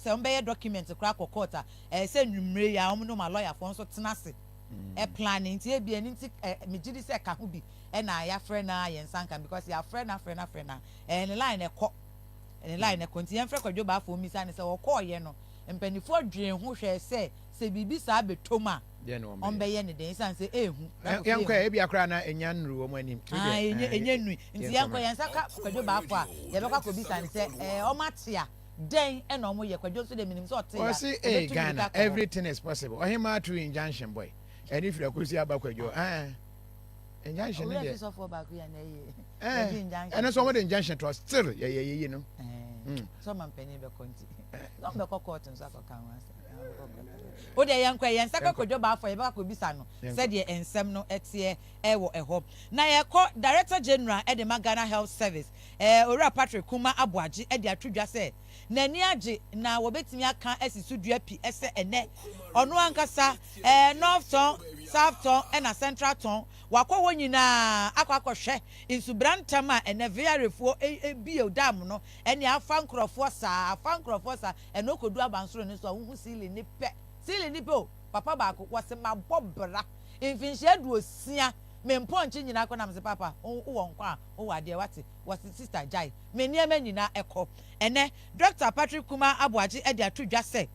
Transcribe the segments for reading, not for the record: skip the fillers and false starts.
se ombe document kra court se nwumre ya no ma lawyer for so tenase planning ti e bi ani ti me gidi se ka ho bi na ya frɛ na ye nsanka because ya frɛ na ne line e konti ye frɛ kwadwo ba afo mi sa ne se wo call ye no mpanifo dwen ho hwɛ se bibi sa betoma on be ye ne den san se ehu yanko e bia kra na enya nru wo manim enya nu nti yanko ye nsaka kwadwo ba afo a ye be kwa ko bi san se o matia den e na omo ye kwadwo so de minim so ote ya say Ghana everything is possible o him to injunction boy and if you kusi abakwadwo injunction ne dey so for back ya na ye and so what injunction to still ye no so man penny be konti no be court nso akoka wansa o de yankwa yansaka kwadwo ba afọ ye be kwa bisa no said de ensem no etie ewo eho na ye ko director general e de Ghana Health Service ora Patrick Kuma Abuaji e de atwodwa se nani age na wobetimi aka asisu dua pi ese ene ono ankasa north ton south ton and a central ton wakọ wonyina akọhwe insubrantam a ene viarefuo bio dam no ene afa nkrofo sa ene okodu abansoro ne so hu sili ni pe o papa ba akọ se mabobra infinhye duosia me mponche nyina akọ na mse papa wo nkwa wo wade wate wase sister Jai me niema nyina ekọ ene Dr. Patrick Kuma Abuaji e de atwodwa se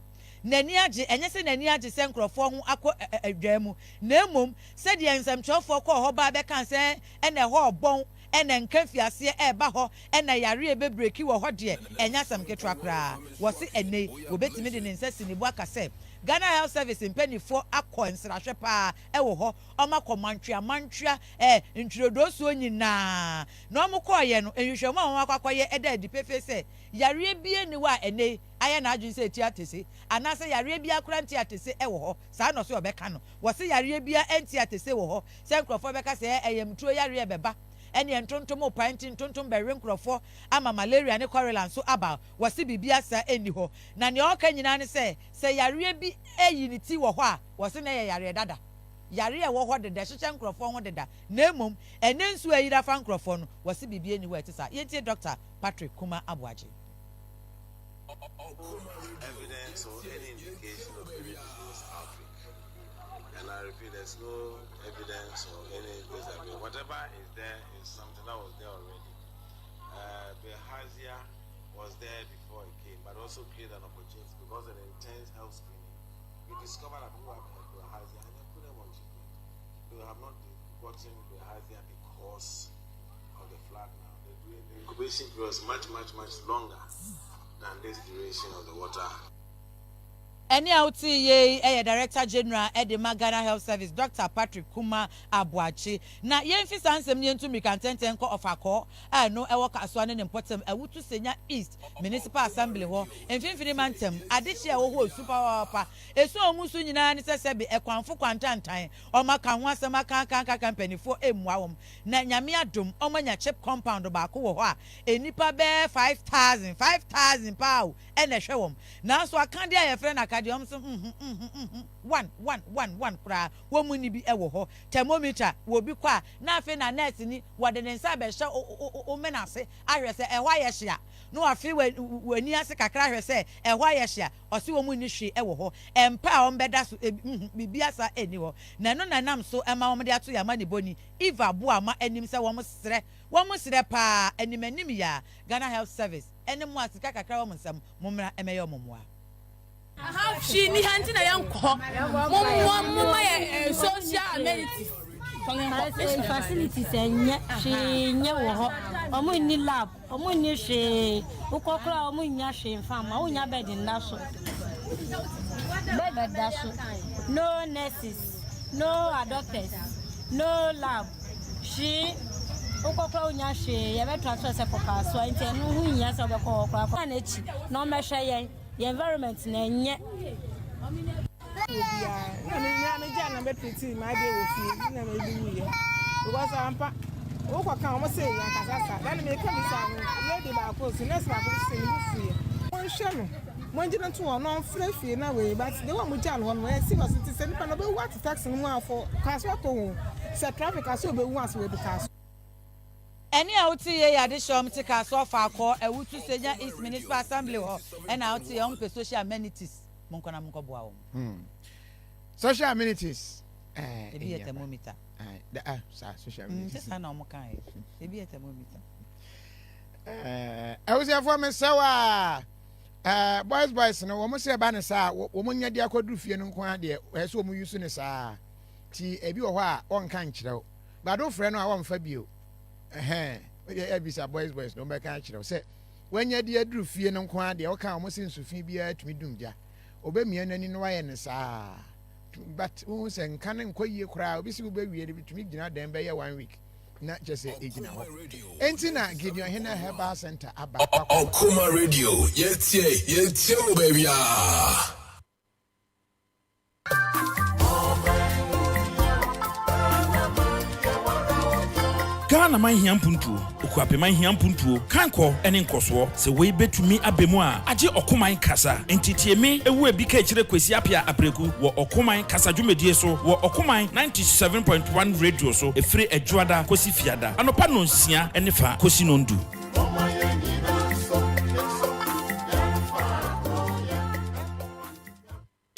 nani age enye se nani age se nkrofo ho akọ adwamu na emom se de ensamchofo kọ ho ba be kan se ene ho obon ene nkafiase e ba ho ene yare ebebreki wo ho de enya sam ketwa kra wo se ene obetimi de nsasi ni bu aka se Ghana Health Service impenifo akọ nsrahwe pa wo ho omakọ mantwa introduce onyina na omukọ ye no ehwehwemu a akwakoye eda adipefe se yare bie ni wa ene aye na adwun se tiatese anase yare bia kura tiatese wo ho saa no so obeka no wo se yare bia entiatese wo ho se nkrofo beka se eyamtuo yare beba ene entontom panti entontom be nkrofo ama malaria ne cholera so aba wo se bibia sa eni ho na ne oka nyina ne se yare bi eyiniti wo ho a wo se na yare dada yare e wo ho de hyeche nkrofo ho deda na emom ene nsu ayira fa nkrofo no wo se bibia ni wo etisa yenti Dr. Patrick Kuma Abuaji. Evidence or any indication of any disease outbreak. And I repeat, there's no evidence or any disease. Whatever is there is something that was there already. Bilharzia was there before it came, but also created an opportunity because of an intense health screening. We discovered that people have had Bilharzia and then put them on treatment. They have not gotten Bilharzia because of the flood now. The incubation period was much longer than this duration of the water. Any outi ye Director General de Ghana Health Service Dr. Patrick Kuma Abuaji na yemfi sansem ni ntumi kantenten ko ofako no ewo kaso ne important awutu senya East Municipal Assembly ho emfimfini mantem adehye wo ho super papa eso omusu nyina ne sese be ekwanfo kwantantan o maka ho asema kan company fo emua wom na nyame adom o manya chip compound ba ko wo ho a enipa be 5000 pound ene hwe wom na so akande aye frɛ na kadiom so 1 kura wo mu ni bi ewo ho thermometer wo bi kwa na afi na nurse ni wo de nsa be hye o menase ahwe se ehwa ye hye no afi wani ase kakra ahwe se ehwa ye hye o se wo mu ni hwe ewo ho empa o mbeda so bibia sa eni ho na no nanam so ema wo de ato ya ma ne boni Eva bu ama enim se wo mo sre pa animanim ya Ghana Health Service ene mu asika kakra wo mo nsam mo mra emeye o momoa she ni hanti na yanko mo social amenities facilities enye she nye wo ho omo ni lab omo ni she ukokora omo nya she mfama wo nya bed na so bed da so no nurses no doctors no lab she ukokora nya she ye be transfer se poka so enti no hu nya se be ko okora na chi no me hwe yen the environment na enye na jana betiti ma dey wo fi na me bi ye because ampa wo kwa kan mo say ya kasasa dan me ka bi sa no lady ba ko si next ba ko si ni fi won hwe no mo njina to won on free fi na we but they want mo jana won we see was it say nipa no be what tax no mo afọ kaso to won say traffic aso be won as we be kaso Any out here, ya de show me take a sofa call, a wood to say East Municipal Assembly or and out here on the social amenities. Monkona Munkobo. Social amenities. Be a thermometer. Social amenities. I know Mokai. Be a thermometer. I was here for myself. Boys, no, almost say banasa, woman ya dia kodu fie no kwa de, so mu yusu ne saa. Ti ebi wo ha on kan kyerɛw. Ba do frɛ no a won fa bio. Ebisa boys no be kan kyerɛw. Sɛ wanya dia duru fie no kwa de, wo kan almost nsufin bia tumi dumgya. Obemia nani no waye ne saa. But who say nkan nkɔyie kora, obi si wo be wie de bitumi gina dem be ye 1 week. Na just say ejina ho entina Gideon Hena Herbal Center aba Okuma Radio yetie mo baby Ghana man hiam puntuo Akuapem man hiam puntuo kanko ene nkoso se we betumi abemu a age okoman kasa entitie me ewu ebi ka kire kwesi apia apreku wo okoman kasa dwumedie so wo okoman 97.1 radio so efire adwada kosi fiada anopa no nsia ene fa kosi no ndu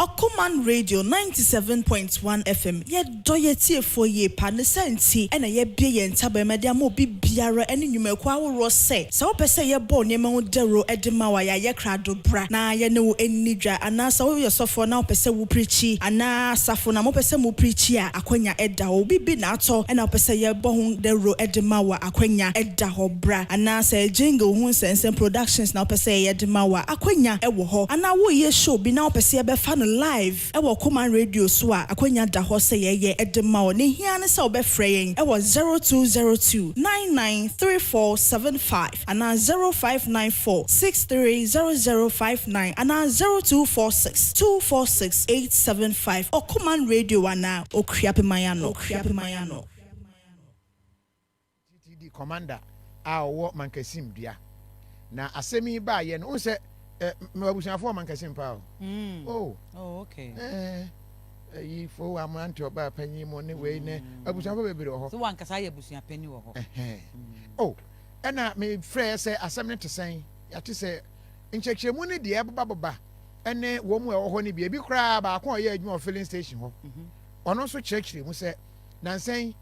Okuman Radio 97.1 FM ye doyetie foye pa ne senti ena ye bie ye ntaba media mo bibiara ene nwumaku aworo se wo pese ye bo ne ma wo dero edema wa ye krado bra na ye ne wo enidwa anasa wo yosofo na wo pese wo preachi ana safo na mo pese mo preachi a akwanya eda wo bibi na ato ena wo pese ye bo hu dero edema wa akwanya eda ho bra anasa jingle hu sense productions na wo pese ye edema wa akwanya ewo ho ana wo ye show bi na wo pese ye be fa live ewo Okuman Radio so a akwanya da ho se ye edema o ne hia ne se obefrɛ yen ewo 0202 993475 ana 0594630059 ana 0246 246875 Okuman Radio ana Akuapem TTD commander a wo mankasim dua na asemi ba ye no se mabusuafo mankasim pa okay yi fo amanti oba panyi mo ne we ne abusuafo bebere ho so wankasa ye busua pani wo ho ena me frɛ sɛ asɛm ne tesen yate sɛ nkyekyeemu ne de baba ene wo mu ɛwɔ hɔ ne bi kra ba ko ɔyɛ adwuma filling station hɔ ɔno nso kyerɛkyerɛ sɛ nansen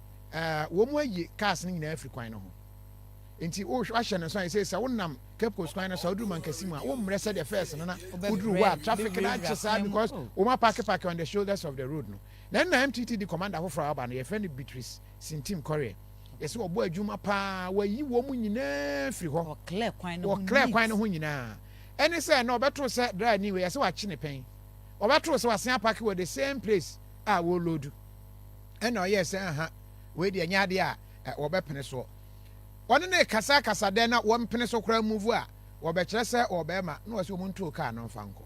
wo mu ayi cars ne nyina afri kwan no ho enti wo ahye ne so ai sɛ wonam Cape Coast kwan na Saudi Mankasi ma wo mrɛ sɛ the first na udru wa traffic na chesa because wo ma park on the shoulders of the road no then na MTT commander ho fra aba no ye friend Beatrice Sintim Korea yesi wo bo adwuma pa wayi wo mu nyina firi hɔ wo clear kwan no ho nyina ɛne sɛ na obeto sɛ drive ni we yesi wa kye ne pen obeto sɛ wasen park with the same place a wo load ɛna ɔyɛ sɛ we de anyade a wo bɛpene so one ne kasa de na wo mpene so kra move a wo be kire se wo be ma na wo se wo ntu car no fanko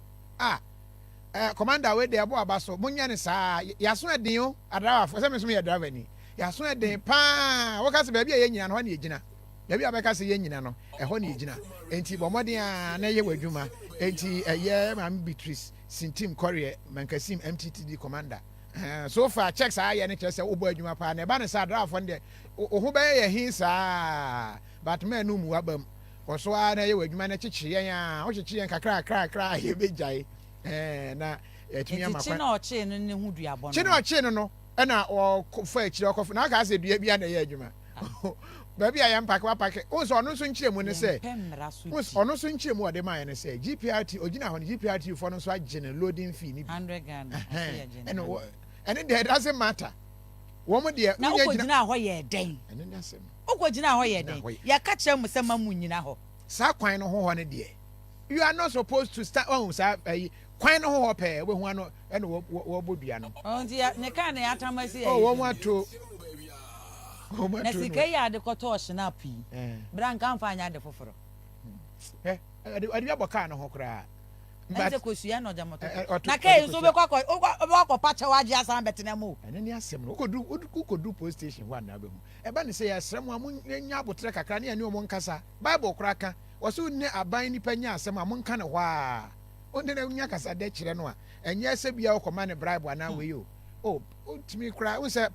commander we de abo abaso munya ne saa yaso eden o adrawa fo se me so me driver ni yaso eden pa wo ka se ba bia ye nyina no ho na yegina ba bia be ka se ye nyina no ho na yegina enti bomoden a na ye wadwuma enti ye ma Beatrice Sintim Korea Mankasim MTTD commander so far checks are ye ne kire se wo bo adwuma pa na ba ne sa adrawa fo de oho be ye hin saa but man no mu abam oso a na ye wadwuma na kyekye yen a wo kyekye yen kakra ye begyae na etumi ama kwa chi na oche no ne hu dua bɔ no chi na oche no na o fa akire okofo na aka se dua bia na ye adwuma ba bia ye mpake wa pake onso ono so nkyire mu ne se ono so nkyire mu ode ma ye ne se GPRT ogina ho GPRT fo no so agye ne loading fee ni 100 Ghana and it doesn't matter woman de na ukogina ho ye den ene ne asem ukogina ho ye den ya ka kire mu se mamu nyina ho sa kwan no ho ne de you are not supposed to start on sa kwan no ho pe we hu ano ene wo bodua no onti ne kan ne atamasi wo mu ato na sika ya de koto ohina pi branka amfa anya de foforo ade aboka no ho kra nze kosua no jamoto na kai nso be kwakọ pacha waji asan betena mu ene ni asem no kodu police station wa na be hu e ba ne se ya srem amun nya abotre kakra ne ani o mon kasa bible kra ka waso ne aban ni panya asem amun ka ne hwa onde na nya kasa de kire no a enye se bia o koma ne bribe ana we yo o timi kra wo se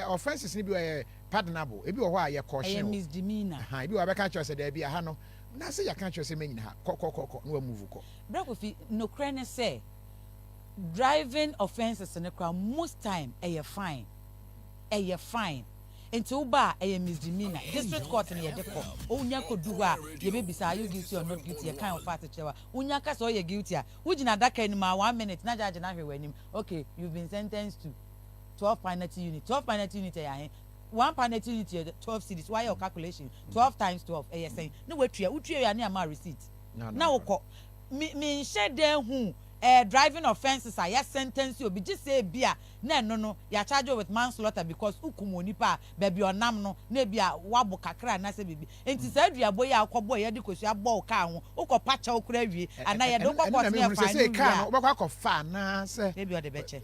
offenses ni bi pardonable ebi wɔ hɔ a yɛ caution misdemeanor ebi wɔ bɛka kyerɛ sɛ da bi aha no na sɛ yɛka kyerɛ sɛ mɛnyina ha kɔ no wa move kɔ Brakofi no crane say driving offenses in the most time fine until ba misdemeanor district court in your deco onya kodua ye be bisa you guilty or not guilty kind of fact chewa onya ka so you guilty would na that kind ma 1 minute na judge na hwe wanim okay you've been sentenced to 12 penalty unit 12 penalty unit one penalty unit 12 cities why your calculation 12 times 12 saying no we tria ya na ma receipt na wo me share dem hu driving offenses are sentence you be just say bia no ya charge with manslaughter because ukumo nipa baby onam no na bia wabo kakra na se bibi enti say aduabo ya akobo ya de kosu abo ka ho ukọ pacha okura wie ana ya de ukọ pot na fa say ka no ubekwa kofa na se baby o de beche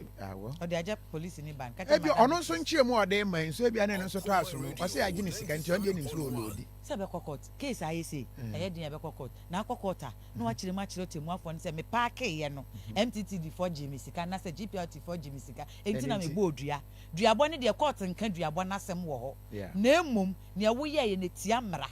o de aje police ni bank ebi ono nso nchie mu o de man so bia na nso to aso no o say agi ni sika nti o de ni nso olodi se be court case aye say din be court na court na wa kire ma kire temu afọ se me park ye no MTTD for Jimmy Sika na se GPLT for Jimmy Sika enti na me bo duabo ne de court nka duabo na sem wo ho na emum ne wo ye ne tia mra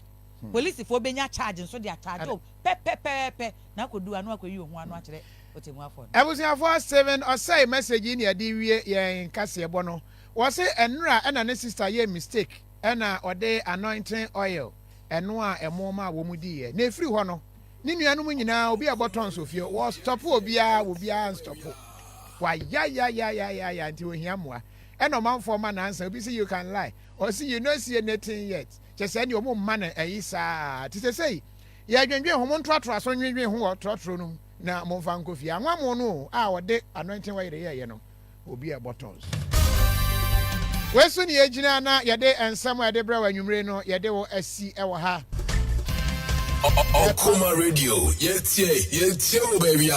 police fo benya charge nso de charge o pe na kodu anu akoyi ohun anu akire otemu afọ ebusiafo 7 or say message ni ade wie ye nkase ebo no wo se enra na ne sister ye mistake na ode anointing oil eno a emoma wo mu di ye na efiri ho no ni nuanu mu nyina obi aboton sofie wo stop obi a stop wa ya nti ohia moa eno manfo ma na answer obi say you can lie or see you no see anything yet just say omo ma na ayi saa ti say ya dwendwen ho mo ntoato so dwendwen ho trotro no na mo fa nkofie anwa mo no a wode anointing wa ye no obi aboton wesu ni ejina na yede ensam yede bra wa nwumre no yede wo asi e wo ha Okuma Radio, yeah, baby.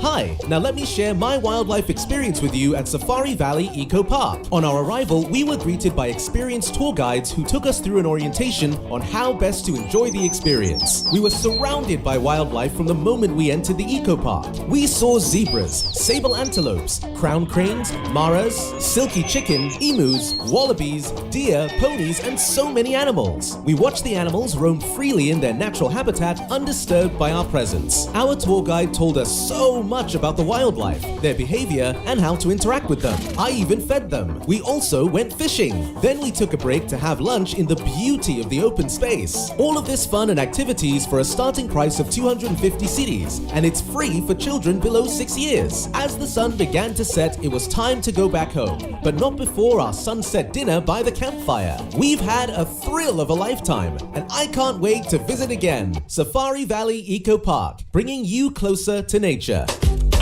Hi, now let me share my wildlife experience with you at Safari Valley Eco Park. On our arrival, we were greeted by experienced tour guides who took us through an orientation on how best to enjoy the experience. We were surrounded by wildlife from the moment we entered the Eco Park. We saw zebras, sable antelopes, crown cranes, maras, silky chicken, emus, wallabies, deer, ponies, and so many animals. We watched the animals roam freely in their natural habitat undisturbed by our presence. Our tour guide told us so much about the wildlife, their behavior, and how to interact with them. I even fed them. We also went fishing. Then we took a break to have lunch in the beauty of the open space. All of this fun and activities for a starting price of 250 cedis, and it's free for children below 6 years. As the sun began to set, it was time to go back home, but not before our sunset dinner by the campfire. We've had a thrill of a lifetime, and I can't wait to visit again. Safari Valley Eco Park, bringing you closer to nature.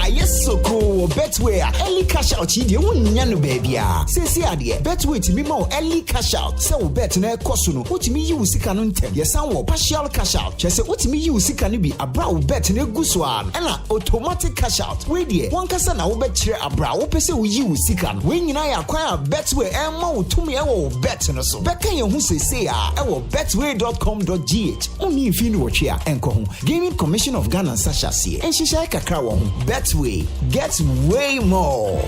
Yes, so cool. Betway, early cash out. You won't know, baby. Say, idea. Betway to me more early cash out. So, bet na kosuno. What me use canon 10. Yes, I partial cash out. Just what me use can be a brow bet na guswan. And automatic cash out. Wait, dear. One casa na bet share a brow. Pese we use can. When you acquire Betway and more to me, I will bet no so. Bet can you who say, I will betway.com.gh. Only if you know what here and come. Gaming Commission of Ghana Sasha see. And she shall kakao. Betway. Gets way more.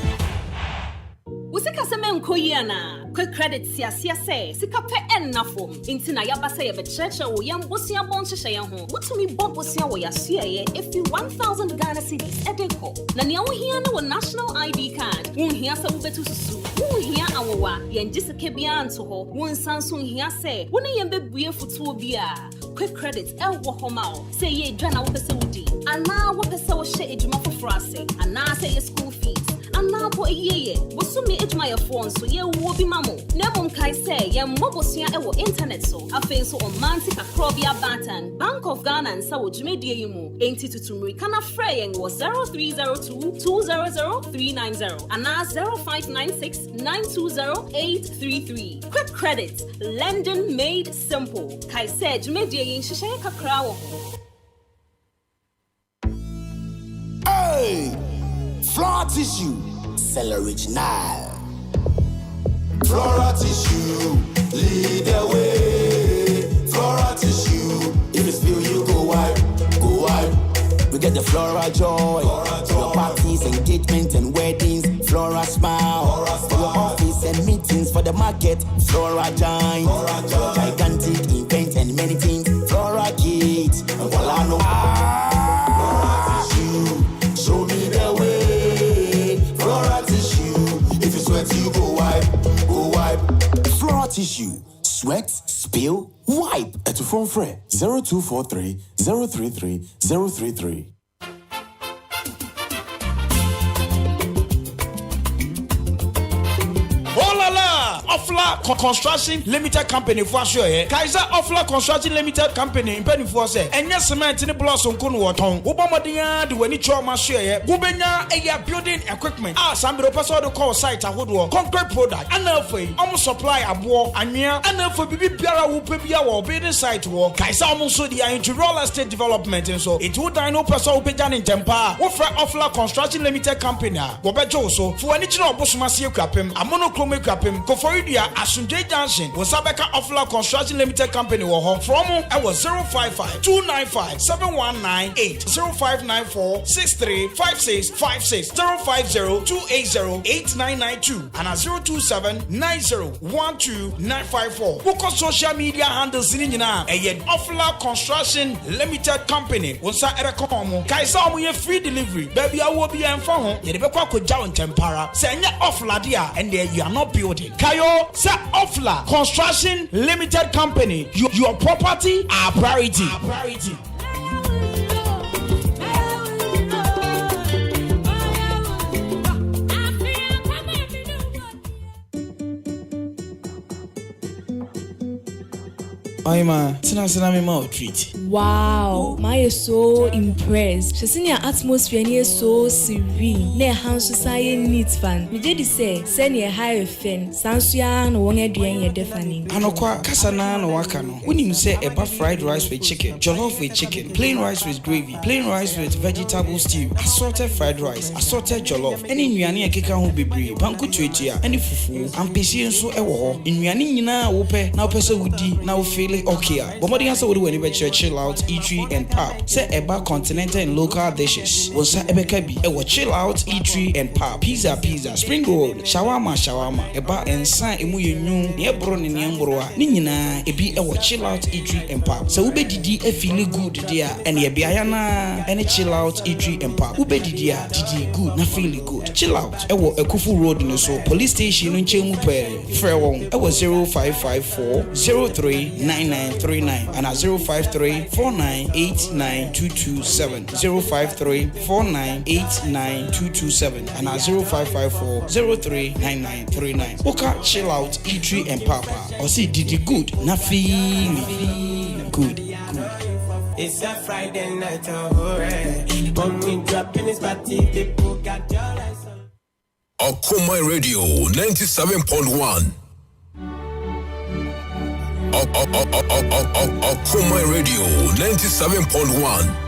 Usika semen koyana quick credit sia say sika pe ennafo intina yaba say be church wo yam bosia bon hye yan ho wotumi bobosia wo yasuye if you 1000 Ghana cedis edeko na ne wo hia na wo national ID card wo hia sa wo betu susu wo hia awowa yen giseke bia nto ho wo nsanso hia say wo ne yen bebue futuo bia quick credit wo homa o say ye dwana wo pese wudi ana wo pese wo hye ejuma foforo ase ana say ye school fees ana bo yeye wo sumi ejuma ye phone so ye wo bi mamo na bom kai say ye mobosua e wo internet so afen so on manti Akrobia Batan Bank of Ghana and sa wo dwumedie yimu enti tutumri kana frey yen wo 0302 200 390 ana 0596 920 833 quick credit lending made simple kai say dwumedie yin hihye kakra wo Hey, floor tissue, cell original. Flora tissue, lead the way. Flora tissue, if it's still you go wipe, we get get the Flora Joy. For your parties, engagement and weddings, Flora Smile. For your office and meetings, for the market, Flora Giant. For your gigantic events and many things, Flora Kids. And voila, no. Flora Tissue, show me the way. Flora Tissue, if you sweat, you go wipe. Flora Tissue, sweat, spill, wipe. At phone free 0243 033 033. Offla Construction Limited Company for sure. Kaiser Offla Construction Limited Company in Penny for say. And yes, cement in the blossom kun waton. Obamadia do any trauma share. Gubenya a building equipment. Some person to call site a wood concrete product. And almost supply a war and near and for Bibi Biara who prepare or building site war. Kaiser almost they are into real estate development and so it would no person who began in Tempa. Offer Offla Construction Limited Company. Gobejo so for any job Bosmasi Akuapem, a monochrome Akuapem, Koforidia, Asunje Junction, was Sabeka Offla Construction Limited Company or home from I was 055 295 7198 0594 635656 050 280 8992 and 027 90 954. Book on social media handles in Offla Construction Limited Company. Was Erekomo, Kaisa, we have free delivery. Baby, I will be in phone. You never could down Tempara. Say, Offla dia, and there you are not building. Kayo, say Offla Construction Limited Company. Your property, our priority. Oima, tina me mau treat. Wow, my is so impressed. She seen your atmosphere and so serene. Ne house society needs fan. Me did say, send your high fan. Sansuya no one doing your deafening. Anokwa kasana no wakano. When you say a fried rice with chicken, jollof with chicken, plain rice with gravy, plain rice with vegetable stew, assorted fried rice, assorted jollof. Any nyani akeka ho bebre, banku twetia, any fufu, ampesi nso ewo. In nyani nyina wo pe, na wo pese wudi, na wo feel okay. But what do you answer with when you chill out, eatery and pub? Say about continental and local dishes. Was a ebekabi, a chill out, eatery and pub. Pizza, spring roll, shawarma, eba and sign emu yenu, yebron in yambroa, nina, ebi a chill out, eatery and pub. So ube didi a feel good dear, and ye biayana, and a chill out, eatery and pub. Ube didi good, na feel good. Chill out. Ewo Akuffo Road in so police station in Chemupe, Frewon, ewo 0554 039939 and 05349892227 05349892227 and 0554 039939. Oka chill out, eatery and papa. Or see did it good, na feel good. It's a Friday night, alright. When we drop in this party, people got your lights on. Akoma Radio 97.1. Akoma Radio 97.1.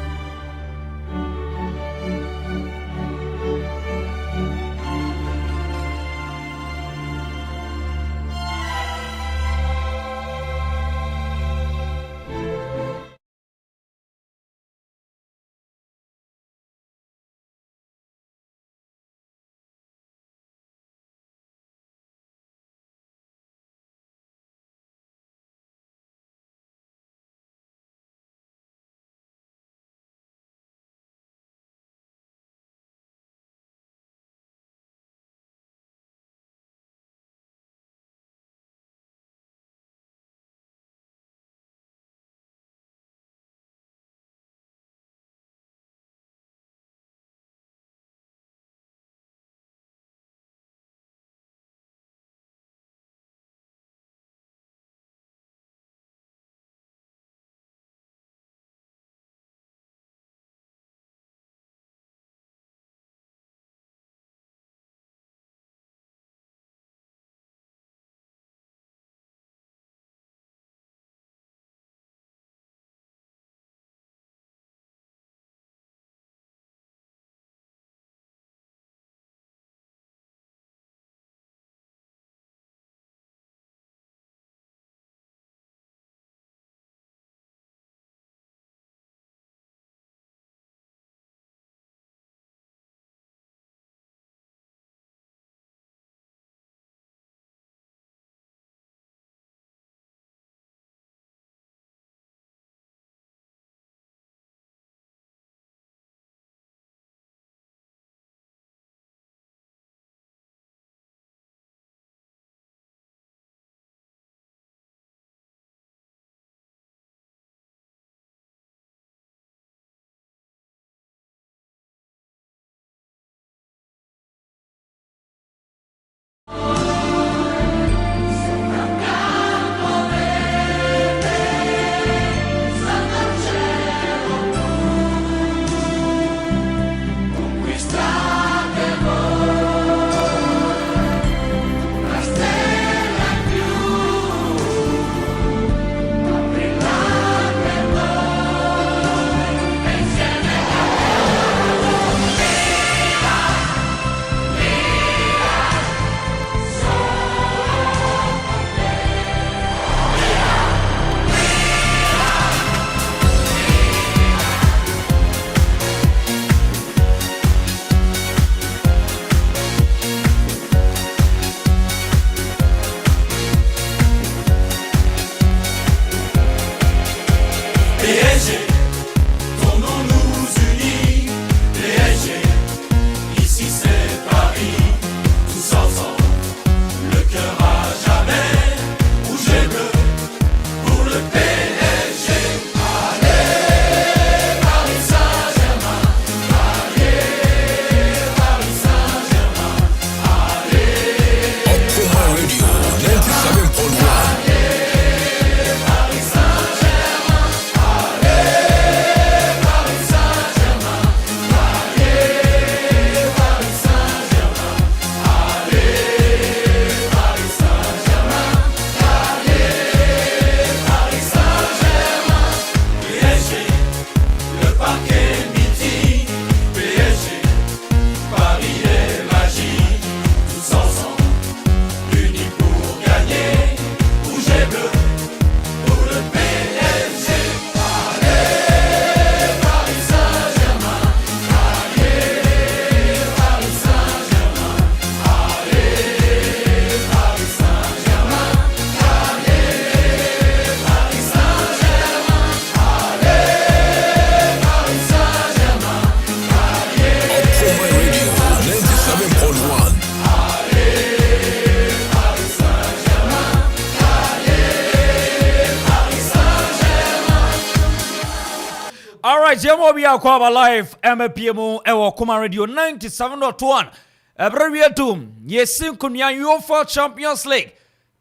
Jemo bi akwa live MPM ewo Kuma Radio 97.1 Ebrewiatum yesin kunya UEFA Champions League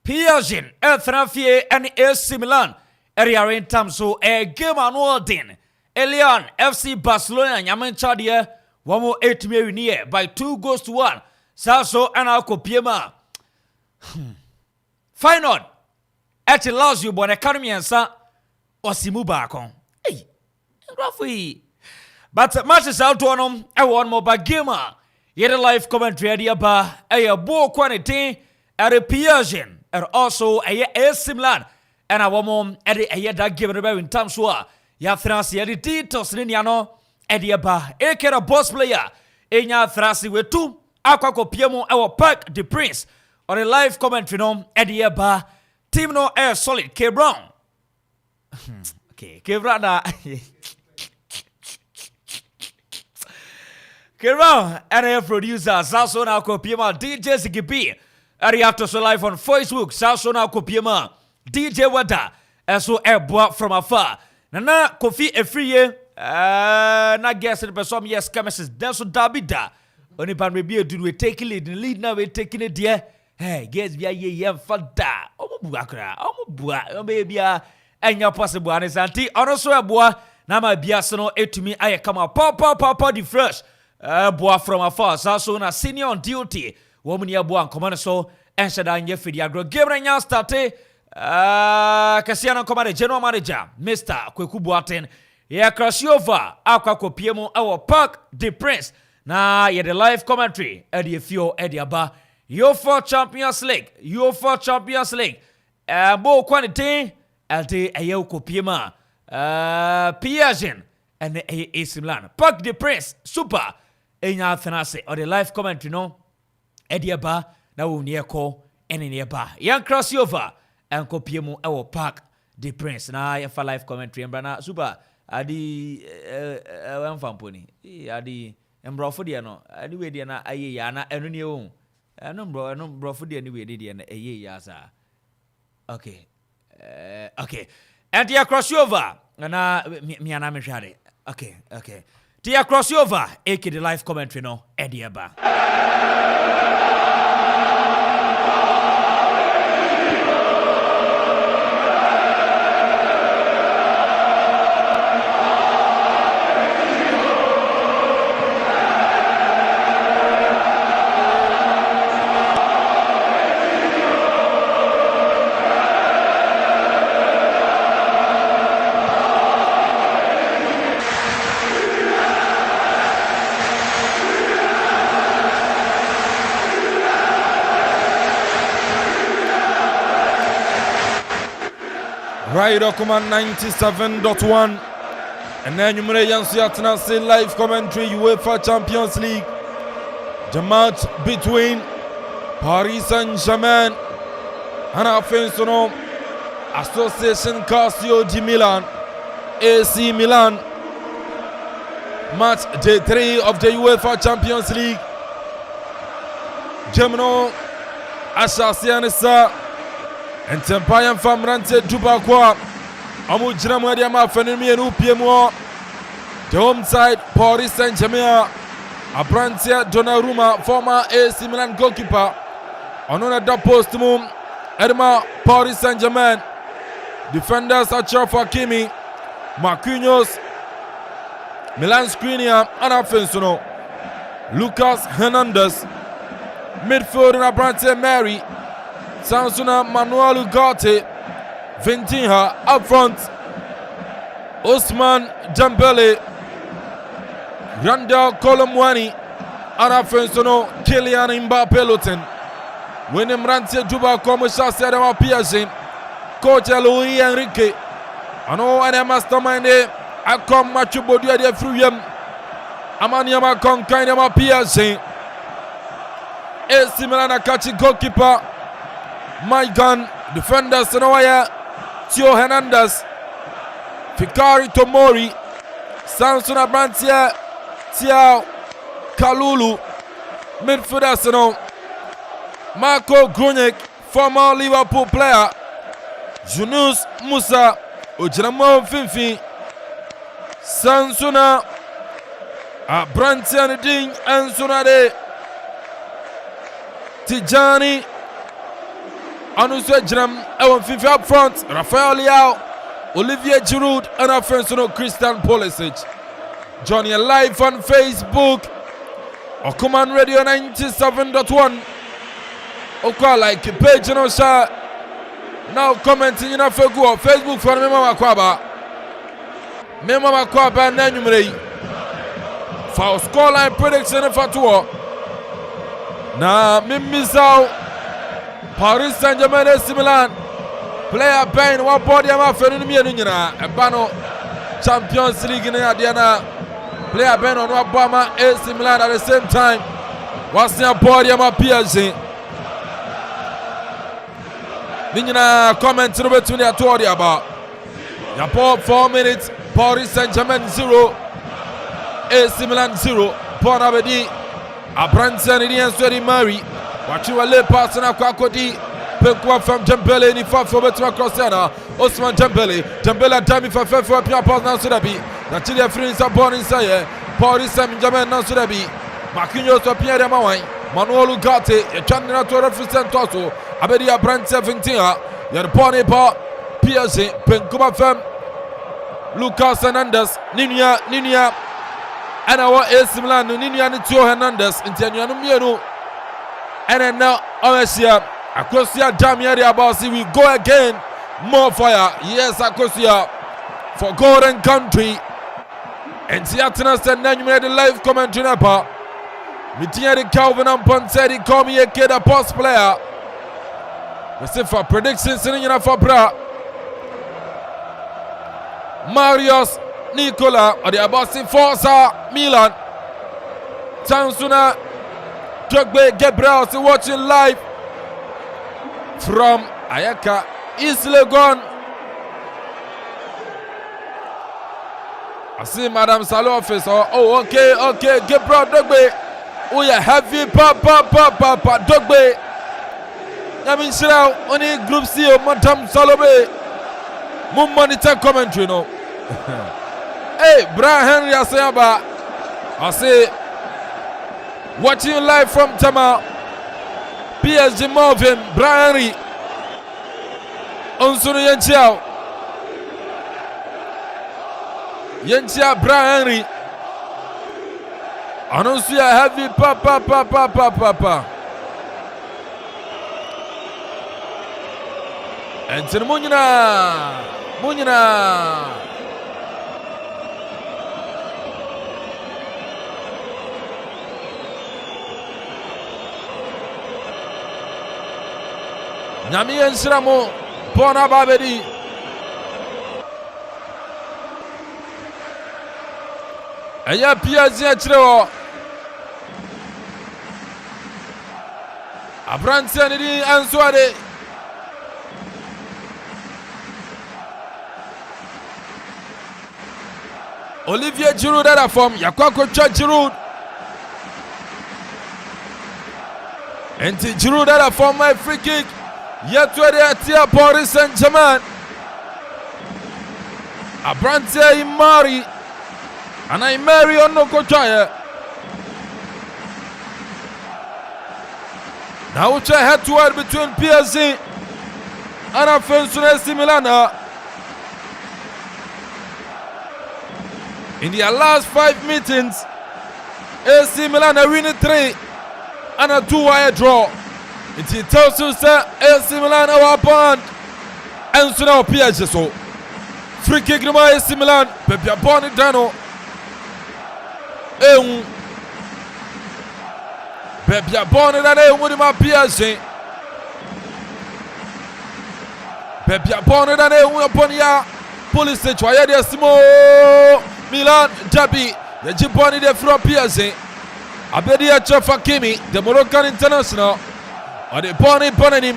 PSG Ethrafie and AC Milan area rentam so game annual din Elian FC Barcelona nyamen chadie wamo 8 winiye by 2-1 Saso and Akuffo final at Lazio bon academy ansa osimu baakon Rafi. But matches out on them, I want more by gamer. Yet a live commentary idea by a bo quantity at a PSG and also a AC Milan and our mom at a that given about in Tamsua. Ya Franci at the details Liniano at the bar, a care boss player. In ya Franci with 2 Akropong-Akuapem our Park the Prince on a live commentary no at the bar. Team no air solid K Brown. Okay, K Brown. Kira and a producer, Sasona Akuffo, DJ Zigibi. Ariato so live on Facebook, Sasona Akuffo, DJ Wada, and so a boy from afar. Nana Kofi a free year, na guess it, but some yes, chemists, then so Dabida. Only pan maybe do we take it in lead now, we're taking it, dear. Hey, guess we are ye fada. Oh, Buakra, oh, Bua, maybe and your possible and his auntie, also a boy. Now my biasono, it to me, I come up, papa, the fresh. Boy from afar, so na senior on duty. Woman ya boy command so and said I nyefidi agro Gabriel starte Kasiano command general manager Mr. Kweku Boateng ya crossover Akropong-Akuapem our Park the Prince na ye the live commentary Eddie Fio Eddie Aba UEFA Champions League bo quantity lte Akropong-Akuapem PSG and AC Milan Park the Prince super Enya Thanase or the live commentary no Ediaba na wo near call any nearby. Young crossover and Akropong-Akuapem our Park the Prince na ya for live commentary and super adi famponi adi embrofo dia no anyway dia na aye ya na enu ne o eno brofo dia anyway dia na aye ya sa okay and the crossover na me ana me hware okay Tia crossover, aka the live commentary no, Eddie Aba. Right, Okuma 97.1. And then you may say live commentary UEFA Champions League. The match between Paris Saint-Germain and Amanfo Association Calcio di Milan, AC Milan. Match day 3 of the UEFA Champions League. Gemino Ashasianisa. And Tempayan Famrante Dubakwa Amu Jinamuadia Mafenemi and Upiemo. The home side, Paris Saint-Germain. Abrantia Donnarumma, former AC Milan goalkeeper. On another post move, Edma Paris Saint-Germain. Defenders Achraf Hakimi, Marquinhos, Milan Skriniar, and Amanfo. Lucas Hernandez. Midfield in Abrantia Mary. Sansuna Manuel Ugarte, Vintinha up front, Osman Dembele, Randall Colomwani, Amanfo, Kylian Mbappé Loten, Winning Rantia Juba Commercial Sedama PSG, Coach Louis Enrique, and all other mastermind, I come Machu Bodia de Fruyem, Amaniama Conkainama PSG, AC Milan catching goalkeeper. My gun, defender Senowaya, Tio Hernandez, Fikari Tomori, Samson Abrantia, Tiao Kalulu, midfielder Seno, Marco Grunek, former Liverpool player, Yunus Musa, Ojinamo Finfi, Sansuna Abrantian Ding Ansuna de Tijani Anuswe Jram Ewan Fifi up front Rafael Leao Olivier Giroud and our friends Christian Pulisic. Johnny live on Facebook Okuman Radio 97.1 Okwa like page no sha now commenting in a Facebook for Mema Makwaba na numere for scoreline prediction for tour na Mimisao Paris Saint-Germain AC Milan player Ben one body am afenu mi enu nyina ebano Champions League na Diana player Ben on Obama AC Milan at the same time was near body am PSG Ninyina comment no between the two about Yapo 4 minutes Paris Saint-Germain 0 AC Milan 0 Pon Abedi Abrantian Idian Mari Wachiwa le pass na kwa kodi Penkwa from Dembele ni fa for betwa crossena Osman Dembele Dami fa pia pass na Sudabi na Chile Frins are born inside Paris Saint-Germain na Sudabi Marquinhos so Pierre Mawai Manuel Ugarte e channe na to represent also Abedi Abrantian 20 ya pone pa PSG Penkwa from Lucas Hernandez Ninia and our AC Milan Ninia ni Tio Hernandez Intianu mienu and now Oasia Akosia Damiari Abasi we go again more fire yes Akosia for Golden Country and Tiatana said now you made the live commentary napa Mitiari Calvin and Ponsedi call me a kid a post player we say for predictions in for bra Marius Nicola or the Abasi Forza Milan Tansuna Drogba Gabriel is watching live from Ayaka East Legon. I see Madame Salo office. Oh, okay. Gabriel Drogba. Oh, yeah, heavy papa Drogba. Yamin Shirao only Group C of Madame Salobe. Mum monitor commentary, no. Hey, Brian Henry Asayaba. I say, watching live from Tama. PSG Marvin, Brian Henry. Onsuru Yenchia, Brian Henry. Announce heavy papa. And Munina. Nyami Ensramo, Bona Babedi. Aya PSG Achrewo. Abrantian di Ansuade. Olivier Giroud at a form, Yakwako Giroud. And Giroud at a form, my free kick. Yet to the Paris Saint-Germain. Abrantia Mari. And I marry on no Kochaya. Now which I had to add between PSG and AC Milan. In their last 5 meetings, AC Milan are winning 3 and a 2-wire draw. It tells us that AC Milan our opponent and so now PSG so free kick no AC Milan Pepia Boni Dano Pepia Boni Dano with my PSG Pepia Boni Dano with Ponia Police Choya de Simo Milan Jabi the Jiboni de Fro PSG Abedia Chafakimi the Moroccan international on the Bonin.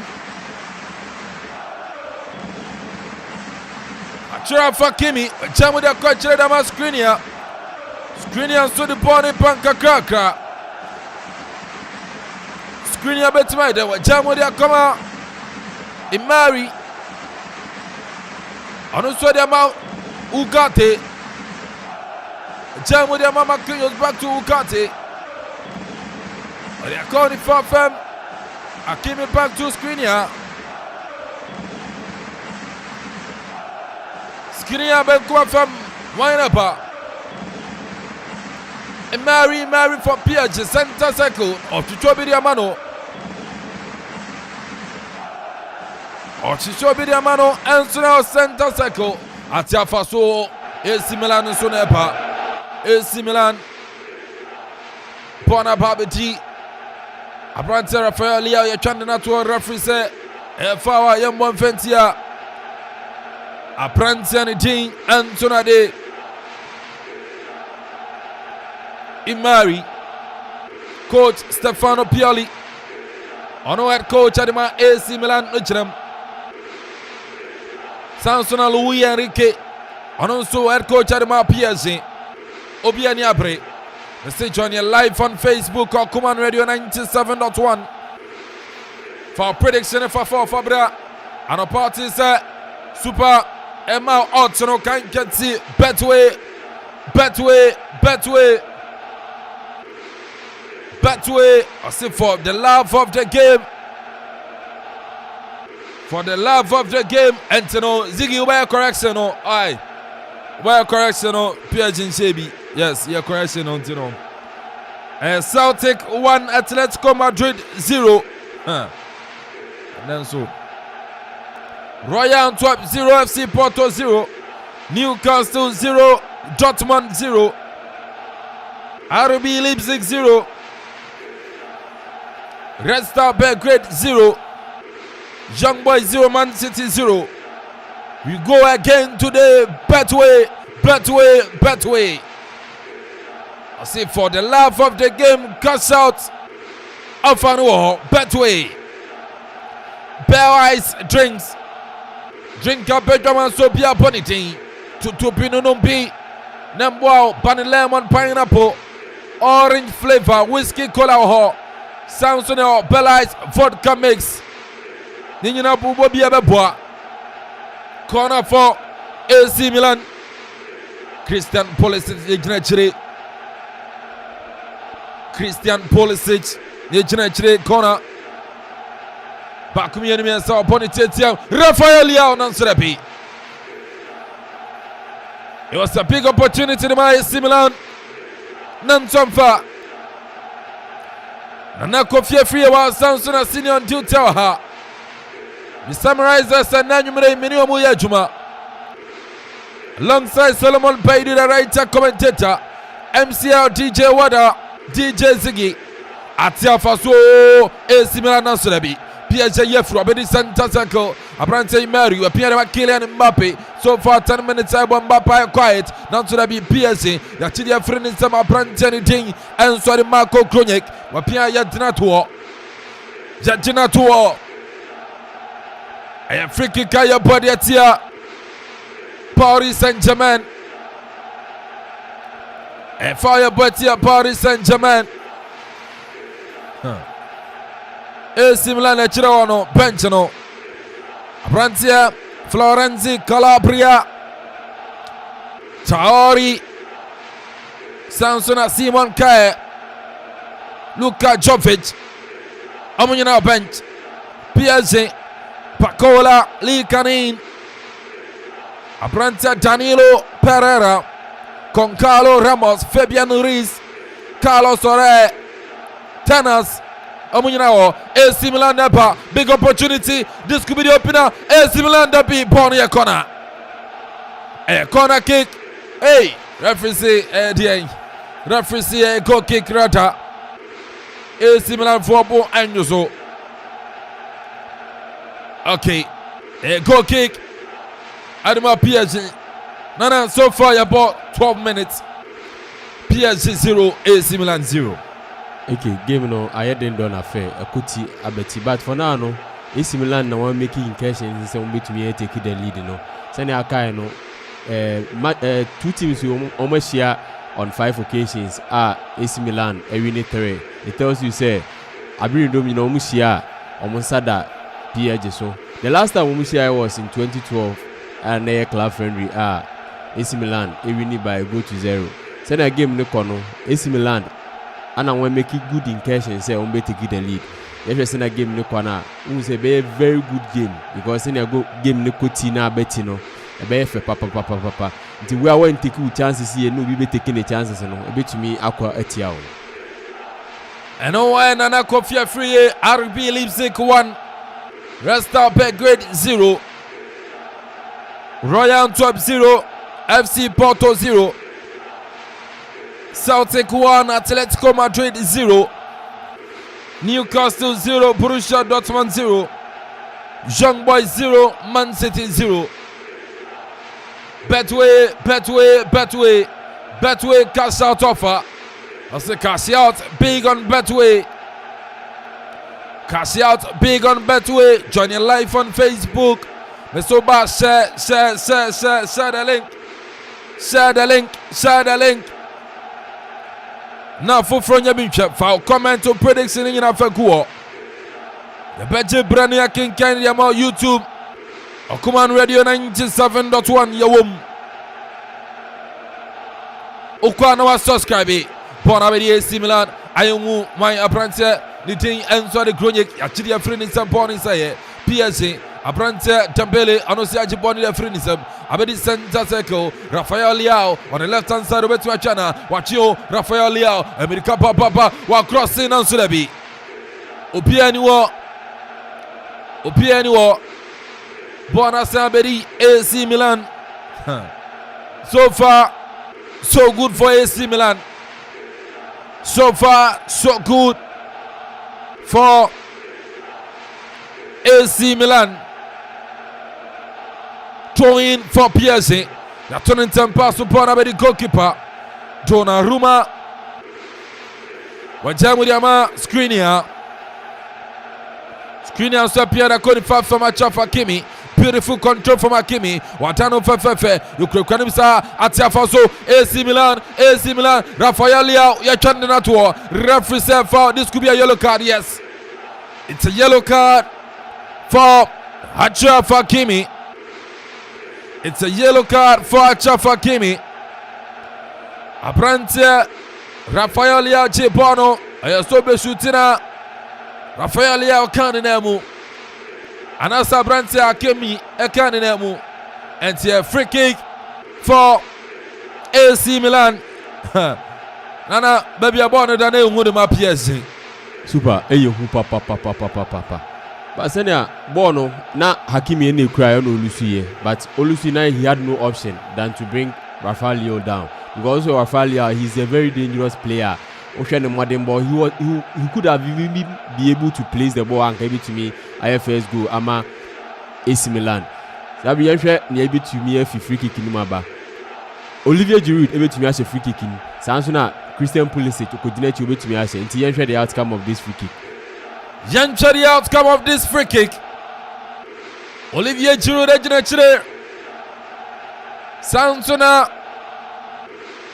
Achira Fakimi, Jamu de Coachre Dama Skriniar to the Bonin Panka Kaka. Skriniar Betmaida, Jamu de Akoma Imari. And also the amount Ugate Jamudia Mama Kinyos back to Ukate. They are calling for them. Akimi back to Skriniar. Skriniar Benkwa from Wainapa. And Mary for PSG center circle of Chichobidiamano. Or Chichobidiamano and Sunel center circle. Atiafaso AC Milan and Sonepa. AC Milan. Bona Babiti. Abrante Rafael Lia, you're trying to referee say, Fawa Yambon Fentia. Abrante and Jean Antonade. Imari. Coach Stefano Pioli. Ono head coach Adema AC Milan Uchram. Sansona Louis Enrique. Ono so head coach Adema PSG. Obiani Abre. Message on your live on Facebook or Command Radio 97.1 for prediction for Fabra and a party Super Emma Ottono can get see Betway. I say for the love of the game. For the love of the game, and to know Ziggy where correction or where correction or PSG Shebi. Yes, you're correction on to know. Celtic 1, Atletico Madrid 0. And then so. Royal Antwerp 0, FC Porto 0. Newcastle 0, Dortmund 0. RB Leipzig 0. Red Star Belgrade 0. Young Boys 0, Man City 0. We go again today. Betway. I say for the love of the game, cash out of an war. Betway. Bell Ice drinks. Drink a Benjamin Sobia Bonity. Tutupino Numpi. Nambow, Bunny Lemon Pineapple. Orange flavor. Whiskey Cola Ho. Samson or Bell Ice vodka mix. Nina Bubo Biabeboa. Corner for AC Milan. Christian Pulisic. Christian Pulisic, the corner. Bakumi enemy and saw Bonitetia. Rafael Leao Nansurapi. It was a big opportunity to my AC Milan. Nansomfa. Nanako Fiefri was Samson a senior on duty. The summarizers and Nanumere Minimum Yajuma. Alongside Solomon Paidu, the writer commentator, MCL DJ Wada. DJ Ziggy Atia Faso AC Milan Nasurabi PSG Yefru Abedi Santa Circle Abrante Mary appear Kylian Mbappe so far 10 minutes Mbappe quiet Nasurabi PSG Yachidia friend in some Abrante anything and sorry Marco Kronic Wapia Yadinato I am freaking Kaya body at here Paris Saint-Germain and fire Botia Paris Saint-Germain. AC Milan e Girona benchano. Abrantia Florenzi Calabria. Taori Samsona Simon Kaye. Luka Jovic. Amunina bench. PSG Pacola Lee Canin. Abrantia Danilo Pereira. Con Carlo Ramos, Fabian Ruiz, Carlos Ore, Tenas, Amunao, AC Milan Napa, big opportunity. This could be the opener. AC Milan Napa, born a corner. A corner kick. Hey, referee say, referee say a goal kick rata. AC Milan for ball and so. Okay, a goal kick. Adama PSG. Nana, so far about 12 minutes. PSG 0, AC Milan 0. Okay, game no, I had done affair. A kuti abeti, but for now no, AC Milan no one making incursions. So we to me take the lead no. Send Akai no. Two teams we almost share on 5 occasions. AC Milan a winning 3. It tells you say, I bring domino musia almost sada PSG. So the last time we share was in 2012 and a club friendly AC Milan winning by a goal to 0. Send a game no kono. AC Milan. And I want make it good incursion. Say on take the lead. If send a game no corner, we say be a very good game because in a go game no kotina betino. A be for papa. Until we are going to take chances here, no we be taking the chances no. A bit to me Aqua Etiao. And Nana Kofia Free RB Leipzig 1. Resta Belgrade 0. Royal Antwerp 0. FC Porto 0. Celtic 1. Atletico Madrid 0. Newcastle 0. Borussia Dortmund 0. Young Boys 0. Man City 0. Betway cash out offer. I say cash out big on Betway. Cash out big on Betway. Join your live on Facebook. Mr. Ba share the link. Share the link. Now for from your binche, for comment to prediction in your fakuo. The Betty Brania King Candy about YouTube. Okuman Radio 97.1 Yawum. Okwana was subscribe. Pona be AC Milan. Ayomu my apprentice. The thing enso the chronic. Actually a friend in some point inside. PSG. Apprentice Dembele. Anosia Jiboni the friend in some. Abedi center circle. Rafael Leao on the left hand side of Betuachana. Wachio Rafael Leao. America Papa. Wa crossing on Sulebi. Opianiwo. Bona Saberi AC Milan. So far, so good for AC Milan. So far, so good for AC Milan. Throwing for PSG. The turning time pass to the goalkeeper. Donnarumma. Wajamuriama screen here. Screen here so Pierre Codifa from Achafa Kimi. Beautiful control from Akimi. Watano Fefe. You could call him Atiafaso. AC Milan. Rafael Leao. You're chanting at war. Referee said foul. This could be a yellow card. Yes. It's a yellow card for Achafa Kimi. It's a yellow card for Achafa Kimi. Abrante Rafael Leao Chebono. Ayasobe Shutina. Rafael Leao Kaninamu. Anasa Brante Akemi Ekanemu. And a free kick for AC Milan. Nana baby abona dane ungude ma PSG. Super eyo papa. But senia bono na Hakimi ene cry no Olusuye, but Olusuye he had no option than to bring Rafael Leao down. Because also Rafael Leao, he's a very dangerous player. Ocean modern ball, he could have even be able to place the ball and give it to me IFS goal ama AC Milan. Sabi yenhwe na ebe to me a free kick ni maba. Olivier Giroud ebe to me as a free kick ni. Sanso na Christian Pulisic coordinate ebe to me as nti yenhwe the outcome of this free kick. Yenhwe the outcome of this free kick. Olivier Giroud ejina chire. Sanso na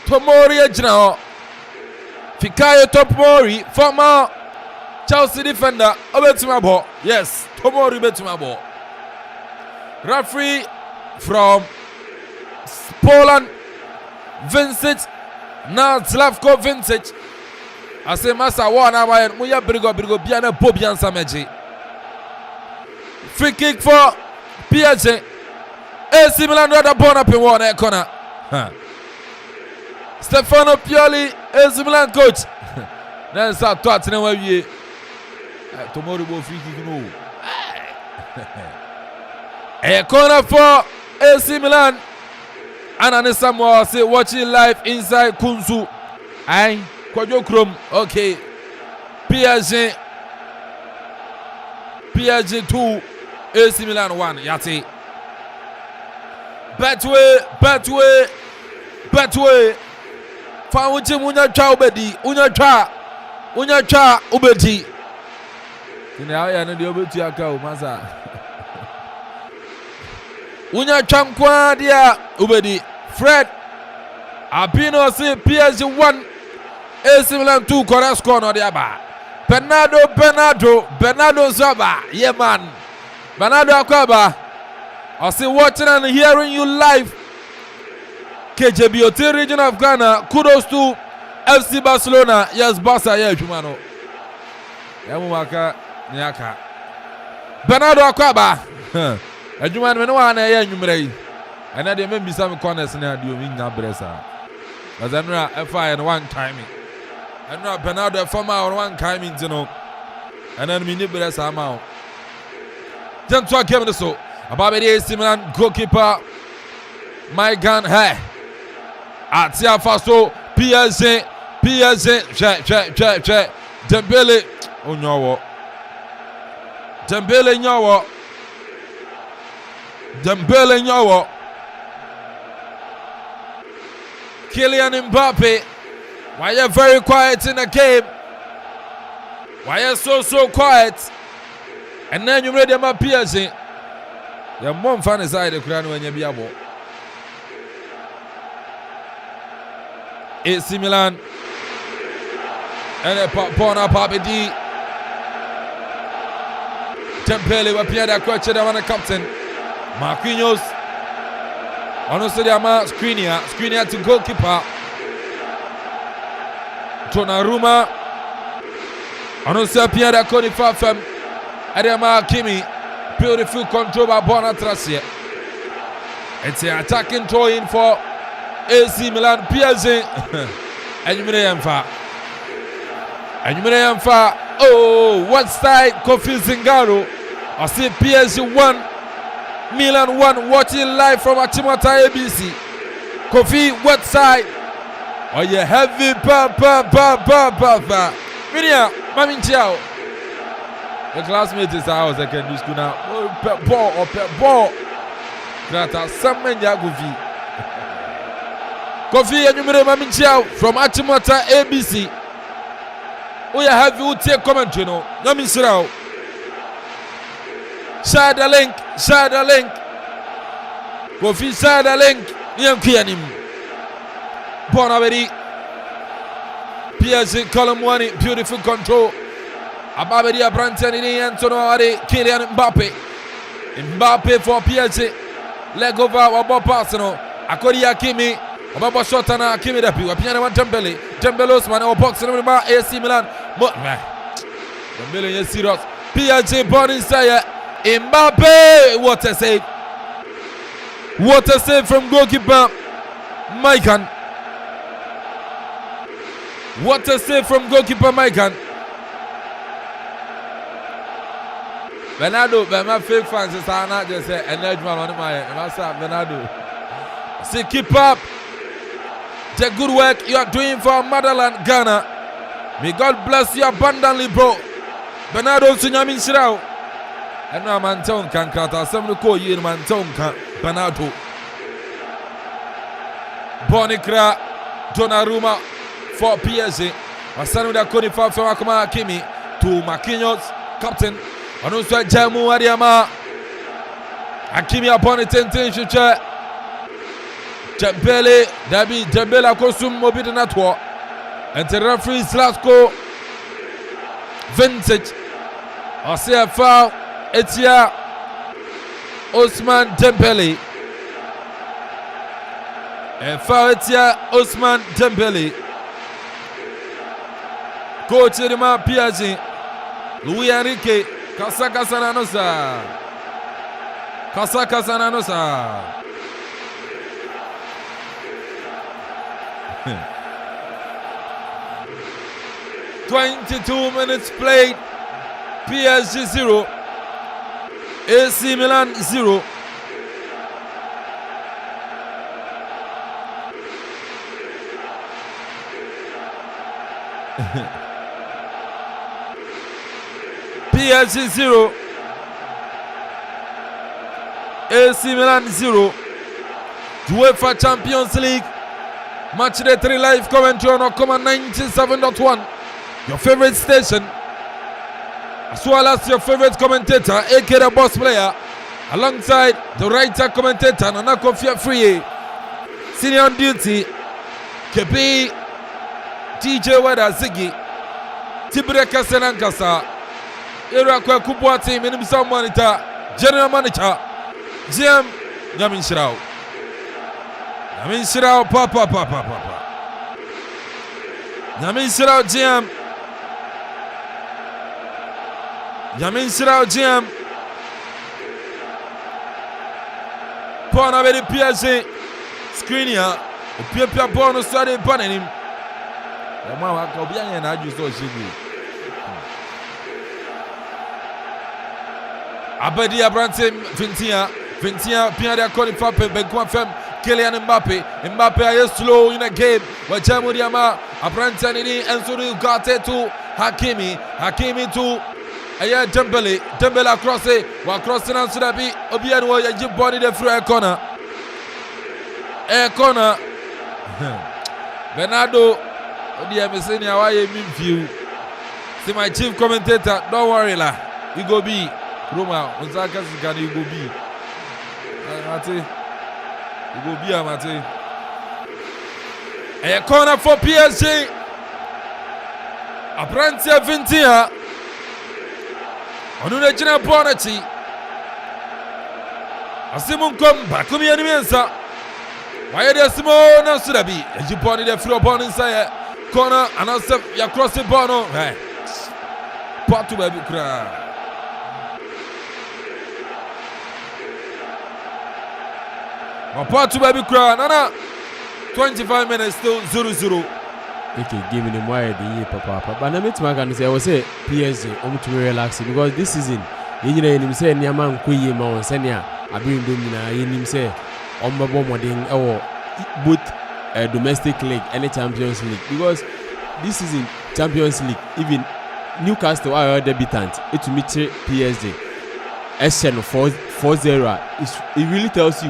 Tomori ejina. Fikayo Tomori, former Chelsea defender, Obetumabo. Yes, Tomori Betumabo. Referee from Poland, Vincent, now Slavko Vincent. I say Masa Wana Wayan, Muya Brigo Biana Bobian Sameji. Free kick for PSG. AC Milan rather born up in one corner. Stefano Pioli, AC Milan coach. Then start to know where tomorrow will free kick no. A corner for AC Milan. And Anissa Moore say watching live inside Kunzu. Aye, Kwajo Krum. Okay. PSG 2, AC Milan 1. Yati. Betway. Fawuchi munya cha ubedi. Unya cha ubedi. Tine haya na ndio ubedi aka umaza. Unya cha mkwa dia ubedi. Fred Abino say PSG 1 AC Milan 2 correct score no dia ba. Bernardo Zaba. Yeah man. Bernardo Akwaba. I say watching and hearing you live KJBOT region of Ghana. Kudos to FC Barcelona. Yes, Barca, yeah, Jumano. Yamumaka, Nyaka. Bernardo Akwaba. A Juman, no one, a young and I didn't be some corners in a doing Nabresa. As I know, a fire and one timing. I know Bernardo from our one timing, you know. And then we need Bresa amount. Then to a game so. About AC Milan goalkeeper. My gun, hey. Atia Faso, PSG, check. Dembele, Onyawo. Dembele Nyawo. Kylian Mbappe. Why you very quiet in the game? Why you so quiet? And then you ready my PSG. Your mom fan inside the crown when you be able. AC Milan. And a Bona Papi D. Dembele will appear that question on the captain. Marquinhos. Honestly, they are Skriniar to goalkeeper. Donnarumma. Honestly, appear that Cody Farfam. Adema Kimi. Beautiful control by Bonatracia. It's an attacking throw in for AC Milan. PSG. And you oh, what side? Kofi Zingaro. I see PSG 1, Milan 1. Watching live from Achimota ABC. Kofi, what side? Oh, you heavy pa. Vinia, Mami Chiao. The classmate is our secondary school now. Oh, pet ball. Grata, some men Yagovi. Kofi and you Mami Chiao from Achimota ABC. Oh, you have you take comment, you know. Nami Sirao. Share the link. Kofi, share the link. Niam Kianim. Bonaveri. PSG, column 1, beautiful control. Ababedi Abranten, Antonio Ari, Kylian Mbappe. Mbappe for PSG. Leg over, Wabo Personal. Akori Akimi. Wabo Shotana, Akimi Dapi. Wapiana Dembele. Dembele Osman, or boxing about AC Milan. Dembele is serious. PSG born inside. Mbappe. What a save. What a save from goalkeeper Maikan. What a save from goalkeeper Maikan. Bernardo, but my fake fans is not just say an edge man on my Bernardo. Say keep up the good work you are doing for motherland Ghana. May God bless you abundantly, bro. Bernardo Sunyamin Shirao. And now Manton can cut some of the call you in Manton can Bernardo. Bonikra Donnarumma for PSG. Masanu da Cody from Akoma Kimi to Marquinhos, captain. And also Jamu Adiama. Hakimi upon it intention. Dembele, Dabi, Dembele Kosum Mobile Network. And the referee Slasko Vintage. I see a foul. Etia Osman Dembele. A foul Etia Osman Dembele. Coach Edema PSG. Louis Enrique. Kasaka Sananosa. 22 minutes played. PSG 0. AC Milan 0. PSG 0. AC Milan 0. UEFA Champions League Match Day 3 live commentary on Okoma 97.1. Your favorite station, as well as your favorite commentator, aka the boss player, alongside the writer commentator, Nana Kofi Free, senior on duty, KP, DJ Wada Ziggy, Tibreka Senankasa, Irakwa Kubuati, Minimum Monitor, General Manager, GM Yamin Shirao. Yamin Sirao papa. Yamin Sirao GM. Yamin Sirao GM. Pon avec le PSG. Screen ya. Puis bon no stade pas nim. Moi wa ko bien na ju so shigu. Abedi Abrante Vintia bien de qualifier Benko FM Kylian Mbappe is slow in a game where Jamu Diama Abrante ni Ensuru Gate to Hakimi to Aya Dembele across it while crossing on Sudabi Obiano ya jib body the free corner Bernardo Odia Messini awaye view. See my chief commentator, don't worry la. You go be Roma, Ozaka Zigani, you go be. Mate. You go be Mate. A corner for PSG. Apprentice Vintia. On une general bonati. Asimon come back to me animiensa. Why there Simon and Sudabi? And you pony the free upon inside corner and also you cross the ball. Hey. Part to baby cry. Part to baby cry. Nana 25 minutes still 0-0. Okay, give me the more the papa. But I mean to my say I was say PSG to relax because this season you know him say Niaman Kuyi ma senia abin domina him say Ombo modern both domestic league and the Champions League because this season Champions League even Newcastle are debutant it to meet PSG SN 4-0 it really tells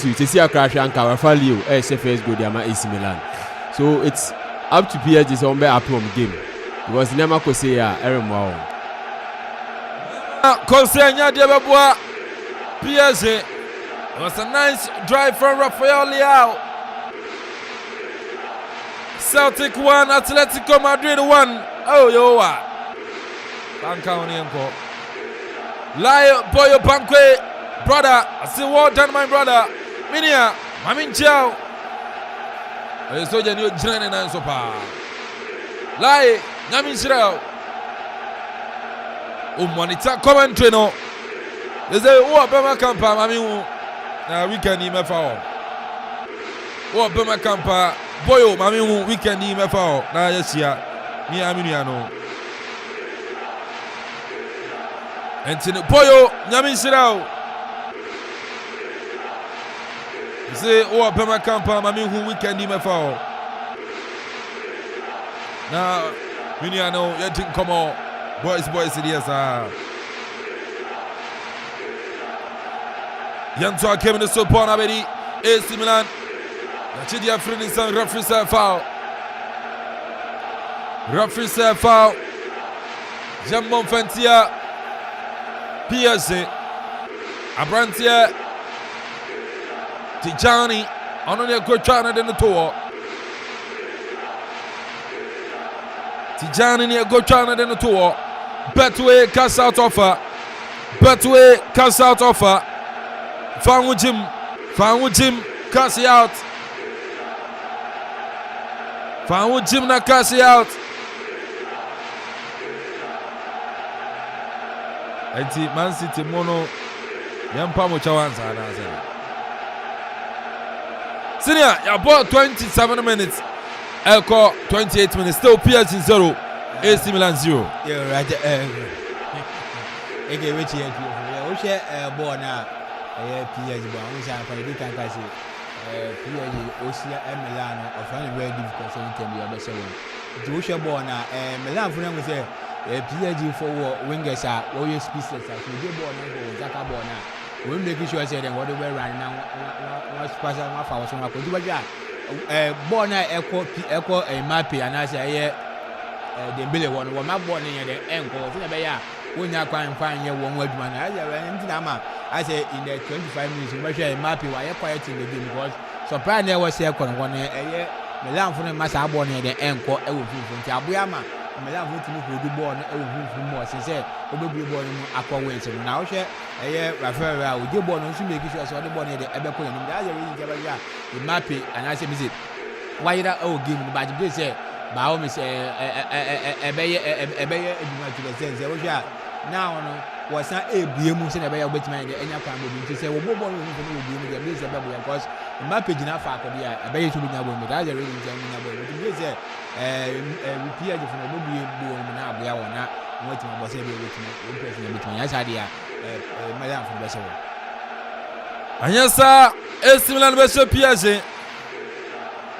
you to see a crash and Carafalio SFS go there AC Milan so it's up to PSG so on be happy on game because never could say Eremo Konsenya Diababwa PSG. It was a nice drive from Rafael Leao. Celtic 1, Atletico Madrid 1. Oh, yo, Banka Lai Boyo Banque, brother. I see well done, my brother. Minia, Mamin Chow. I saw you joining and so far. Lai, Yamin Shirao. Monitor commentary no. They say, oh, Bema Campa, Mami. Na weekend ni mefa o. Wo bema kampa boyo mami hu weekend ni mefa o na yesia ni aminua no. Entine boyo nyami nsira o. Say wo bema kampa mami hu weekend ni mefa o. Na minua no yetin komo boys serious ah. Yanto came in the support already. AC Milan. Chidia Fredinson referee said foul. Referee said foul. Jambon Fentia. PSG. Abrantia. Tijani. On the good channel in the tour. Tijani near good channel in the tour. Betway cast out offer. Betway cast out offer. Found Jim, Cassie out. Found Jim na Cassie out. Enti Man City mono yampa mo chawanza na sana. Senior, you bought 27 minutes. Elko 28 minutes. Still PSG 0. AC Milan 0. Yeah, right. Okay, which here? We share ball now. PSG but we shall find it can say PSG Osia Milan of very difficult so can be your best one. Do share ball now Milan for them we say PSG for wingers are always pieces like we get ball now go Zaka ball now. We make sure say them what they were running now one special one for so ko do ball now echo a Mbappe and I say Dembele one my ball near the ankle so be ya when you can find here one word man I say in the 25 minutes you measure a map why you quiet in the game because surprise there was here one Milan for the master born near the ankle from Abuyama Milan want to hold the ball and more since Obi ball Aqua wins and now share Rafael with your ball on to make sure so the ball at the Eberco and that's a reason the mapping and I say visit. Why that old game by the place Baum is a bayer to the sense now was not a BM and a bayer which man any time to say well ball will be the baby because mapping enough faculty a bayer to be now with that's a reason to say repair from the movie now we are not waiting about saying between us idea Milan from Bessel. And yes, sir, AC Milan versus PSG.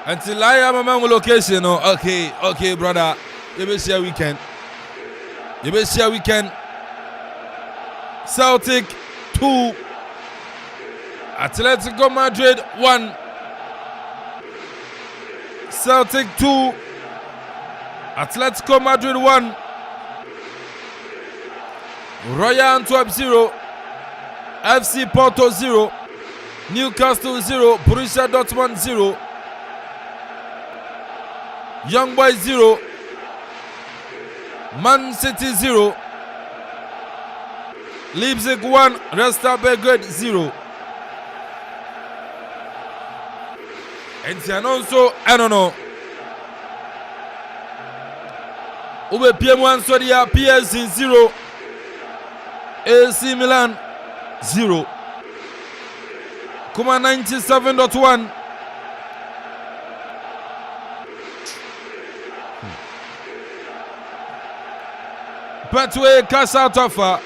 Until I am a man location. Okay, brother. You will see a weekend. Celtic 2, Atletico Madrid 1. Celtic 2, Atletico Madrid 1. Royal Antwerp 0, FC Porto 0, Newcastle 0, Borussia Dortmund 0, Young Boys 0, Man City 0, Leipzig 1, Red Star Belgrade 0. And also, I don't know. Ube PM1 Sodia PSG 0, AC Milan 0. Kuma 97.1. Betway cash out offer.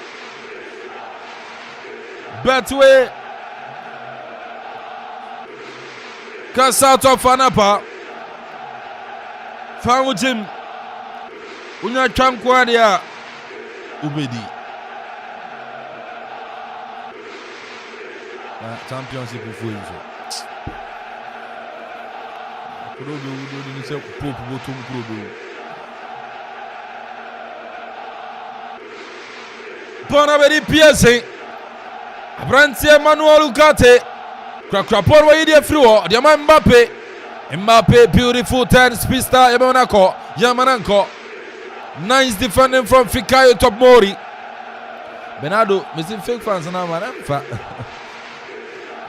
Betway cash out offer napa. Famu Jim. Unya chamkwadia ubedi. Championship for you. Kurodo ni se popo botum kurodo. Bonabedi PSG. Abrantie Manuel Ugarte. Krakrapor wa yidi afriwo. Diama Mbappe beautiful turn speedster Yamananko. Nice defending from Fikayo Topmori. Bernardo, missing fake fans now man.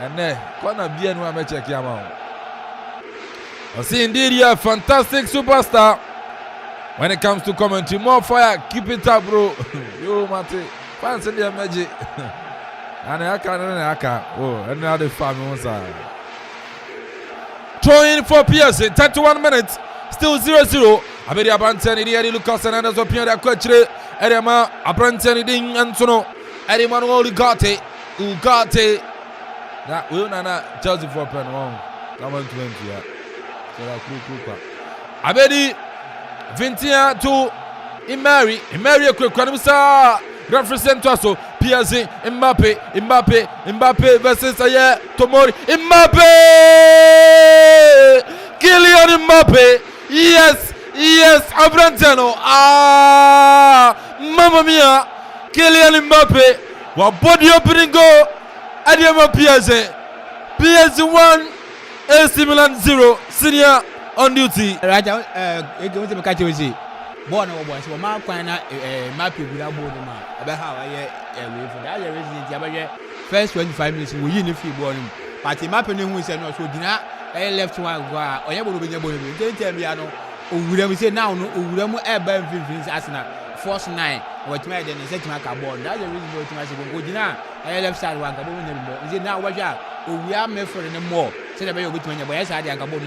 And kwana bien wa me check yama. I see indeed you are a fantastic superstar. When it comes to commentary, more fire, keep it up, bro. Yo, Mate, fans in the magic. And I can. Oh, and now the family side. Throw in for PSG, 31 minutes, still 0-0. Abedi Abantani, the Lucas and Anders Opinion, the coach, Edema, Abantani, Ding, and Sono, Edemanuel Ugarte. That will not Chelsea for pen wrong. Come on, 20. So that cool. Abedi Vintia to Imari a quick Kwanimsa represent us so PSG Mbappe versus Tomori Mbappe Kylian Mbappe yes Abrantano mamma mia Kylian Mbappe what body opening goal Adiama PSG 1 AC Milan 0 senior on duty. Raja, going to catch you. Born over boys, so my quina, Mappy without board. About how I for that resident. First 25 minutes, we in if you born him. But the mapping who said no, so dinner, I left one go, or you will be able to tell me. I know, we never say now, we don't ever finish Arsenal. Force 9, what made and set my carbon. That's the reason to my go dinner. I left side one carbon anymore. Is it now watch out? We are made for more. Say the way you between your boys, I can't carbon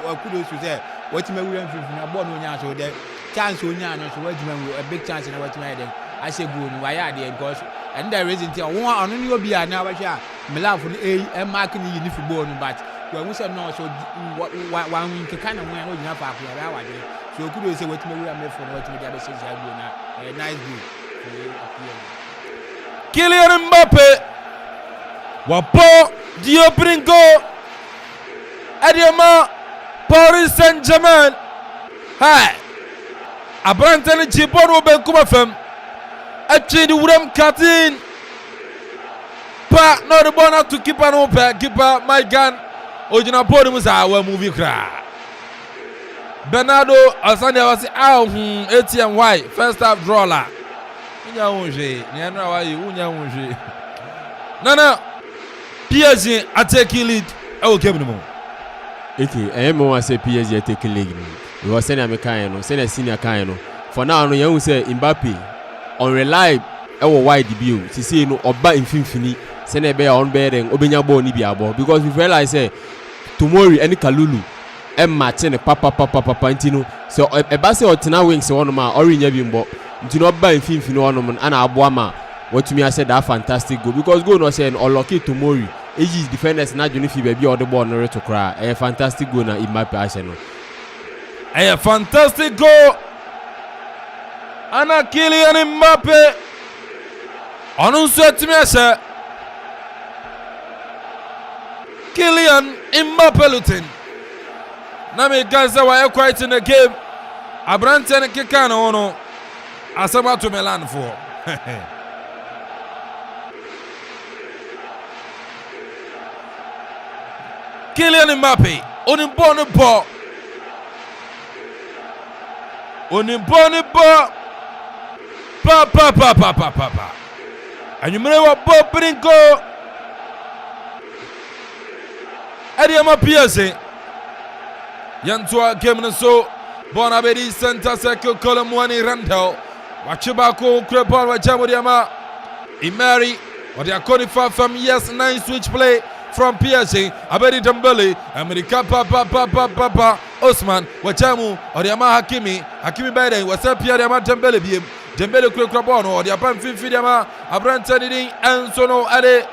or kudos to say what you may win from a born on so the chance on Yan, so what you a big chance in what you made. I say good, why are they? Because and there isn't one on you be now. Milan for the A marking the uniform born, but when we said no, so one week kind of when we have our so could you say what you may have made for what you have said a nice good. Kylian Mbappe Wapo the opening goal Adiama Paris Saint-Germain. Hi Abrantani Chipon Benkuma Fem Actually the Wuram Katin Pa no the ball to keep an open keeper my gun Ojina Podium is our movie cry. Bernardo Asante was ATMY first half draw la. Unya unje, ni anra wa yi unya unje. Nana PSG take lead. Oh, game no more. Okay, I am want say PSG take lead. We was saying American no, saying senior kind no. For now no you say Mbappe on rely wide debut. See no oba infinity. Say be on bearing obenya ball ni biabo because we realize say tomorrow any Kalulu matching papa ntino so eba say otena wings one ma orinya bimbo ntino oba infinity one man ana aboa ma what me I said that fantastic goal because goal no say unlucky tomorrow Egypt defenders na juni fi baby all the ball no to cry a fantastic goal na Mbappe Arsenal a fantastic goal ana Kylian Mbappe onu so me ase Kylian Mbappe Luton na me ganza wa quite in the game Abrante ne keka na wono asama to Milan for Kylian Mbappe on bon ball pa anyumre wa ball brinko Ariama PSG Yantua game so Bonabedi center circle Kolomwani Randall Wachibako Krepal Wajamodiama Imari or the Akonifa from yes 9 switch play from PSG Abedi Dembele America Papa Osman Wajamu or the Ama Hakimi Bede was up here Ama Dembele Biem Dembele Krabono or the Apan Fidiama Abrantani and Sono Ade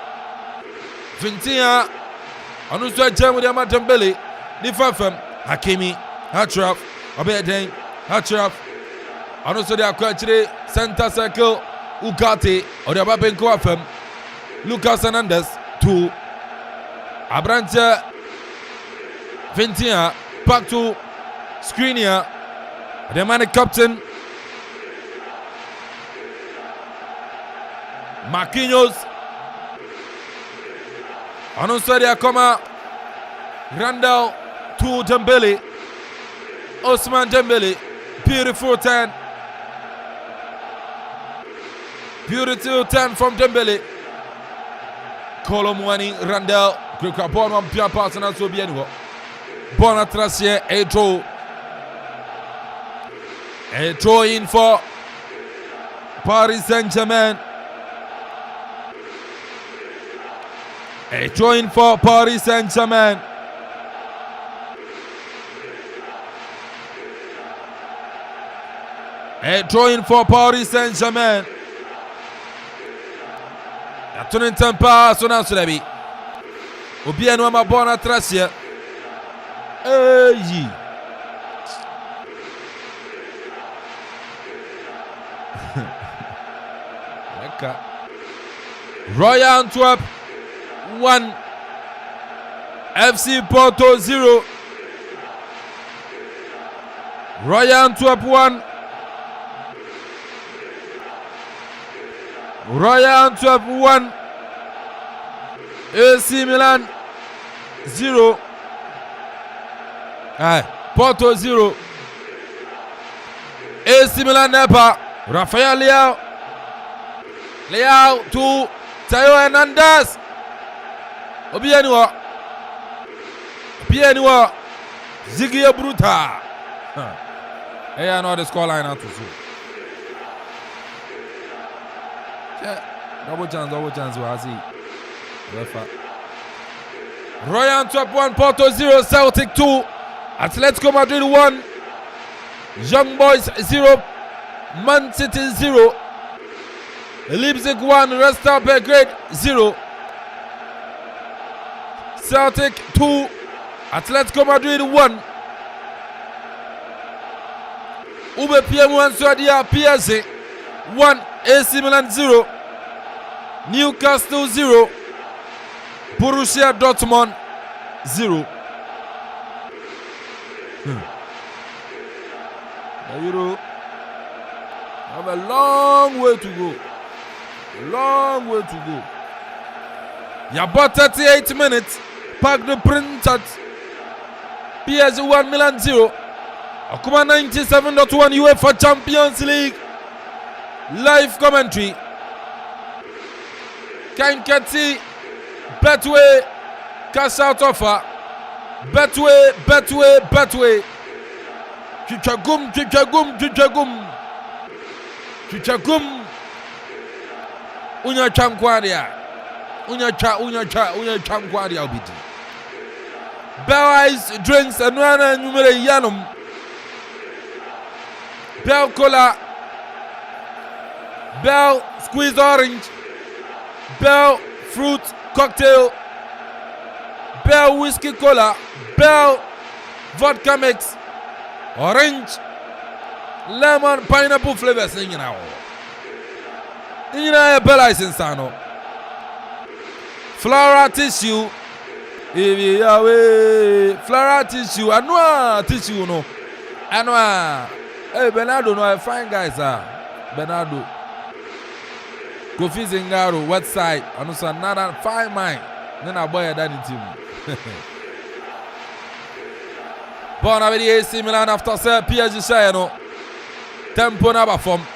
Fintia Anuso Jamu de Amatambele, Nifafam, Hakimi, Hatraf, Abedin, Hatraf, Anuso de Aquatre, Center Circle, Ugati, or the Akropong-Akuapem, Lucas Hernandez, 2, Abrante, Ventia, back to Skriniar, the man captain, Marquinhos, Anuso de Akoma, Randall to Dembele, Osman Dembele, beautiful 10. Beautiful 10 from Dembele. Kolomwani, Randall, Krikapon, one pure pass and also bien. Bonatrassier, a throw in for Paris Saint-Germain. A throw in for Paris Saint-Germain. A throw in for Paris Saint-Germain. A turning temper, so now Sulabi. Obiano ma bona tracia. Hey. Royal Antwerp 1, FC Porto 0. Royal Antwerp 1, Royal Antwerp 1, AC Milan 0. Porto 0. AC Milan Nepa. Rafael Leao to Tayo Hernandez. Obianua Ziggy Bruta. Hey, I know the scoreline out to see. Double chance, I see. Royal Antwerp 1, Porto 0, Celtic 2, Atletico Madrid 1, Young Boys 0, Man City 0, Leipzig 1, Red Star Belgrade 0, Celtic 2, Atletico Madrid 1, Ube PM1 Swadia PSG 1, AC Milan 0, Newcastle 0, Borussia Dortmund 0. Euro have a long way to go. You bought 38 minutes. Park the print at PSG 1 Milan 0. Akuma 97.1 UEFA Champions League live commentary. Kankati Betway cash out offer. Betway. Chichagum. Unya chamkwaria. Unya chamkwaria obidi. Bell Ice drinks and one numero yanum. Bell Cola. Bell Squeeze Orange. Bell Fruit Cocktail. Bell Whiskey Cola. Bell Vodka Mix. Orange. Lemon Pineapple flavors. You know Bell Ice insano. Floral tissue. Floral tissue. Anwa tissue no. Anwa. Hey Bernardo no fine guys Bernardo. Kofi Zingaro website. Anusa another fine mind. Then I buy a daddy team. Born with the AC Milan after PSG Shayano. Tempo number from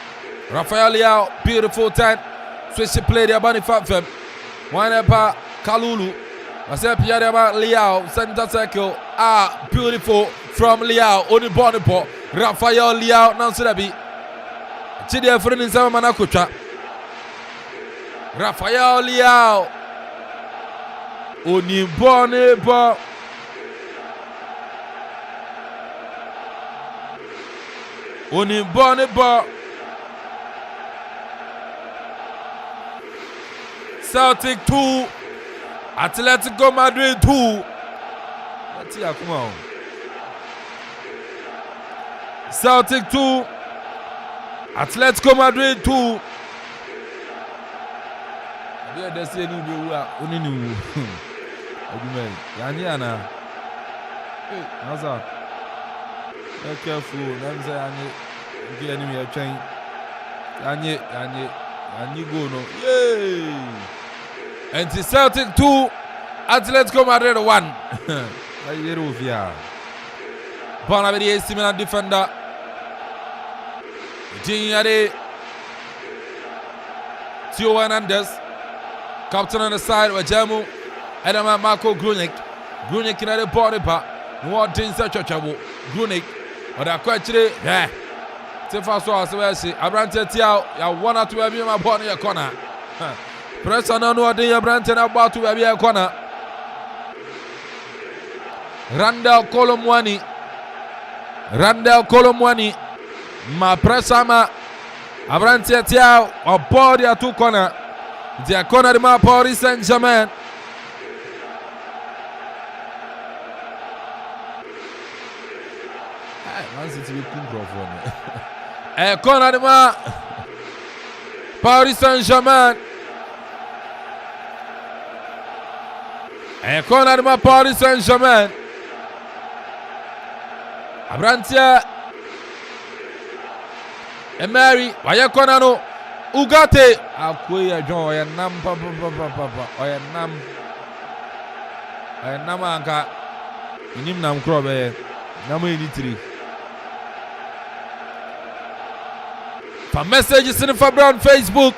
Rafael Leao, beautiful time. Switch play the Amanfo. One epa Kalulu. I said Pierre Leao, center circle. Beautiful from Leao. Only Bonipo. Rafael Leao, Nansurabi. Chidia friend in Sama Manakucha. Rafael Leao. Only Bonipo. Only Bonipo. Celtic 2, Atletico Madrid 2. Let's see, come on. Celtic 2, Atletico Madrid 2. Yeah, they say no be only new. Argument. Yaniana. Hey, how's that? Be careful. Let me say Yani. Get enemy a train. Yani go no. Yay! And the Celtic 2, Atletico Madrid 1. Born with the AC Milan defender. Giniade. Theo Hernandez. Captain on the side with Jamu. Edema Marco Grunik. Grunik in the body part. What in such a trouble? Grunik. Or that question, yeah. Tifa so aswe Abrante Tiao ya one to be my body a corner. Press on no dey Abrante na about to be a corner. Randall Kolomwani. Ma pressa ma Abrante Tiao or body a two corner. The corner de ma Paris Saint-Germain. Man City will come from a corner de ma Paris Saint-Germain. A corner de ma Paris Saint-Germain. Abrantia Emery. Why corner no Ugarte. Akuya John. Oya nam papa. Oya nam anka. Inim nam krobe. Namu ini for messages in the Fabra on Facebook.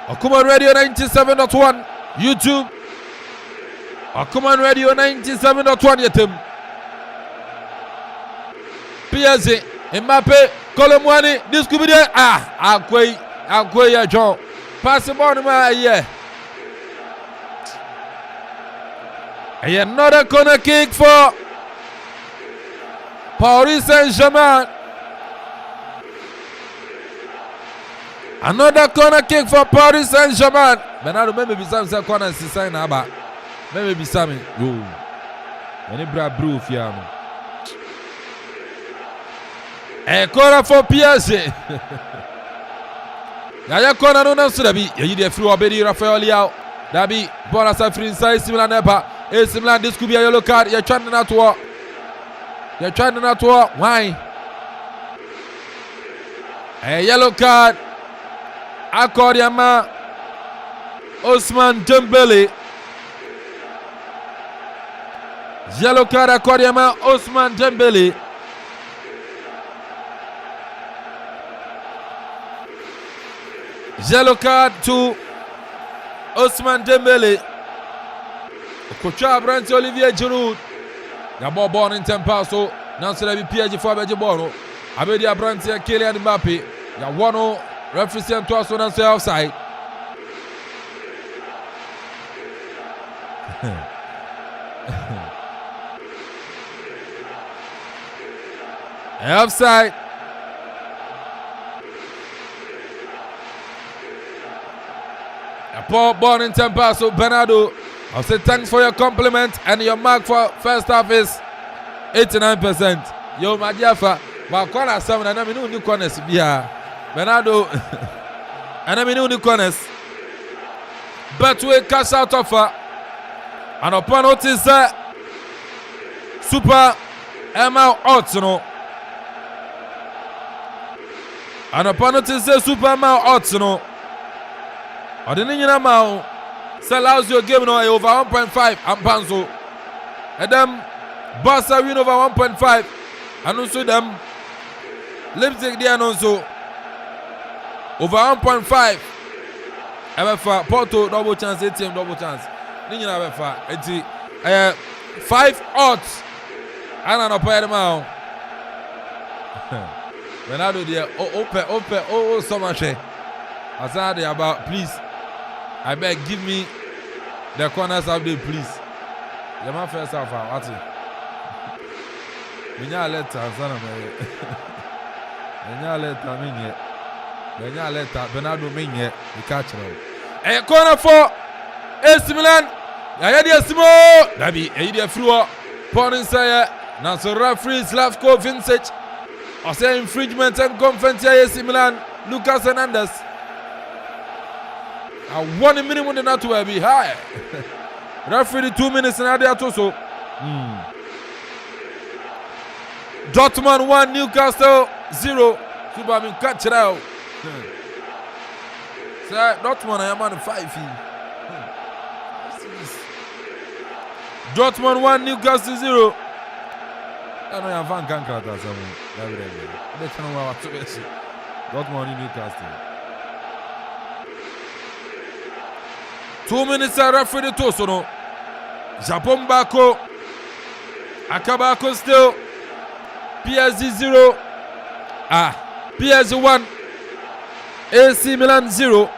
Akuma Radio 97.1 YouTube. Akuma Radio 97.1 Yetem. PSG, Mbappe, Kolomwani, this could be there. Akwe John. Pass the ball, yeah. Another corner kick for Paris Saint-Germain. Another corner kick for Paris Saint-Germain. Bernardo, maybe some corner is sign about. Maybe some. Yo. Any brave proof here. A corner for PSG. Yaya corner no Surabi. You did a free obedi Rafael Leao. Dabi Bona Safri inside similar never. A similar this could be a yellow card. You're trying not to walk. Why? A yellow card. Akoriama Osman Dembele. Yellow card Akoriama Osman Dembele. Yellow card to Ousmane Dembele. Kocha Brent Olivier Giroud. Ya ball in tempo so now so be PSG for beje ball. Abedi Brent Kylian Mbappe. Ya one referee to us on the offside. Offside. A poor ball in tempo so Bernardo. I'll say thanks for your compliment and your mark for first half is 89%. Yo, my dear, my corner 7 and I mean new corners. Yeah, Bernardo and I mean new corners. But we cash out offer and upon notice Super ML Otno. And upon notice Super ML Otno. I didn't know. So allows your game now over 1.5 and Panzo. And them Barca win over 1.5. And also them Leipzig there and also over 1.5. MFA Porto double chance, ATM double chance. Nina MFA 5 odds. And an upper now. Bernardo there open so much. I said about please. I beg, give me the corners update, please. The man first half, what's it? Minya letter, son of me. Minya letter, minye. Minya letter, Bernardo minye. The catch now. A corner for AC Milan. Yaya dia Simo. Dabi, Edia Flua. Porn say, now so referee Slavko Vincic. I say infringement and conference AC Milan. Lucas Hernandez. I 1 minute when not to be high. Referee 2 minutes and there also. Dortmund 1, Newcastle 0. Super mean catch it out. So Dortmund I am on 5. Dortmund 1, Newcastle 0. I know I'm fan can cut us. Dortmund Newcastle. 2 minutes are referee the toso no. Japon Bako. Akabako still. PSG 0. PSG 1. AC Milan 0.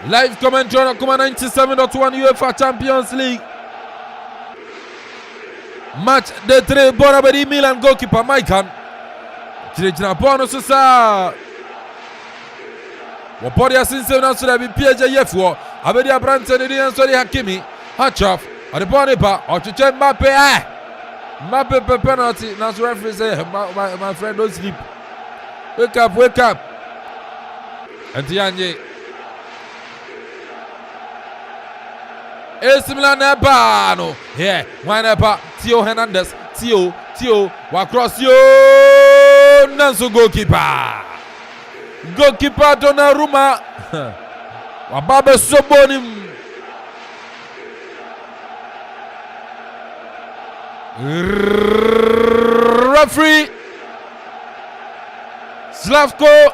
Live commentary on Kuma 97.1 UEFA Champions League. Match day 3 Barima Milan goalkeeper Maikan. Chirejina bonus sa. Waporia since na so da bi PSG yefo. Abedi Abrante ne dia so Hakimi. Hachaf. Adebonipa Ochiche Mbappe. Mbappe penalty. Now the referee say my friend don't sleep. Wake up, wake up. And Tianje. AC Milan no. Here, why never Theo Hernandez. Theo across yo. Nanso goalkeeper. Goalkeeper Donnarumma. Wababe Sobonim. Referee Slavko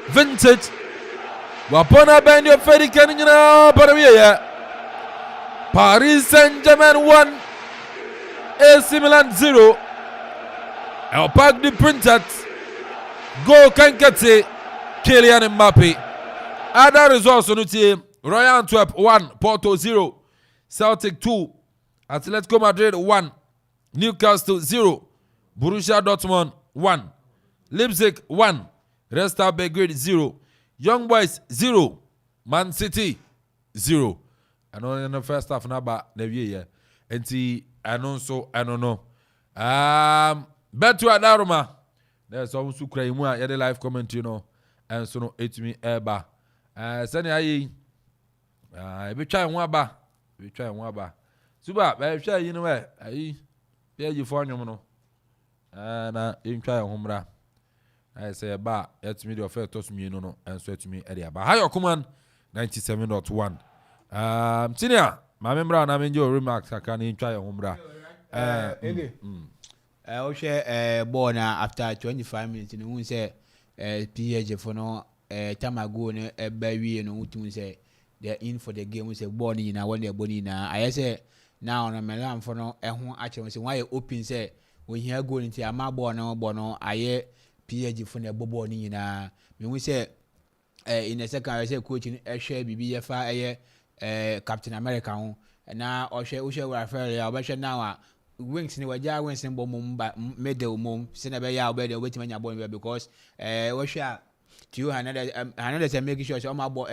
Vintage. Wapona bend your Freddy Canina Barima. Paris Saint-Germain 1. AC Milan 0. El Parc du Printemps. Go Kankate. Kylian Mbappe. Other results on the team. Royal Antwerp 1. Porto 0. Celtic 2. Atletico Madrid 1. Newcastle 0. Borussia Dortmund 1. Leipzig 1. Red Star Belgrade 0. Young Boys 0. Man City 0. I know in the first half na year. And see, I don't know. Bet to Adaruma. There's almost Ukraine at the live comment, you know. And so no it me eba. Send I be trying one bar. We try one bar. Super, but try you know where I you for no. And in try homebra. I say bar, it's me the offer to me no and so to me area. But higher command 97.1. Tinia, my member and I'm in your remarks. I can try homebra. I share born after 25 minutes in the moon say PSG for no time ago no baby no utum say they in for the game we say born in when they born in I say now no Milan for no ho ache say why open say when here go into ama born no aye PSG for the bobo ni na me we say in the second I say coach in share bibi fa Captain America ho na o share Rafael ya ba share now wings ni waja wings ni bomb medal mom se na be ya obede wetima nya ball because we share to another say make sure so ma ball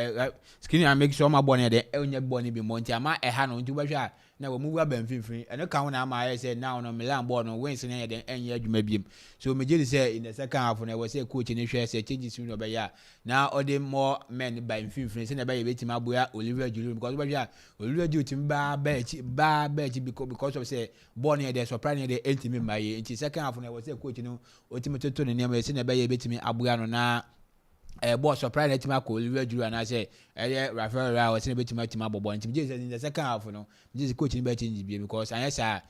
skin and make sure ma ball na de enya ball ni bi monti ama ha no nti we share na we mu aba mfimfini ene kan na ama say now no Milan ball no wings na de enya adwuma biem so me just say in the second half na we say coach ni hwe say changes no be ya na all more men by mfimfini say na be betima aboya Oliver Giroud because we share Oliver Giroud tim ba because of say ball na de surprise na de entimi maye nti second half na we say coach no otimi to ne name say na be betimi aboya no na boss surprise na tima ko Oliver Giroud na say Rafael Ra was betima bobo nti just in the second half no just coach ni be change bi because anya say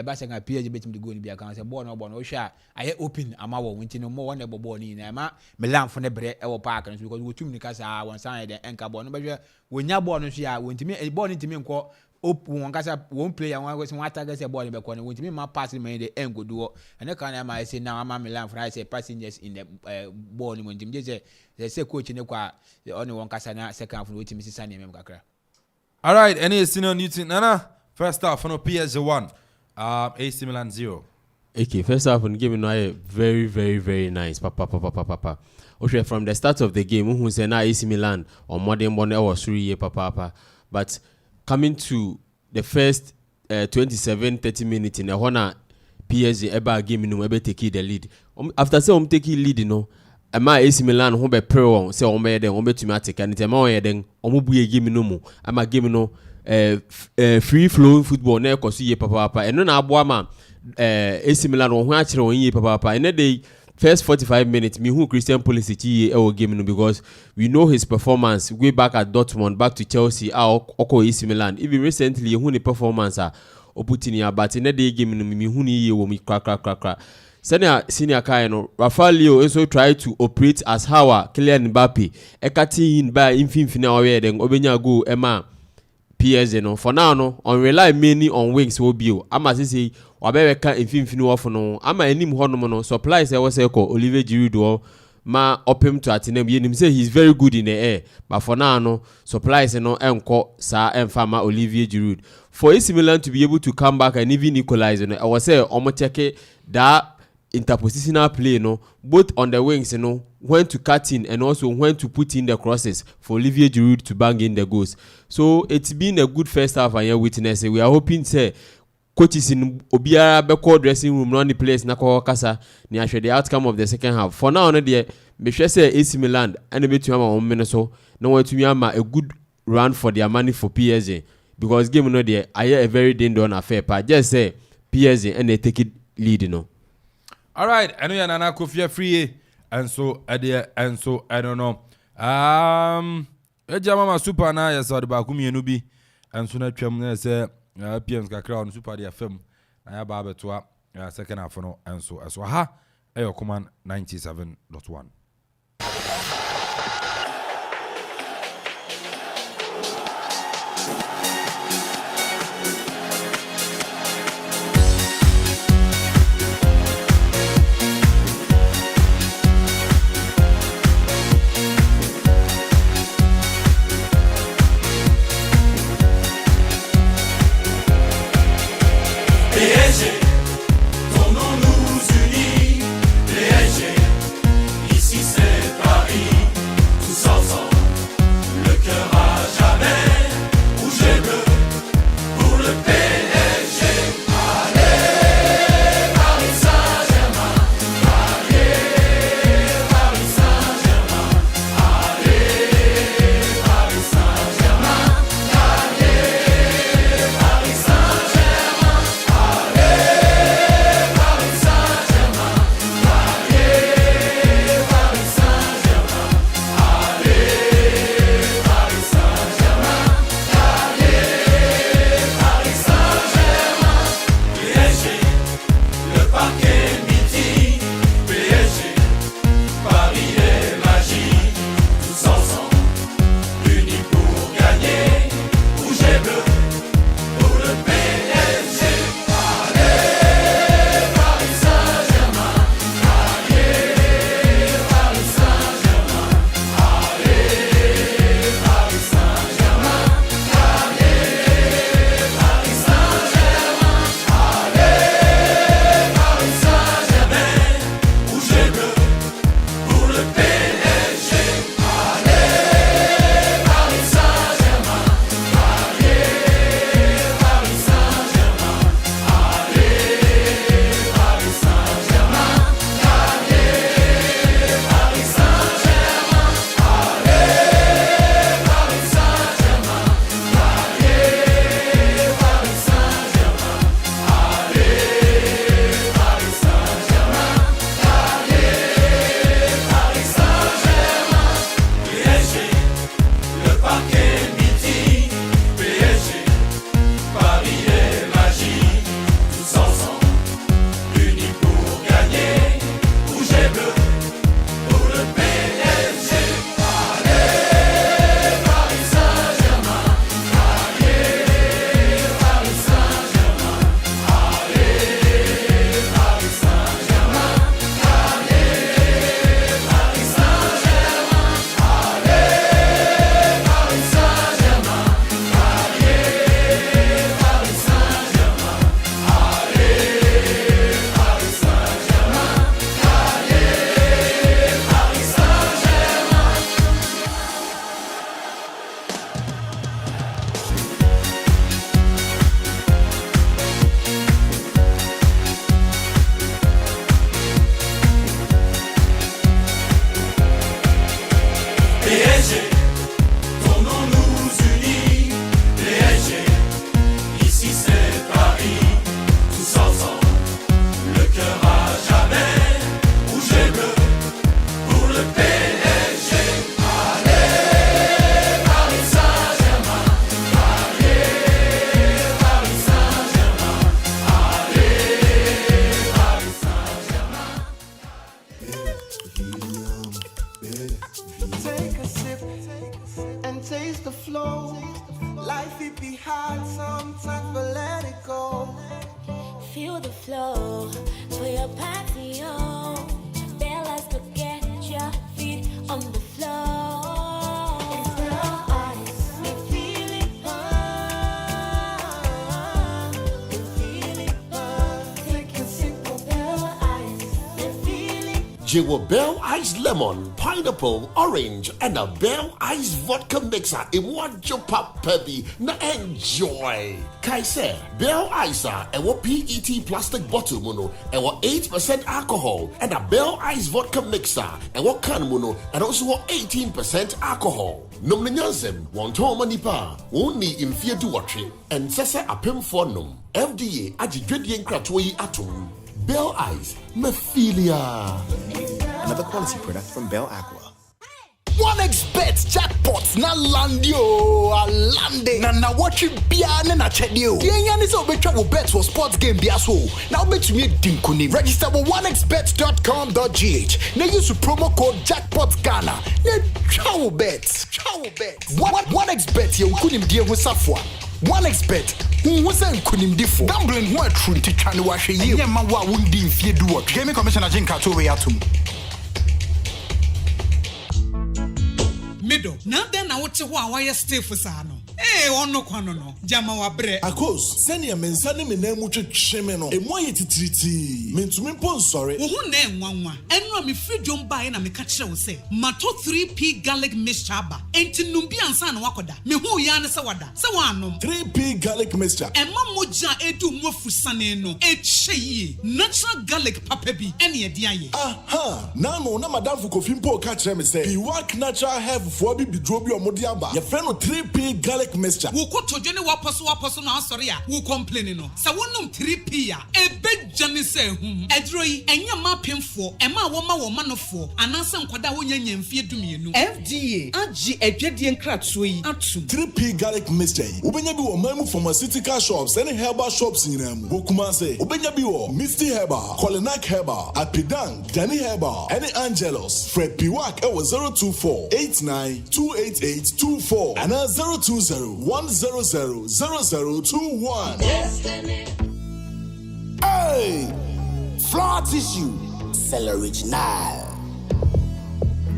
ba say na PSG betim the goal ni bi aka say ball no sha aye open ama wo nti no mo won bobo ni na ma Milan for ne bre e wo park no because wo tum ni kasa won san de enka ball no be wonya ball no so ya wontimi ball ni ntimi nko open kasa one player one go attack say ball be corner wontimi ma pass me the end go do and can am I say now am Milan for I say passengers in the ball ni wontimi je say coach ni kwa only one kasa na second half wontimi sisa ni mem kakra. All right, any senior Newton Nana first half no PSG 1 AC Milan 0. Okay, first half in game no very very nice papa. Okay, from the start of the game who say na AC Milan on modern one was 3 year papa but coming to the first 27-30 minutes in the Hona PSG eba game no ebe take the lead. After say take lead no, ama AC Milan ho be pre on say on be den on betumi take and tema on den on buye game no mu ama game no free flowing football na ekoso ye papa eno na abo ama AC Milan ho a kire on ye papa ene dey first 45 minutes, me who Christian Pulisic e game because we know his performance way back at Dortmund, back to Chelsea, Oko AC Milan. Even recently, who the performance opportunity but in the day game me who ni wo me crack. Senior Kaino, Rafael also tried to operate as how Kylian Mbappe. Ekati in by infinity away then obenya go Emma PSG no. For now no, on rely mainly on wings will be. Ama say wabeka infinity off no. Ama enim hono no supplies e was called Oliver Giroud ma open to atinem yenim say he's very good in the air. But for now no supplies no enko sa enfama Olivier Giroud. For AC Milan to be able to come back and even equalize no, I was say omo check that interpositional play no both on the wings when to cut in and also when to put in the crosses for Olivier Giroud to bang in the goals. So it's been a good first half and your witness. We are hoping say coaches in Obiara Beko dressing room run the place na kwa kasa ni ashwe the outcome of the second half. For now no there me sure say AC Milan and be to ama 1 minute so no want to ama a good run for their money for PSG because game no there I a very dangerous affair but just say PSG and they take it lead All right, I know you're not coffee free, and so I don't know. Ejama super na ya saw the bakumi enubi, and so na twem na say PMs ka crowd super dia film. Na ya ba beto second half no, and so as ha ayo command 97.1. PSG, tournons-nous unis. PSG, ici hard sometimes, but let it go. Feel the flow for your patio. Bellas to get your feet on the floor. It's Bell Ice. We feel it burn. We feel it burn. Take a sip of Bell Ice. We feel it. Jiwo Bell Ice Lemon, Pineapple, Orange, and a Bell Ice Vodka Mixer in one pop peppy. Na enjoy. Kaise, Bell Ice and what PET plastic bottle mono and what 8% alcohol and a Bell Ice Vodka Mixer and what can mono and also what 18% alcohol. Nomnyansem, one toma nipa, only in fear to watch it, and Sessa Apem for num. FDA Ajidridian Kratoi Atom. Bell Ice, Mephilia. Another quality product from Bell Aqua. 1xBet jackpots na landio alande na watch bia na chedio. The yan is over travel bets for sports game bia so. Now bet me dinkuni. Register with 1xbet.com.gh. Now use promo code jackpotsGhana. Na travel bets. 1xBet ye kunim die ho safwa. 1xBet who say kunim difo. Gambling ho atru nti twane wa hwe ye. Nyema wa wundi mfie duo. Gaming Commissioner Jinka to we atum. Middle. Now then, I want to why you stay for Sano. Eh, on no kwano no. Jama wa bre. Akos, send your mensani me name muche chemeno. E moye titriti. Mentumi pon sorry. Who name wanwa? Enwa mi free jomba na me kache wo say. Mato 3P garlic mixture ba. Enti numbi ansa na wakoda. Me hu ya ne se wada. Se wanom. 3P garlic mixture. Emma moja edu mwofu sane no. Eche natural garlic papa bi ene edi aye. Aha. Na no na madam fu kofi mpo ka kire me say. He work natural health for bi bidrobi omodi aba. Ye friend no 3P garlic mixture. Wo ko tojene waposo na sorry a wo complain no. Sa wonum 3P a ebe jane se hum. Edro yi enya ma pemfo, ema wo ma manofo, anansa nkwada wo nyanya mfie dumienu. FDA agi edwedie nkratso yi atum. 3P garlic mixture. Ubenya bi wo mamu pharmaceutical shops and herbal shops nyinamu. Wo kuma say ubenya bi wo Misty Herbal, Colinac Herbal, Apidang, Danny Herbal, and Angelos. Fred Piwak ewo 024-89-288-24 and 020-100-0021. Hey! Floor tissue, cell original.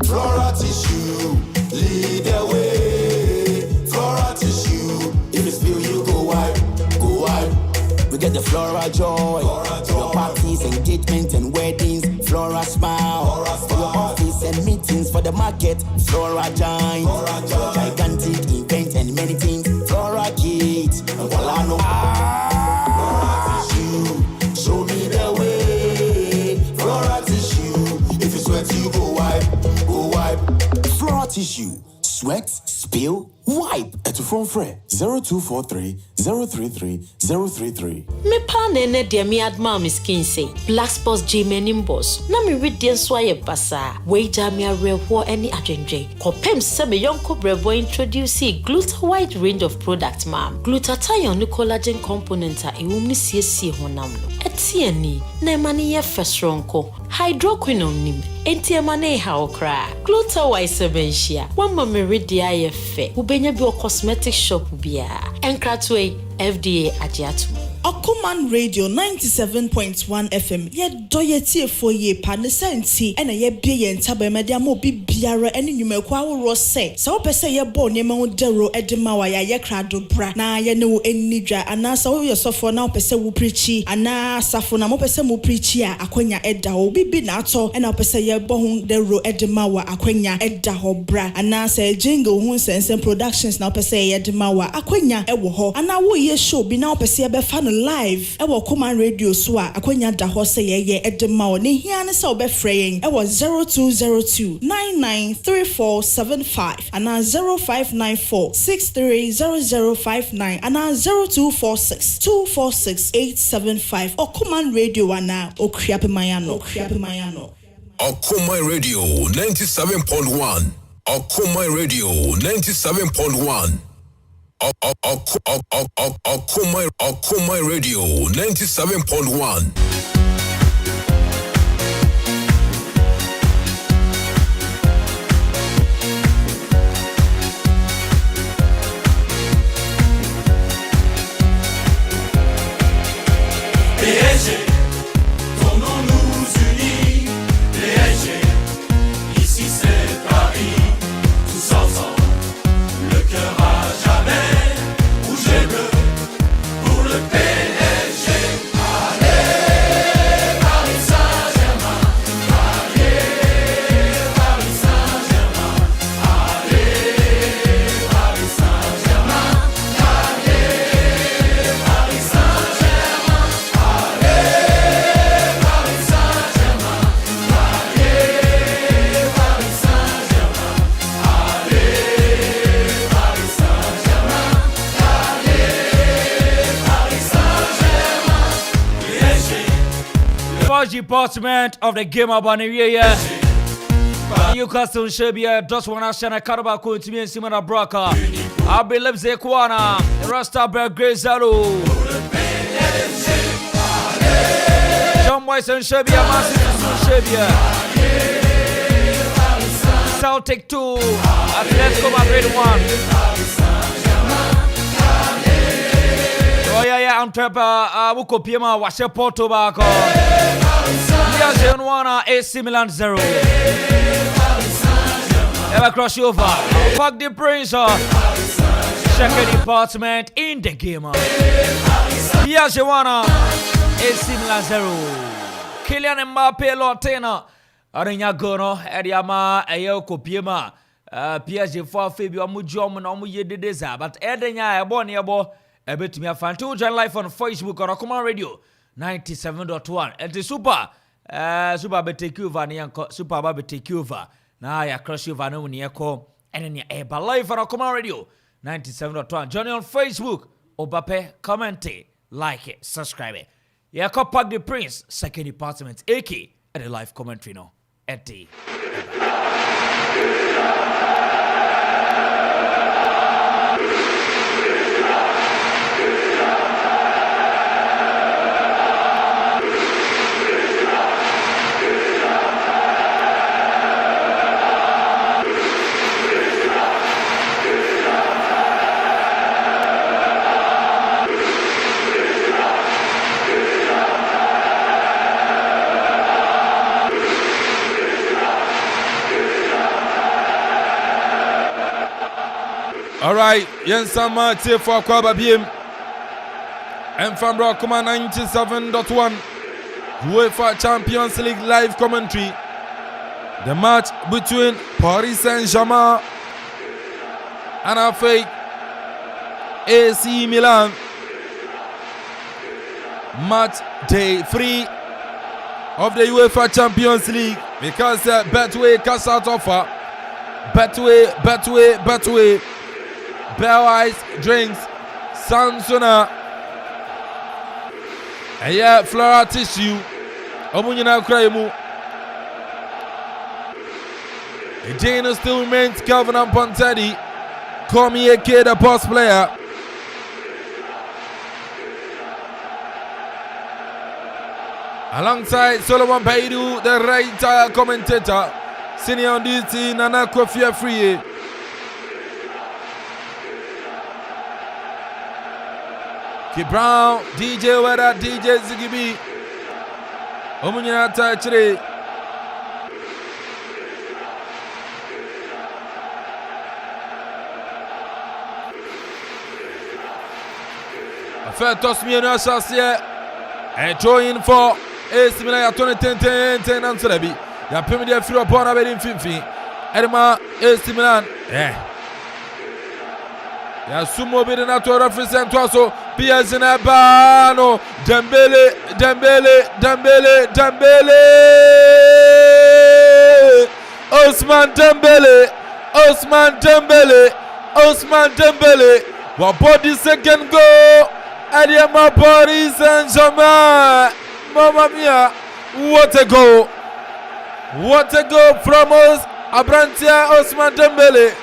Flora tissue, lead the way. Flora tissue, if it's spill you go wipe, go wipe. We get the Flora joy, for your parties, engagement and weddings. Flora smile, for your office and meetings. For the market, Flora giant, gigantic event and many things. Flora kids, and voila no. Flora tissue, show me the way. Flora tissue, if you sweat you go wipe, go wipe. Flora tissue, sweat, spill, wipe. At the phone fre 0243-033-033. Me pa nene dia mi adma mi skin say black spots J menim boss. Na mi read den so aye basa. Weja mi arewo any adwendwe. Kopem se me yonko brebo introduce Gluta wide range of product ma. Glutathione ni collagen component a ewum ni siesie honam no. Etiani na mani ye fesronko. Hydroquinone nim. Enti emane ha okra. Gluta wide sebenshia. Wama me read dia ye fe. Ubenya bi o cosmetic shop bia. Enkratwe FDA agiatu. Okuman Radio 97.1 FM. Ye doye tie for ye pa ne senti ena ye bie ye ntaba media mo bi biara ene nwumekwa aworo se. Sa opese ye bo ne ma dero edema wa ye krado bra na ye ne wo enidwa anasa wo ye sofo na opese wo preachi ana safo na mo pese mo preachi a akwanya eda ho bibi na ato ena opese ye bo hu dero edema wa akwanya eda ho bra anasa jingle hu sense productions na opese ye edema wa akwanya ewo ho ana wo ye show bi na opese ye be fa live ewo Okuman Radio so a akwanya da ho se ye edema o ne hia ne se obefreyen ewo 0202993475 ana 0594630059 ana 0246246875 Okuman Radio ana Akuapem Akuman Radio 97.1 Akuman Radio 97.1 Akuman Radio 97.1. department of the game of Banivia. Newcastle Shabia, just one action. I cut about to me and Simona Broca. I believe Zekwana, Rastaberg Grezalo. John Boyce and Shabia, Massive Shabia. Celtic 2, Atletico Madrid 1. Oh yeah, Antwerp, Akuffo, Washe Porto back. PSG 1, AC Milan 0. Ever cross over. Fuck the Prince. Second department in the game. PSG 1, AC Milan 0. Kylian Mbappe Lotena. Arinya Gono, Ediama, Akuffo, PSG 4 Fabio Mujom, and Omuye de Deza. But Edenya, a born nearbo, a bit me a fan. 2 join live on Facebook or Akuma Radio 97.1. And the super take over, super baby take over. Now I cross over no near call and then you're live on Akuma Radio 97.1. Join on Facebook, Obape, comment it, like it, subscribe it. Yeah, Pack the Prince, second department, AK, at the live commentary now. At the All right, Yensan Mate for Kwaba BM. And from Rockman 97.1. UEFA Champions League live commentary. The match between Paris Saint-Germain and AC Milan. Match day 3 of the UEFA Champions League. Because Betway cash out offer. Betway. Bell Ice drinks, Sansona, and yeah, floral tissue. Omunyana Kraimu. The Dana still remains Calvin and Pontetti. Call me a kid, the post player. Alongside Solomon Paidu, the right commentator, senior on duty, Nana Kofi Free. Kid Brown, DJ Weda, DJ Zigibi. Omunyana Tachre. A fair toss me and us here. And throwing for AC Milan 2010 and Selebi. Ya Pimidia threw upon a wedding Fifi. Edema AC Milan. Yeah. Ya sumo bide na to represent also PSG na bano Dembele Ousmane Dembele wa body second goal Adiama Paris Saint-Germain. Mamma mia, what a goal from us Abrantia Ousmane Dembele.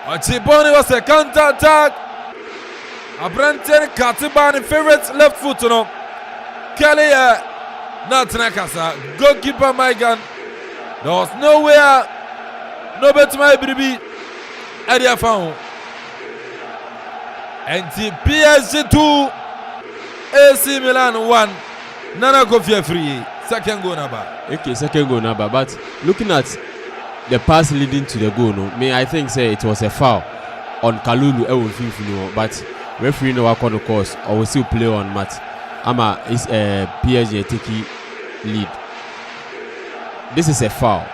Ochiboni was a counter attack. Abrantia Katibani favorite left foot no. Kelly not Nakasa. Goalkeeper Maigan. There was nowhere. No better my baby. Edia found. And the PSG 2 AC Milan 1. Nana Kofi free. Second goal number. Okay, second goal number. But looking at the pass leading to the goal, no, I think say it was a foul on Kalulu. But referee no work on the course. I will still play on Matt. Ama is PSG taking lead. This is a foul.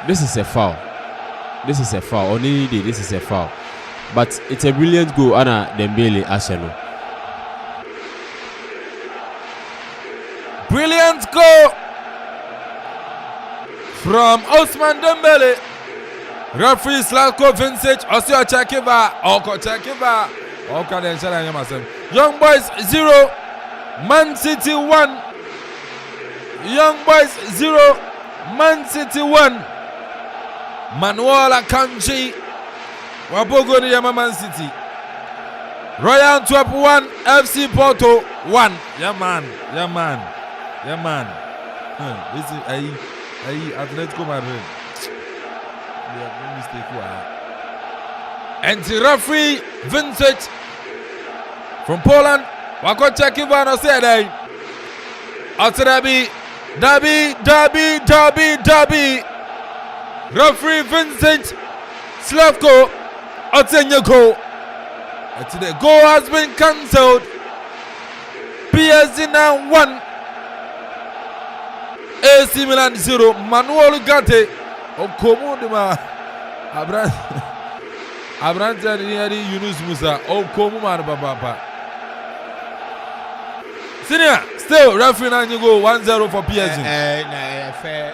On any day, this is a foul. But it's a brilliant goal, Anna Dembele Arsenal. Brilliant goal from Ousmane Dembele. Referee Slavko Vincic, Osio Chakiva, Oko Chakiva, Oka Denshara Yamasem. Young Boys 0, Man City 1. Young Boys 0, Man City 1. Manuel Akanji Wabogo ni Man City. Royal Antwerp 1, FC Porto 1. Yeah man. This is Atletico Madrid. No mistake. And the referee Vincent from Poland. Wako check Ivano said after Derby. Referee Vincent Slavko Otsenyako. The goal has been cancelled. PSG now 1. AC Milan 0. Manuel Gante. Okomo de ma Abranta ni Yunus Musa. Okomo man papa. Senior, still referee now you go 1-0 for PSG. Fair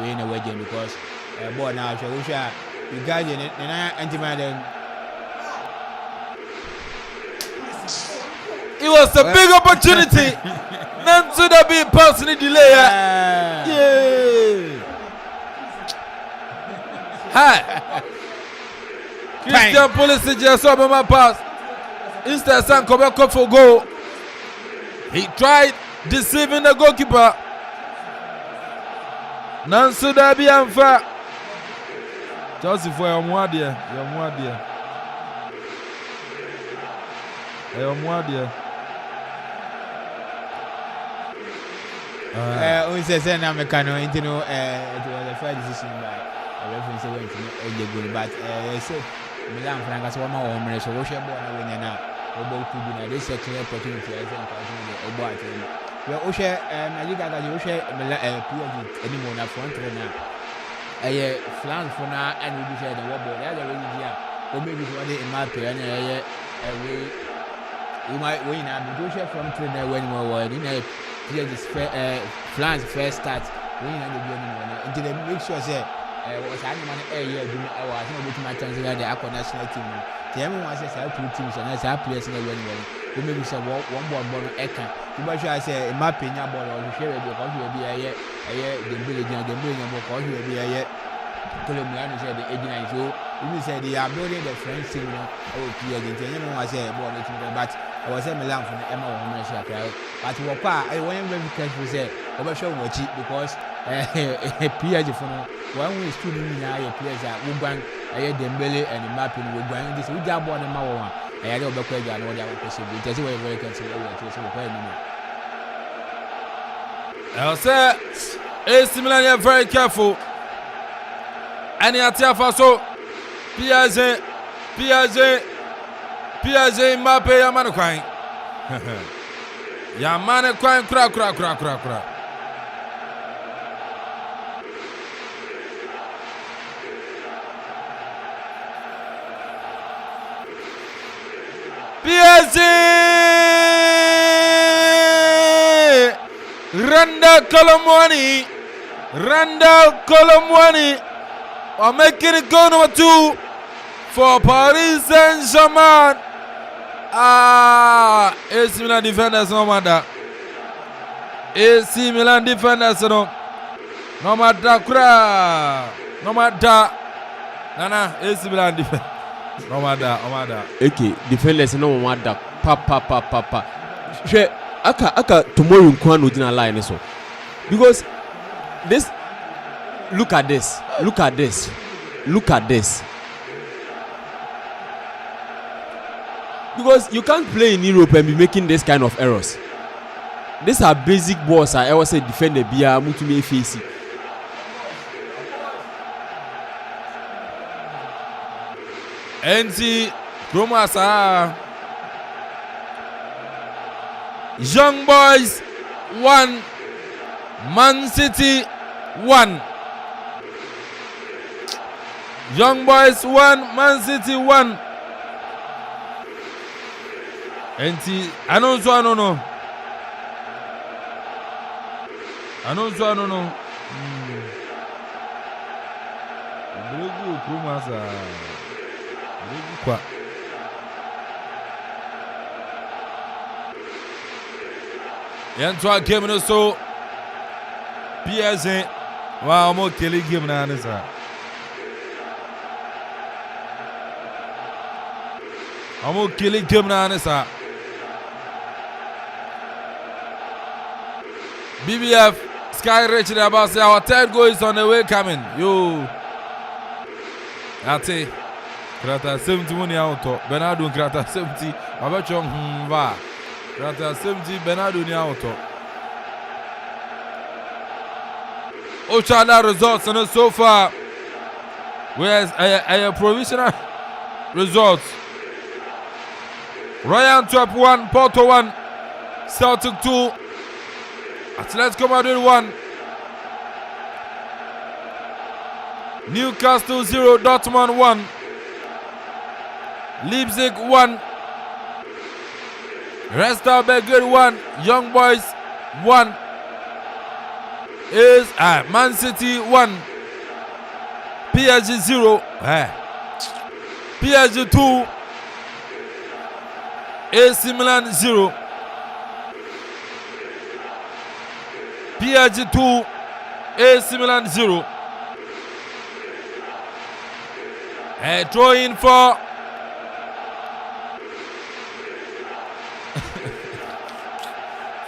win away game because boy now you guys in anti-man. It was a big opportunity. None should have been personally delayed. Hi. Christian Pulisic just saw my pass. Instead, Akropong for goal. He tried deceiving the goalkeeper. None should have been unfair. Just for your mwadia. We say now me can it was a fair decision by a reference went to the goal, but say Milan Franca so my home so we share born when now about to be this a clear opportunity I think about it. We share magic that you share PSG anymore na front trainer. Flan for now and we share the what the other way here or maybe what in my pair we might win we share from trainer when we were in a Flans first start when you until they make sure say was animal year do I was not my chance the Aqua national team. The everyone says I 2 teams and as I players in the win. We maybe say one ball Eka. You might say in my opinion ball or share because you will be a year the village and the building because you will be a year. Colombian said the agent so you say they are building the French team I say but I was a Milan from the Emma Women's Crowd. But I want very careful say over show watch it because PSG for one way is 2 million players at Uban, Dembele and Mbappe will bring this with that one and Mawa. I had over Craig and all the other possible. That's why very careful I'll say AC Milan very careful. And Atiafa so PSG Mbappe Yamane Kwai. Yamane Kwai kra. PSG Randall Colomwani are making it go number 2 for Paris Saint-Germain. AC Milan defenders no matter. AC Milan defenders no matter kra. No matter. Nana AC Milan defenders. No matter. Okay, defenders no matter. Papa. She aka tomorrow nkwano dina line so. Because this look at this. Because you can't play in Europe and be making this kind of errors. These are basic balls. I always say defend the beer, mutumi face. NC Kromasa Young Boys 1 Man City 1. Young Boys 1 Man City 1. NC Anonso Anono. Bregu Kromasa. Kwa Yantwa game no so PSG wa mo kele game na anisa amo kele game na anisa BBF Sky Rich about say our third goal is on the way coming. Yo. Ate. Krata 70 money auto. Bernardo Krata 70. Abacho va. Krata 70 Bernardo ni auto. Ochada results and so far. Where's a provisional results. Royal Antwerp 1, Porto 1, Celtic 2. Atletico Madrid 1, Newcastle 0, Dortmund 1, Leipzig 1, Red Star Belgrade 1, Young Boys 1, is Man City 1, PSG 0, PSG 2, AC Milan 0. PSG 2, AC Milan 0. A throw in for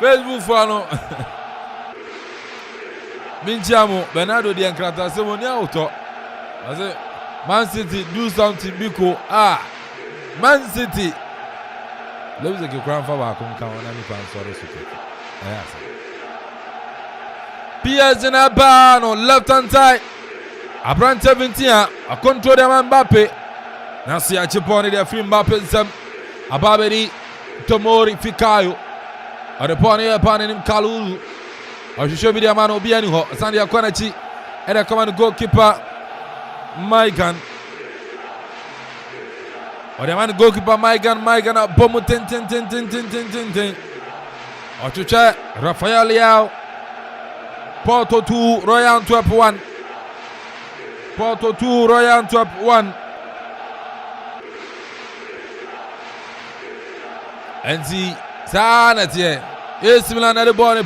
Facebook follow. Minchamo Bernardo di Ankrata Simoni auto. I say Man City do something because Man City. Let me say grand for back on count and pan sorry super. PSG na ba no left hand side. Abrant 17 a control the Mbappe. Na si a chiponi the free Mbappe nsam. Ababedi Tomori Fikayo. Adeponi e panim Kalulu. Ohwehwe bi the man obi ani ho. Sande akwanachi. E the command goalkeeper Maigan. O the man goalkeeper Maigan bomu ten. Ochucha Rafael Leao. Porto 2, Royal Antwerp 1. Porto 2, Royal Antwerp 1. And see, Sanet here. AC Milan at the ball.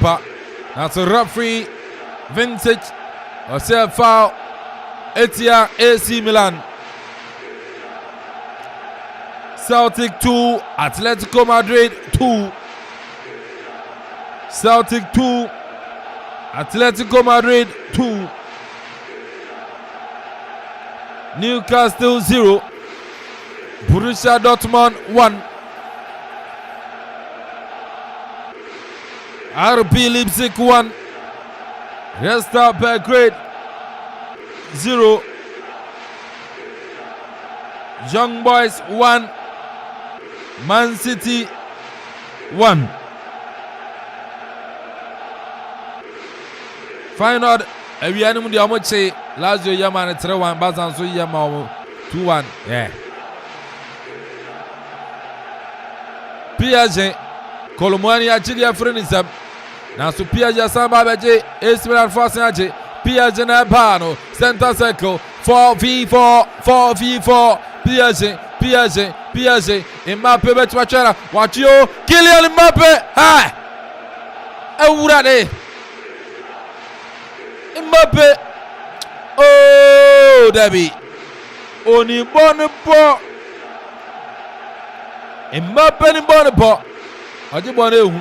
That's a referee. Vintage. Or self foul. Etia AC Milan. Celtic 2, Atletico Madrid 2. Celtic 2. Atletico Madrid 2, Newcastle 0, Borussia Dortmund 1, RB Leipzig 1, Red Star Belgrade 0, Young Boys 1, Man City 1. Final awianim de omoche Lazio yama ne 3-1 Bazan so yama 2-1 PSG Kolomani achidi afrenisam na so PSG asamba beje AC Milan force aje PSG na bano center circle 4v4 PSG Mbappe betwachara watio Kylian Mbappe ewurade Mbappe, oh Debbie, oni bonne po. Mbappe ni bonne po. Oji bonne ehu.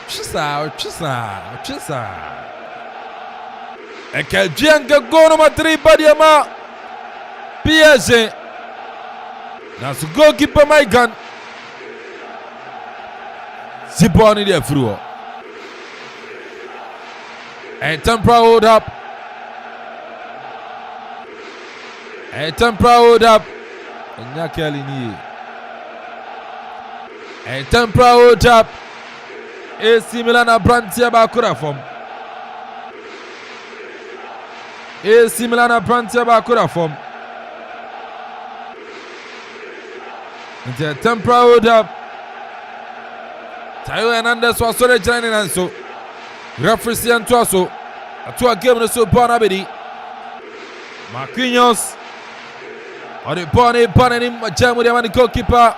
Chisa. Eke jenga gono matri badiama. PSG. Na su goalkeeper Maigan. Ziponi de fruo. A temporary hold up. A temporary hold up. A temporary hold up. AC Milan abrantia bakura form. AC Milan abrantia bakura form. Into a temporary hold up. Tayo Hernandez was sorry joining and so. Referee and Tuaso. A 2 game so Bonabedi. Marquinhos. Or the Bonnie Bonanim, jam with the goalkeeper.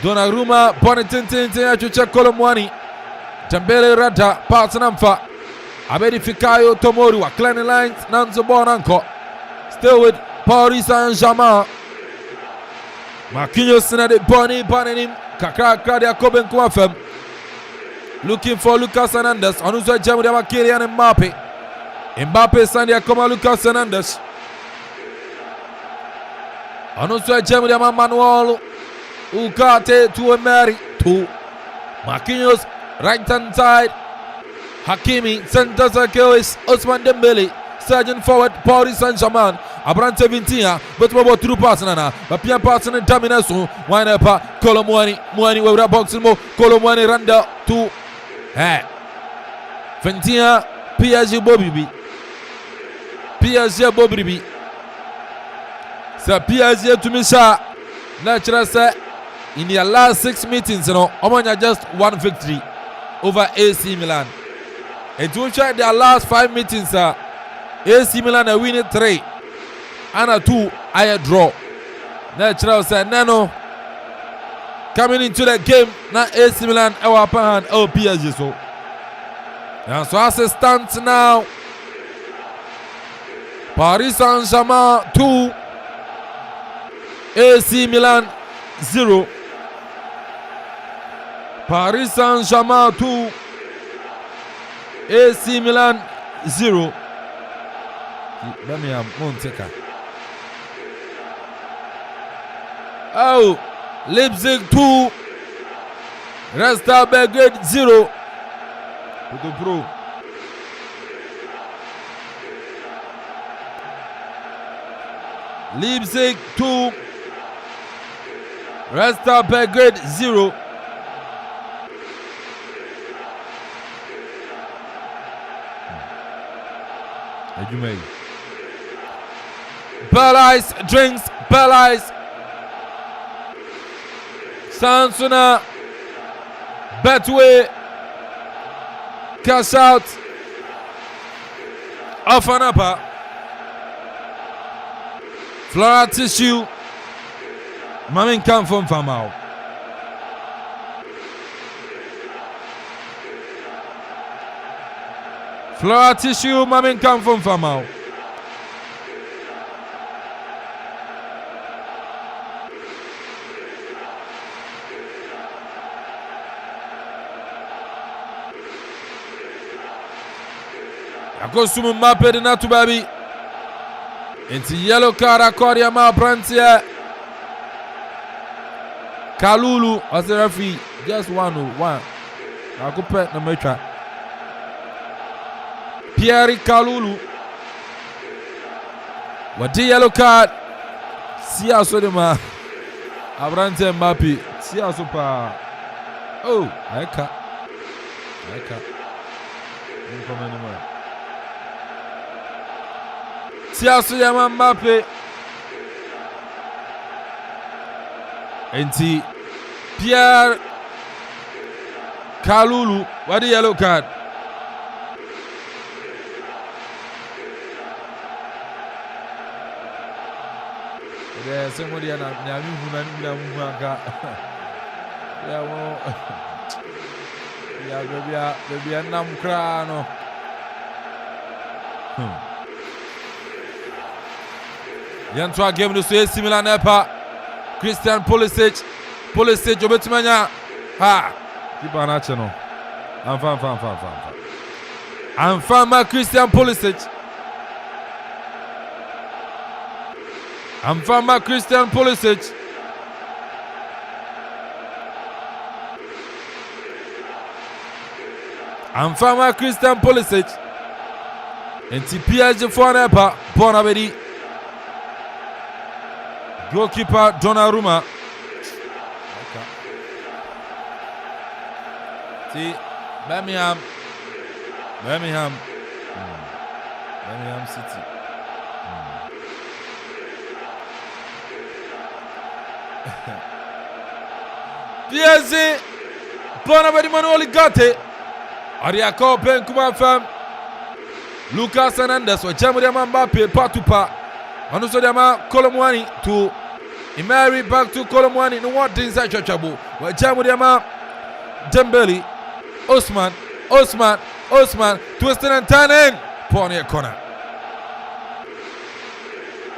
Donnarumma, Bonnie Tintin, Chucha Colomwani. Tambele Rada, Parts and Amfa. Abedi Fikayo Tomori wa clearing lines Nanzo Bonanko. Still with Paris Saint-Germain. Marquinhos na de Bonnie Banenim. Kakra de Akropong-Akuapem. Looking for Lucas Hernandez. Onuzo Jamudiama Kylian Mbappe. Mbappe Sandia Koma Lucas Hernandez. Onuzo Jamudiama Manuel Ugarte to Emery to Marquinhos right hand side. Hakimi center circle is Ousmane Dembele. Surging forward Paris Saint-Germain. Abrante Vintia, but we through pass nana. But Pierre pass in domination. Wine up, Colomwani, Mwani, we were boxing more. Colomwani Randa to Vintia, PSG Bobby. PSG Bobby. So PSG to Misha. Natural say in their last 6 meetings, Omanya just one victory over AC Milan. And to check their last 5 meetings, AC Milan are winning 3. And 2 I draw. Natural said Nano coming into the game. Now AC Milan our upper hand PSG so. And so as it stands now, Paris Saint-Germain 2, AC Milan 0. Paris Saint-Germain 2, AC Milan 0. Let me have Monteka. Oh, Leipzig 2, Red Star Belgrade 0. Puto Pro. Leipzig 2, Red Star Belgrade 0. Bell Ice drinks, Bell Ice. Sansuna, Betway, cash out, off and upper, Flora Tissue, Mamin come from Famao. Flora Tissue, Mamin come from Famao. Akosumu Mbappe de Natu Baby. Into yellow card Akoria Ma Brantia. Kalulu as the referee. Just 1-1. Akuffo na metra. Pierre Kalulu. What the yellow card? See us with ma. Abrante Mbappe. See us pa. Oh, I can't. Don't come anymore. Siasu Yama Mbappe. Enti Pierre Kalulu. What the yellow card? There's somebody and I'm baby, a nam crano. Yantwa game no so AC Milan epa. Christian Pulisic obetimanya. Ha. Kiba na che no. Amfama Christian Pulisic. Amfama Christian Pulisic. Amfama Christian Pulisic. Enti PSG for epa. Bonabedi. Goalkeeper Donnarumma. See, Birmingham City. PSG. Bonabedi Manuel Ugarte. Akropong-Akuapem. Lucas Hernandez wa Jamudiama Mbappe patupa. Anusodiama Colomwani to Emery back to Colomwani. No what things inside Chachabu. Wa Jamudiama Dembele. Ousmane Osman twisting and turning. Pawn a corner.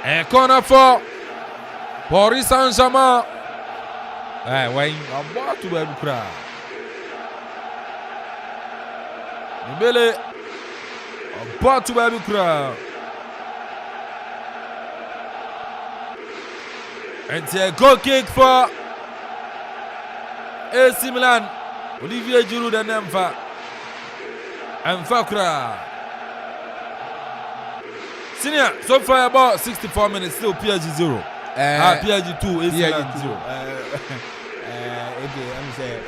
A corner for Paris Saint-Germain. Wayne about to be crowd. Mbele about to be crowd. And it's a goal kick for AC Milan. Olivier Giroud and Fakra. Senior, so far about 64 minutes, still PSG 0. PSG 2, AC Milan 0. I'm saying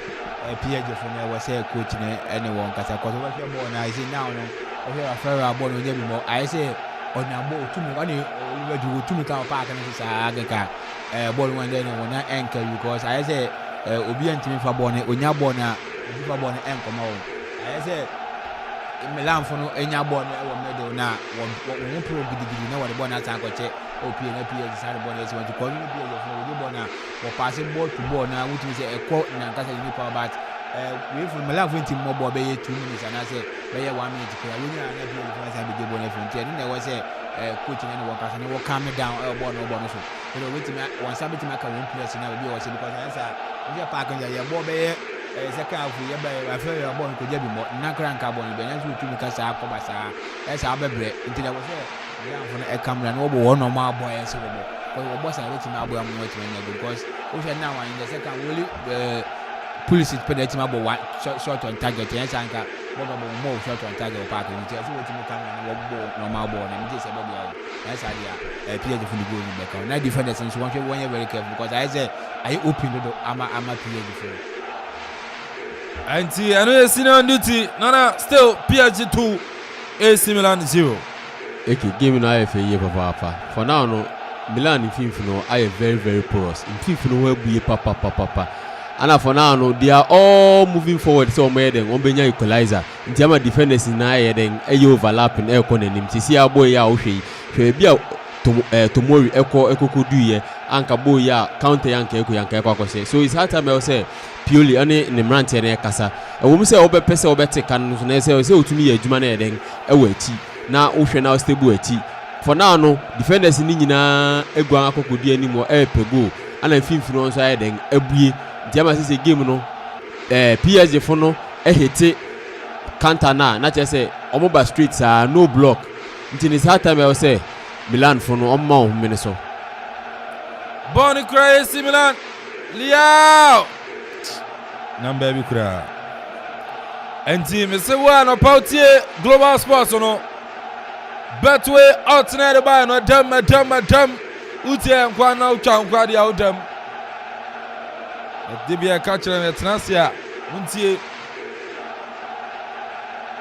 PSG for me was a coach anyone because I got over here more and I say now, I hear a fair about more. I say on a boat to me, to me, park and it's a ball one day when I anchor because I say Obian to me for bonnet, when you're born a bonnet and come out. I say Milan for no any bonnet or medal now. What won't prove you know what the bonnet tank or check OPN decided bonnet want to call you the bonnet or passing ball to ball now, which is a quote and a power bat. We from Milan went to more 2 minutes and I say, 1 minute to play. We never do the first time we did bonnet from 10. There was a coaching anyone because I will calm it down or bonus. You know, wait to me once I make a one place and I will be also because I answer if you're parking your boy. Second half, we have a born to Jabby, not grand carbon, but as we took us up, as our baby until I was there. I come and over one or more boy and so on. But what was I letting my boy because we are now in the second really police is pedating about short on target and Sanka, more short on target parking. Just what you come and normal born and just about that's idea. PSG for the goal in the back. Now defenders and so on, you're very careful because I said I opened the door. I'm a PSG for. And I know you're on duty. No, still PSG 2, AC Milan 0. Okay, game in IFA, papa. For now, no, Milan in FIFA, I am very, very porous. In FIFA, will be papa. And for now, no, they are all moving forward. So, Maiden, Ombenya equalizer. In terms of defenders in I, then a overlapping air con and him. See our boy, Yaoshi. Be a tomorrow, Echo could do ye, Anka Boya, counter Yanka, so it's hard time I say. Purely only in the Mranti and Kasa. A woman say, Ober Pesa or better can say to me a Jumane then away tea. Now, Ocean now stable a tea. For now, no defenders in Nina, Eguanako could be any more air per go. And I feel from side then a bee. Diamas is a game no. PSG for no, a hit Cantana, not just say, Omoba streets are no block. Until it's hard time I will say, Milan for no Mount Minnesota. Bonnie Cray, Milan. Liao! Number baby crowd. And team is one of Pautier Global Sports no. Betway alternate by no dumb. Utia and Kwana Chan Quadi out them. Dibia catcher and Etnasia. Untie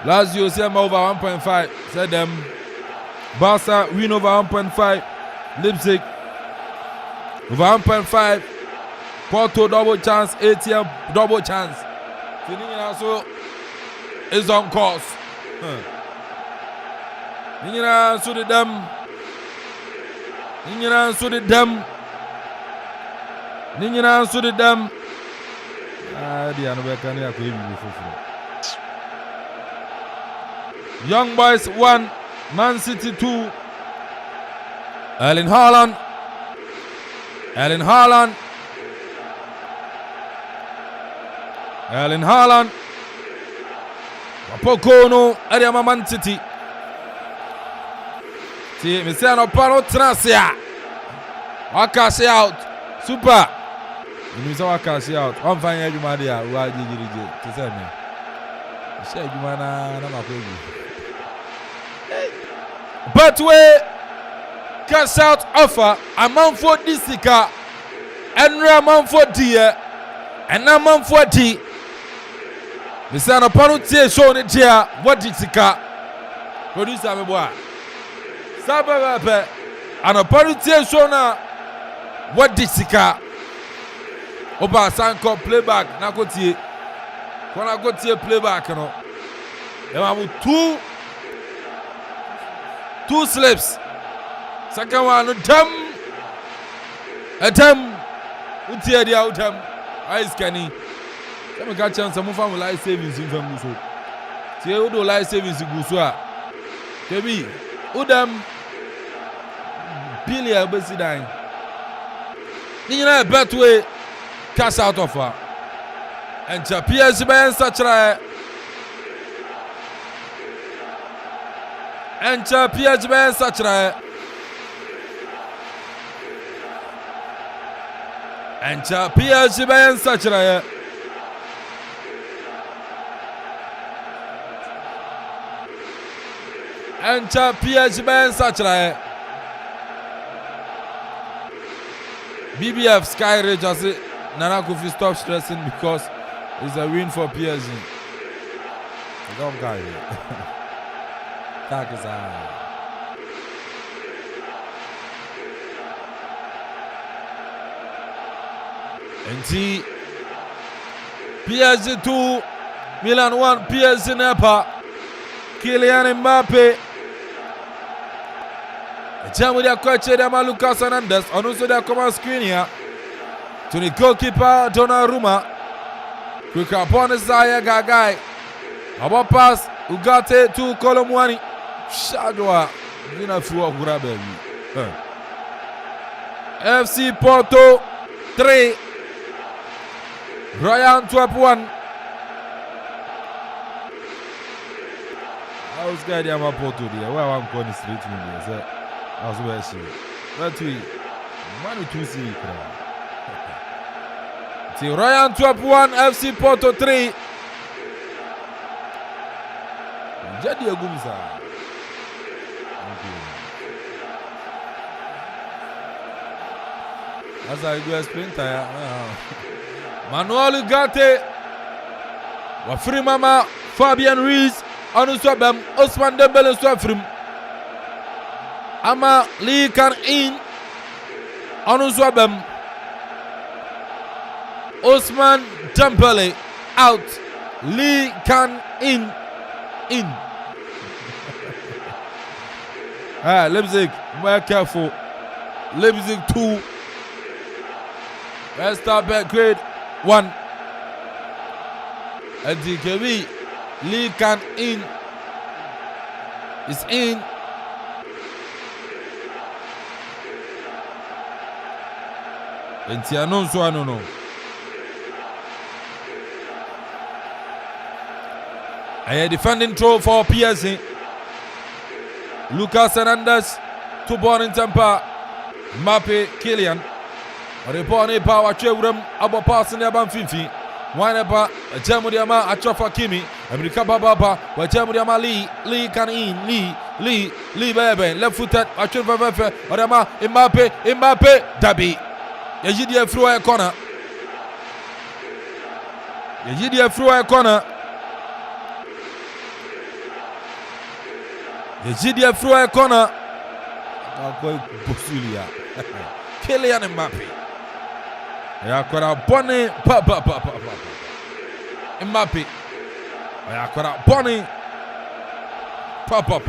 Lazio send over 1.5. Said them Barca win over 1.5. Leipzig over 1.5. Porto double chance, ATM double chance. Finina so is on course. Finina so the them. Finina so the them. Finina so the them. Dia no beka ni akwa ebi foforo. Young Boys 1, Man City 2. Erling Haaland. Wapokono area Man City. See, me say no pano trasia. Wakashi out. Super. You say wakashi out. I'm fine ejuma dia. Wa jijirije. To say me. Say ejuma na makobi. But we cash out offer Amanfo disika. Enra Amanfo die. And now man for D. Mr. Napanuti show it here. What did Sika? Producer me boy. Sababe. And Napanuti show now. What did Sika? Oba Sanko playback. Nakoti. Kona gotie playback no. Emamu two slips. Second one Atem. Utie dia utem. Ice Kenny. Some catch chance some family life savings in family so. tie udo life savings gu so a kebi udam billion besi dan ni na Betway cash out of her and PSG ben sachra and PSG ben sachra and PSG ben sachra and PSG ben sachra BBF Sky Rangers Nana Akuffo stop stressing because it's a win for PSG. Don't carry it. That is NT PSG 2 Milan 1 PSG Nepa Kylian Mbappe Jamu dia coach dia Lucas Hernandez onuso dia come screen here to the goalkeeper Donnarumma. Quick upon Zaya Gagai. About pass Ugarte to Kolomwani. Shadwa Dina Fua Gurabe. FC Porto 3 Royal Antwerp 1. I was guy dia Porto dia. Where I'm going straight to me. I was where she. That we Manu 2 see Royal Antwerp 1 FC Porto 3. Jadi Agumza. As I go explain tire. Manuel Ugarte. Wafri Mama Fabian Ruiz Anuswabam Osman Dembele Swafrim. Ama Lee Kan In Anuswabam Osman Dembele out. Lee Kan In. Leipzig, more careful. Leipzig 2. Let's start back grade 1. And DKB. Lee Kan In is in. And Tianonso no. A defending throw for PSG. Lucas Hernandez to born in temper. Mbappe Kylian. Repone power chewrum abo pass in the Amanfo. Waneba Jamudiama Achofa Kimi. America Baba. Wajamudiama Lee Kan In. Lee baby. Left footed. Achofa Vefe. Orama Mbappe Dabi. Yejidi through a corner. Yejidi through a corner. Yejidi through a corner. Bosulia. Kylian Mbappe. Yakora Bonnie Papa. Mbappe. Yakora Bonnie Papa.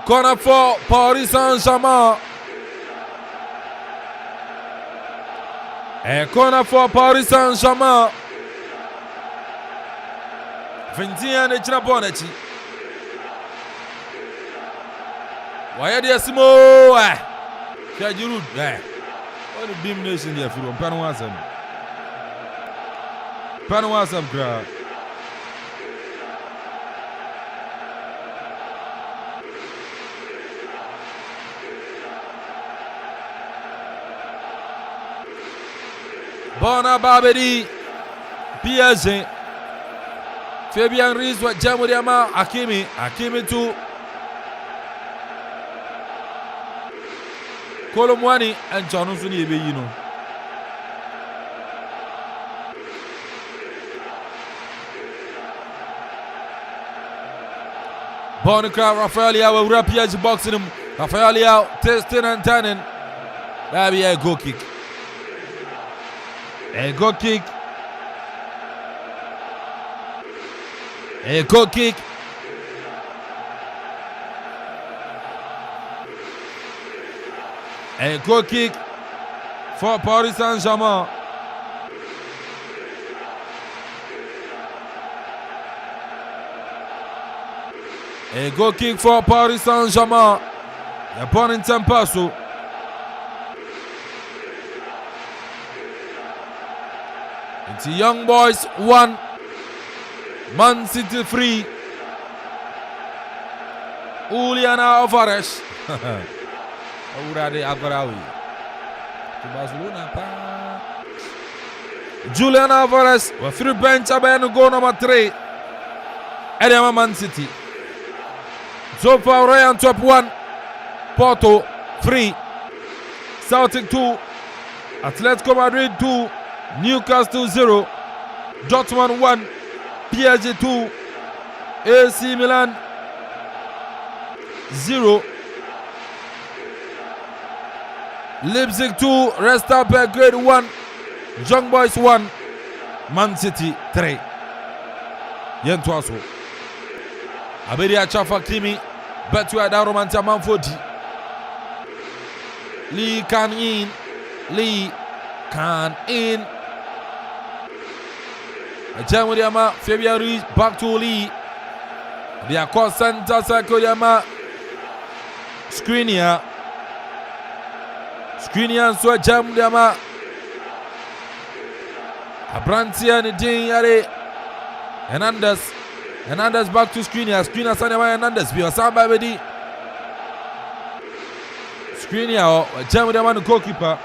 Corner for Paris Saint-Germain. A corner for Paris Saint-Germain. 21 de China Bonachi. Why are they small? Kajuru. What the beam nation here from Panawasam. Panawasam crowd. Bona Babedi PSG. Fabian Ruiz wa Jamudiama Hakimi to Kolomwani and Jonathan Yebeyino. Bonica Rafael Leao will PSG boxing him. Rafael Leao testing and turning. That'll be a goal kick. A goal kick. A goal kick. A goal kick for Paris Saint-Germain. A goal kick for Paris Saint-Germain. The opponent Tempaso. It's Young Boys 1, Man City 3. Julian Alvarez. Julian Alvarez with 3 bench abeno goal number 3. Edema Man City. So far Ryan top 1. Porto 3. Celtic 2. Atletico Madrid 2. Newcastle 0. Dortmund 1. PSG 2. AC Milan 0. Leipzig 2. Red Star Belgrade 1. Young Boys 1. Man City 3. Yentuaso. Abedia Chafa Kimi. Betway Daromanta Amanfo. Lee can in. Lee can in. Jamuriama Fabian Ruiz back to Lee. They are called center circle Yama. Skriniar so Jamuriama. Abrantia ni Din Yare. Hernandez back to Skriniar. Skriniar Sanema Hernandez. We are Samba Bedi. Skriniar Jamuriama the goalkeeper.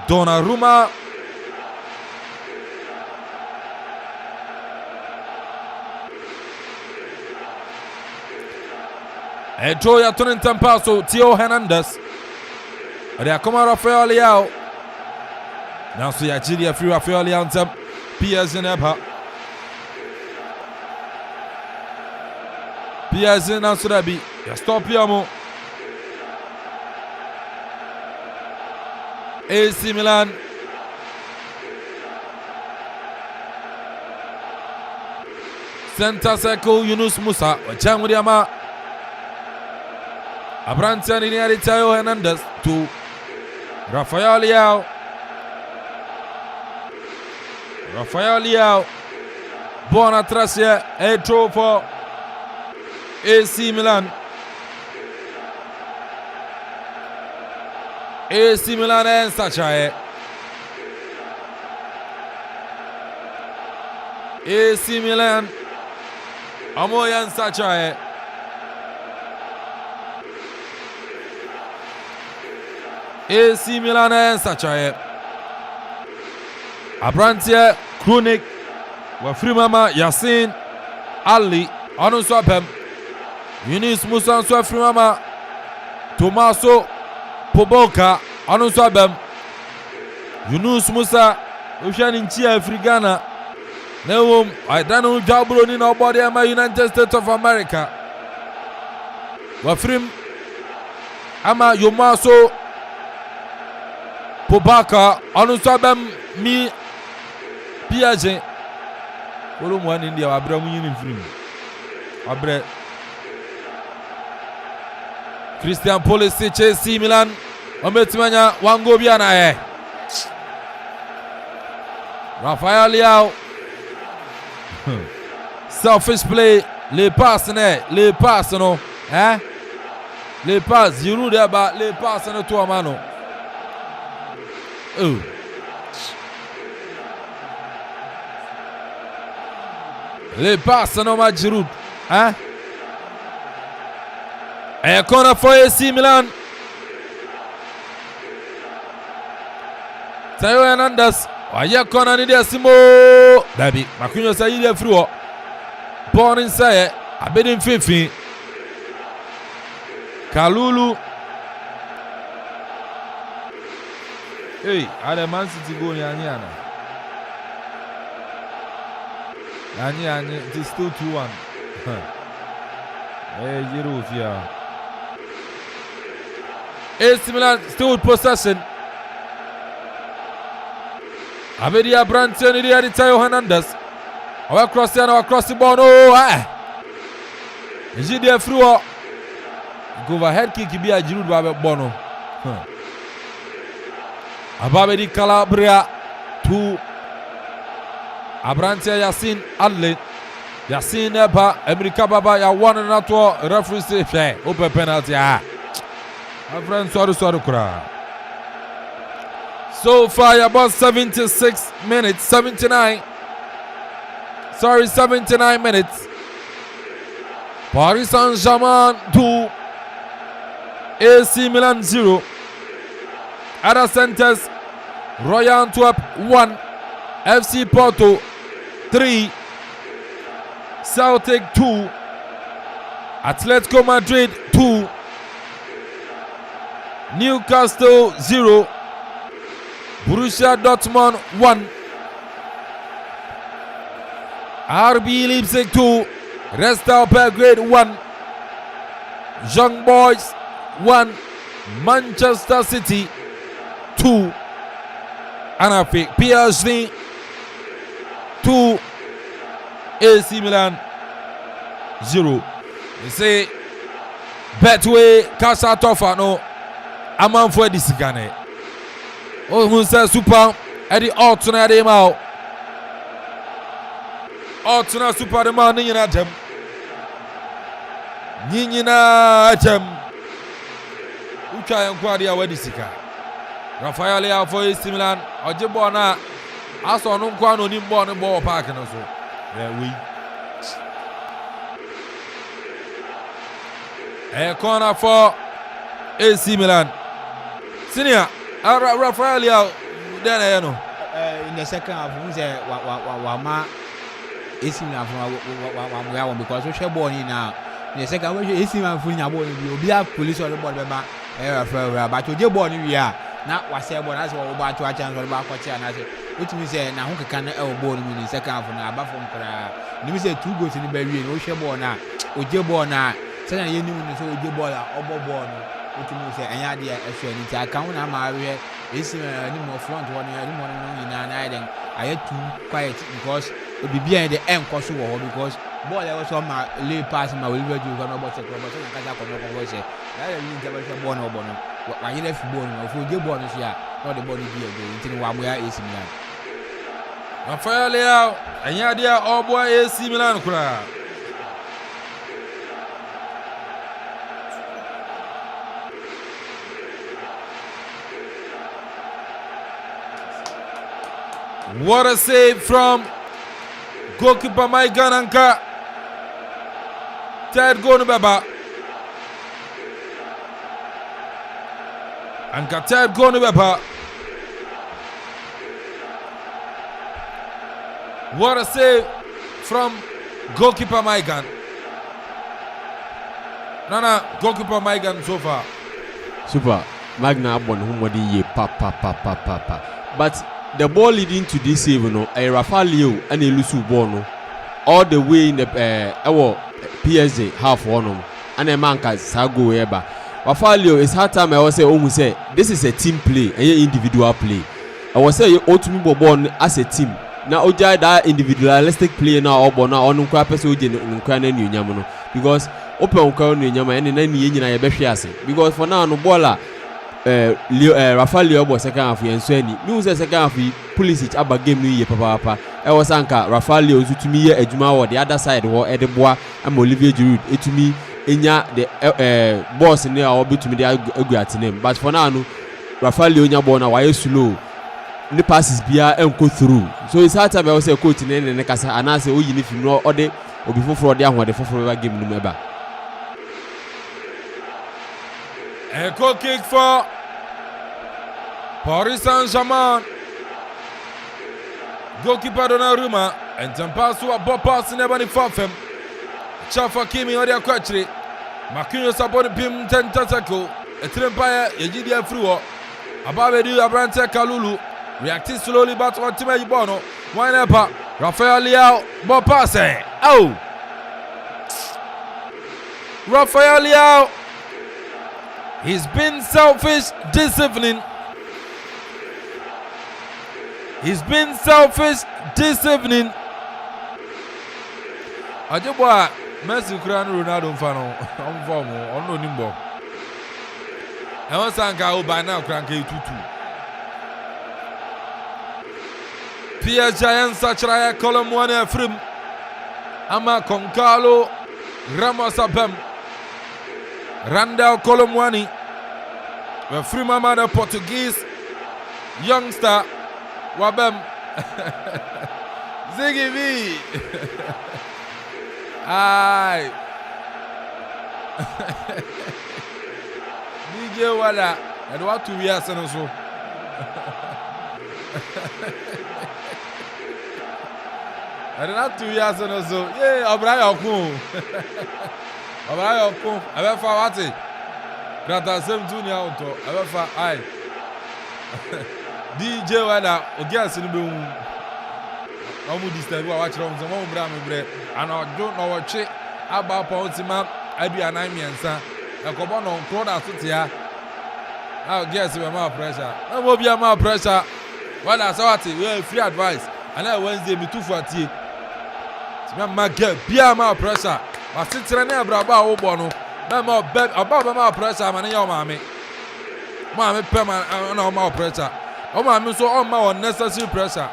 Donnarumma. Ejoya Tonin Tempaso, Theo Hernandez. They are coming Rafael Leao. Now see Ajilia free Rafael Leao and PSG Neba. PSG now Surabi. Stop Piamo. AC Milan. Center circle Yunus Musa. Chamuriama. Abrantia ni Theo Hernandez to Rafael Leao. Rafael Leao. Bon atrás here. A throw for AC Milan. AC Milan and Sacha. AC Milan. Amoyan Sacha. AC Milan and Sacha. Abrantia, Kronik, Wafrimama, Yasin, Ali, Akuffo, Yunus Musa, Wafrimama, Tomaso, Poboka, Akuffo, Yunus Musa, Ocean Chia Africana, Neum, I don't know Jabro in our body, my United States of America. Wafrim, Ama Yomaso, Pobaka, Akuffo, mi PSG. Kolo mu ani ndia wabra mu yin mfiri. Wabre Christian Pulisic Chelsea Milan. Ometimanya wango bia na ye. Rafael Leao. Selfish play, les passes no, hein? Les passes, Giroud là-bas, les passes no toi mano. Oh. Les passes no ma Giroud, hein? Et corner for AC Milan. Theo Hernandez. Waya corner ni dia Simo. Dabi, makunyo sa yi dia free. Born inside, abedin fifi. Kalulu. Hey, ale Man City go ni anyana. Any, it is still 2-1. Hey, Yerufia. AC Milan still with possession. Abedia Branson, Idia Theo Hernandez. Our cross the ball. Oh, is it there through? Go overhead kick, be a Giroud Bono. Ababedi Calabria to Abrantia Yasin Adley. Yasin Eba, America Baba, ya one and not all referee say, open penalty. My friend, sorry, kura. So far, about 79 minutes. Paris Saint-Germain 2, AC Milan 0. Other centers, Royal Antwerp 1, FC Porto 3, Celtic 2, Atletico Madrid 2, Newcastle 0, Borussia Dortmund 1, RB Leipzig 2, Red Star Belgrade 1, Young Boys 1, Manchester City 2, Anafi PSG 2, AC Milan 0. They say Betway Casa Tofa no Amanfo disigane. Oh, who says super Eddie Altona de Mao. Altona super de Mao Nina Jem. Nina Jem. Ucha Yanquadia Wedisika. Rafael Leao for AC Milan. Ojibona. Aso no kwano ni ball no ball park no so. Yeah, we. A corner for AC Milan. Senior, Rafael Leao. Then you know. In the second half, we say Wama AC Milan from because we share ball in now. In the second half, AC Milan from your ball. We be a police on the ball, Rafael. But you ball in here. Now, what's the ball? That's what we about to chance or back watch and I say, which means now who can elbow in the second half and above from Kra. You say 2 goals in the berry, no share ball now, or Jabon now. Say you knew so Jabon or Bobon, which means an idea as well. I can't marry AC any more front one in an island. I had to quiet because it be behind the end cost because ball was on my lay pass my will do about the club and I can't go say. I didn't born or born. Why you left born or for your bonus here, not the body be again, one way AC Milan. Rafael Leao, and Yadia, all boy AC Milan. What a save from goalkeeper Mike Gananka. Third goal no baba. Anka third goal no baba. What a save from goalkeeper Maigan. Nana, goalkeeper Maigan so far. Super. Magna Abon Humodi ye pa. But the ball leading to this save, no, a Rafael Leao and a Lusu Bono, all the way in the PSG half one, and a man can Sago Eba. Rafael Leao is hard time. I was say, this is a team play, an individual play. I was say, Otumibo born as a team. Now, Oja that individualistic play now, or Bona, or no crapes, Ujan, because open Unyama and then Yen because for now, no baller. Rafael Leao was second half and Sweni. News second half Pulisic aba game no ye papa. I was anka Rafael Leao to me ejuma or the other side or Edebois and Olivier Giroud. It to me enya the boss in there or be to me the agree name. But for now no Rafael Leao nya bona why slow. The passes bia and go through. So it's hard time I was a coach in the kasa and I say oh you if you know or the or before for the one the for game no meba. A goal kick for Paris Saint-Germain. Goalkeeper Donnarumma and Tampasu a ball pass in the Fafem. Chafa Kimi or the Aquatri. Marquinhos support Pim Tentacle. A Trimpire, Egidia Fruo. Abavedu Abrante Kalulu. Reacting slowly but on Timmy Bono. One up. Rafael Leao. Ball pass. Oh! Rafael Leao. He's been selfish, disciplined. He's been selfish, disciplined. Ajibwa Messi kura Ronaldo mfano omfomo ono nimbo. E won sanka oba na kura nke tutu. PSG Giants achra ya column 1 from Ama Konkalo Ramosapem Randall Kolomwani, the free mama, the Portuguese youngster Wabem Ziggy V. Aye. DJ Wada, and what 2 years and so. And not 2 years and so. Yeah, O'Brien Okun. O'Brien Okun. I went for what? Grata 7 junior auto. I went for I. DJ Wada, against the boom. I'm going to disturb you. Watch around some more Bram bread. And I don't know what shit about Pontima. I do an Imiansa. I come on Croda Sutia. I'll guess with more pressure. I will be a more pressure. What I saw, we have free advice. And I Wednesday, me 240. My girl, be a more pressure. My sister and never about Obono. No more bed about more pressure. Man, your mammy. Mammy, permanent, no more pressure. Oh, my, so on my unnecessary pressure.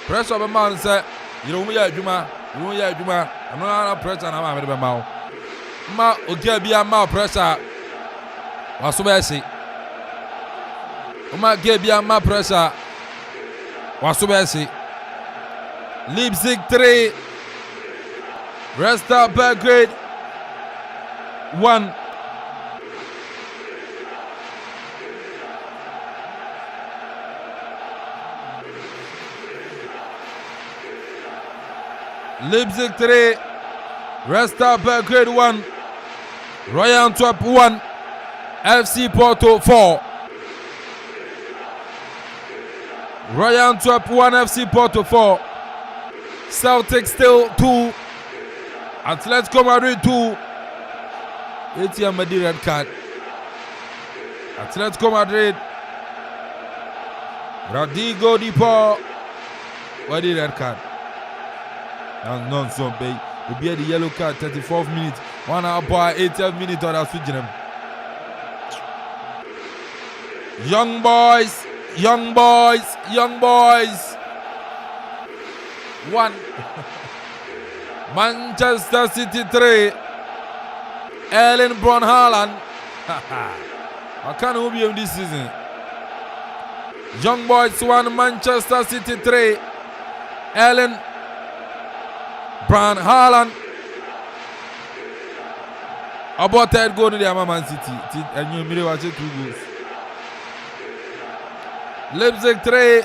Pressure of a man said, you don't hear Juma, you don't hear Juma. I'm not pressure, and I'm a mouth. Ma, okay, be a mouth pressure. What's the best? Ma, give be a mouth pressure. What's the best? Leipzig 3, Red Star Belgrade 1. Leipzig 3, Red Star Belgrade 1, Royal Antwerp 1, FC Porto 4. Royal Antwerp 1, FC Porto 4. Celtic still 2. Atletico Madrid 2. ATM Madrid red card. Atletico Madrid. Rodrigo Di Paul. What did red card? Non-so, baby. We be the yellow card, 34th minute. 1 hour by 80th minute or that's switching them. Young boys. 1. Manchester City 3. Erling Braut Haaland. I can't be him this season. Young boys 1, Manchester City 3. Erling Braut Haaland. About third goal to the Man City. And you may watch it 2 goals. Leipzig 3.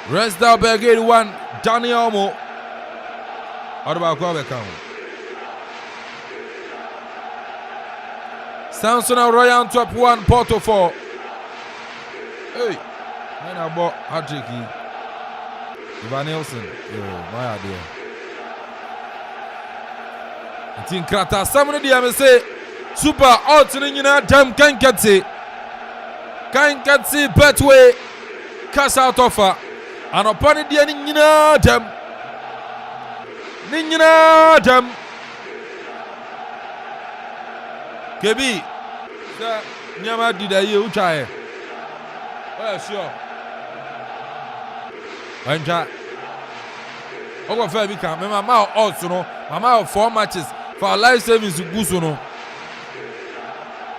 Red Star Belgrade 1. Danny Olmo. What about Akuffo? Samson and Royal Antwerp 1. Porto 4. Hey. And I bought hat-trick. Ivan Nielsen. My idea. I think Krata. Someone did say super out in the time can't get it. Can't get it Betway. Cash out offer. And upon it, the Nina them. KB. Sir, Nyama did a you try. Well, sure. I'm trying. Over fair become my mouth also no. My mouth 4 matches for life savings to Busono.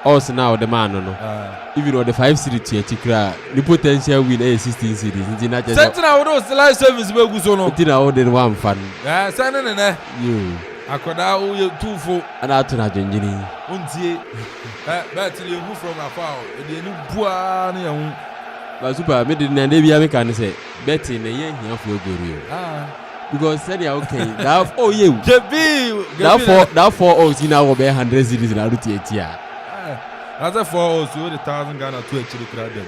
Also now the man no. Even though the 5 series tikra, the potential win a 16 series. Setting out those life savings be Busono. Did I order one fan? Yeah, sending in there. You. I could have 2 for and out to Najini. Untie. But you move from a foul. The new Buan. But super made in an Abia can say betting a year here for your because said okay. That oh you. That 4 O's in our 100 cities in Arutia. That's a 4 O's with 1,000 Ghana to actually crowd them.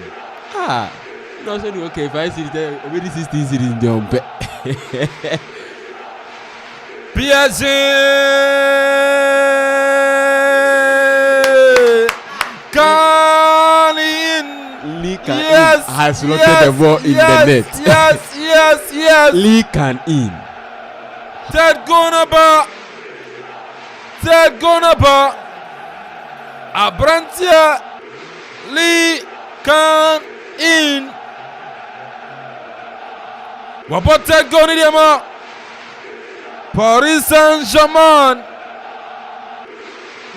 No, so okay. If I see there already 16 cities in the home. PSG yes, has located the ball in the net. Yes. Lee can in. Ted Gonaba. Abrantia Lee can in. Wabote go ni demo. Paris Saint-Germain.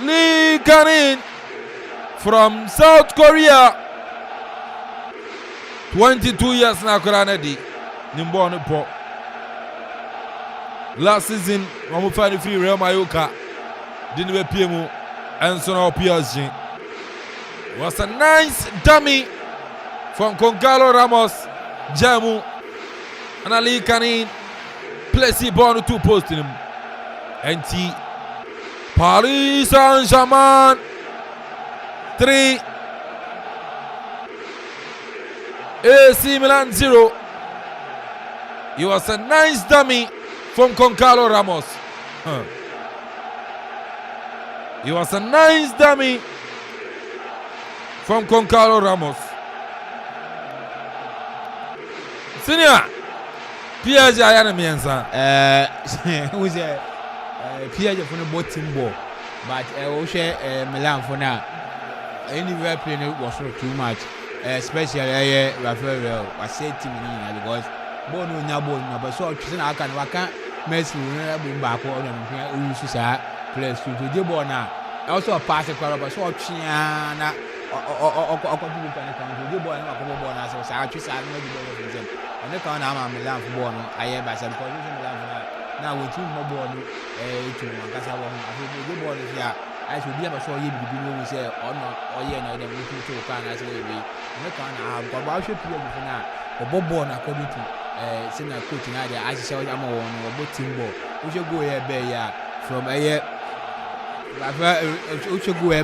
Lee Kanin from South Korea. 22 years na Koranedi. Nimbo no po. Last season, wamu find free Real Mallorca. Didn't we PM and so now PSG. Was a nice dummy from Concalo Ramos, Jamu, and Ali Kanin. Place ball to 2 posts in him. And Paris Saint-Germain 3. AC Milan 0. It was a nice dummy from Concalo Ramos. It was a nice dummy from Concalo Ramos. Senior, PSG ayana miensa. Who's PSG for the bottom ball, but Oshe Milan for now. Anywhere playing was not too much, especially Rafael. I said to me because Bono Nabo, but so I can't mess with back on and players to the ball now. Also a pass across, but so Chiana or contribute to the ball and a couple of bonus. So I choose I know the ball of them. And the count I'm Milan for Bono. I have by some position now with 2 more ball to Mancasa. I think the ball is here. I should be able to show you the people who say, or not, or yeah, no, then we to can as well be. And the count I have got about your period for now. The Bobo according to senior coach in Idea, as you say, I'm on a team ball. We should go here, from a year. We should go here,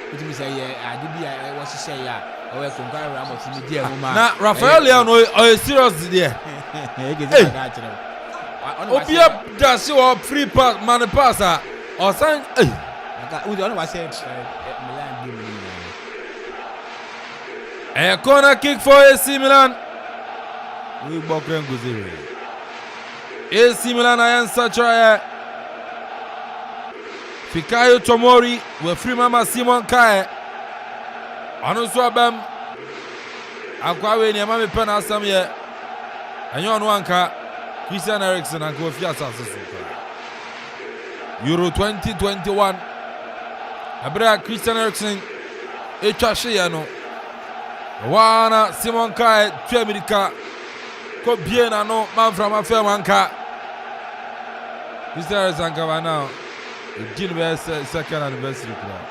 which means a year. I did be, I was to say, or a concurrent Ramos in the dear woman. Now, Rafael Leon, are serious there? Obia does your free pass, man, passer, or something. Who don't want to say Milan? A corner kick for AC Milan. We Bokren Guziri. AC Milan answer try. Fikayo Tomori with free mama Simon Kai. Anuswabem. Akwawe ni mama pen asam ye. Anyo anwanka Christian Eriksen and Kofi Asase. Euro 2021. Abra Christian Eriksen etwa no. Wana Simon Kai twa America ko bien no man from afem anka. Christian Eriksen ka now. The second anniversary club.